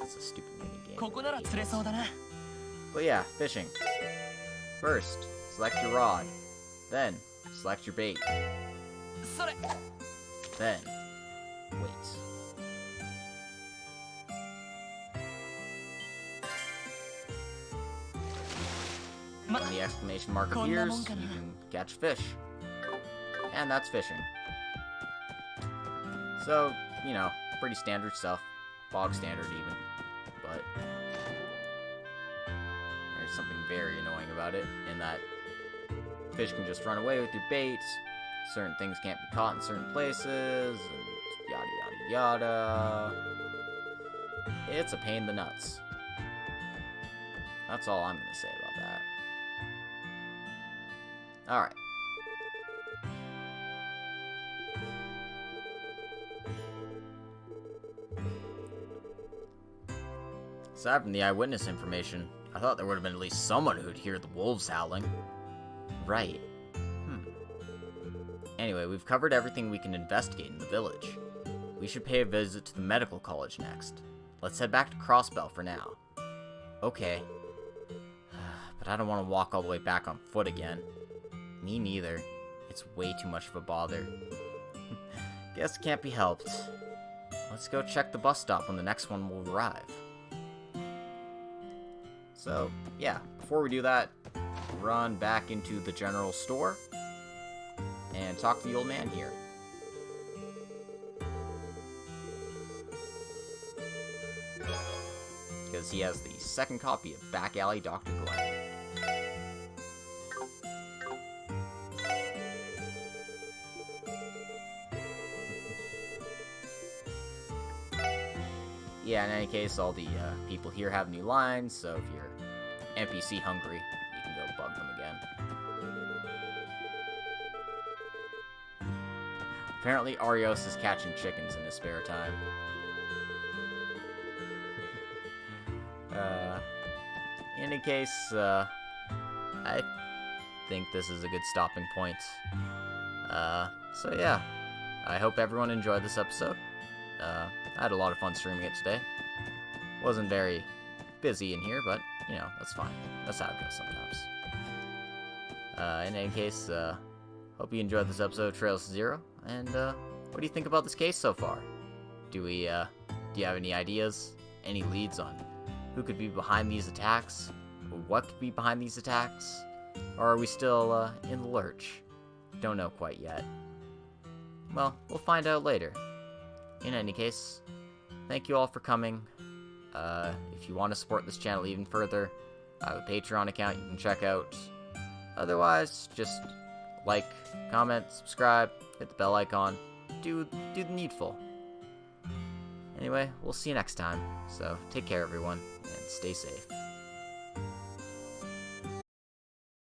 it's a stupid minigame. But yeah, fishing. First, select your rod. Then, select your bait. Then, wait. When the exclamation mark appears, you can catch fish. And that's fishing. So, you know, pretty standard stuff. Bog standard even. But there's something very annoying about it, in that fish can just run away with your baits, certain things can't be caught in certain places, and yada yada yada. It's a pain in the nuts. That's all I'm gonna say about that. Alright. Aside from the eyewitness information, I thought there would have been at least someone who'd hear the wolves howling. Right. Anyway, we've covered everything we can investigate in the village. We should pay a visit to the medical college next. Let's head back to Crossbell for now. Okay. But I don't want to walk all the way back on foot again. Me neither. It's way too much of a bother. Guess it can't be helped. Let's go check the bus stop when the next one will arrive. So, yeah, before we do that, run back into the general store and talk to the old man here. Because he has the second copy of Back Alley Dr. Glenn. Yeah, in any case, all the people here have new lines, so if you're NPC hungry, you can go bug them again. Apparently, Arios is catching chickens in his spare time. In any case, I think this is a good stopping point. So yeah, I hope everyone enjoyed this episode. I had a lot of fun streaming it today. Wasn't very busy in here, but, you know, that's fine. That's how it goes sometimes. In any case, hope you enjoyed this episode of Trails to Zero, and, what do you think about this case so far? Do you have any ideas? Any leads on who could be behind these attacks? Or what could be behind these attacks? Or are we still, in the lurch? Don't know quite yet. Well, we'll find out later. In any case, thank you all for coming. If you want to support this channel even further, I have a Patreon account you can check out. Otherwise, just like, comment, subscribe, hit the bell icon, do the needful. Anyway, we'll see you next time, so take care everyone, and stay safe.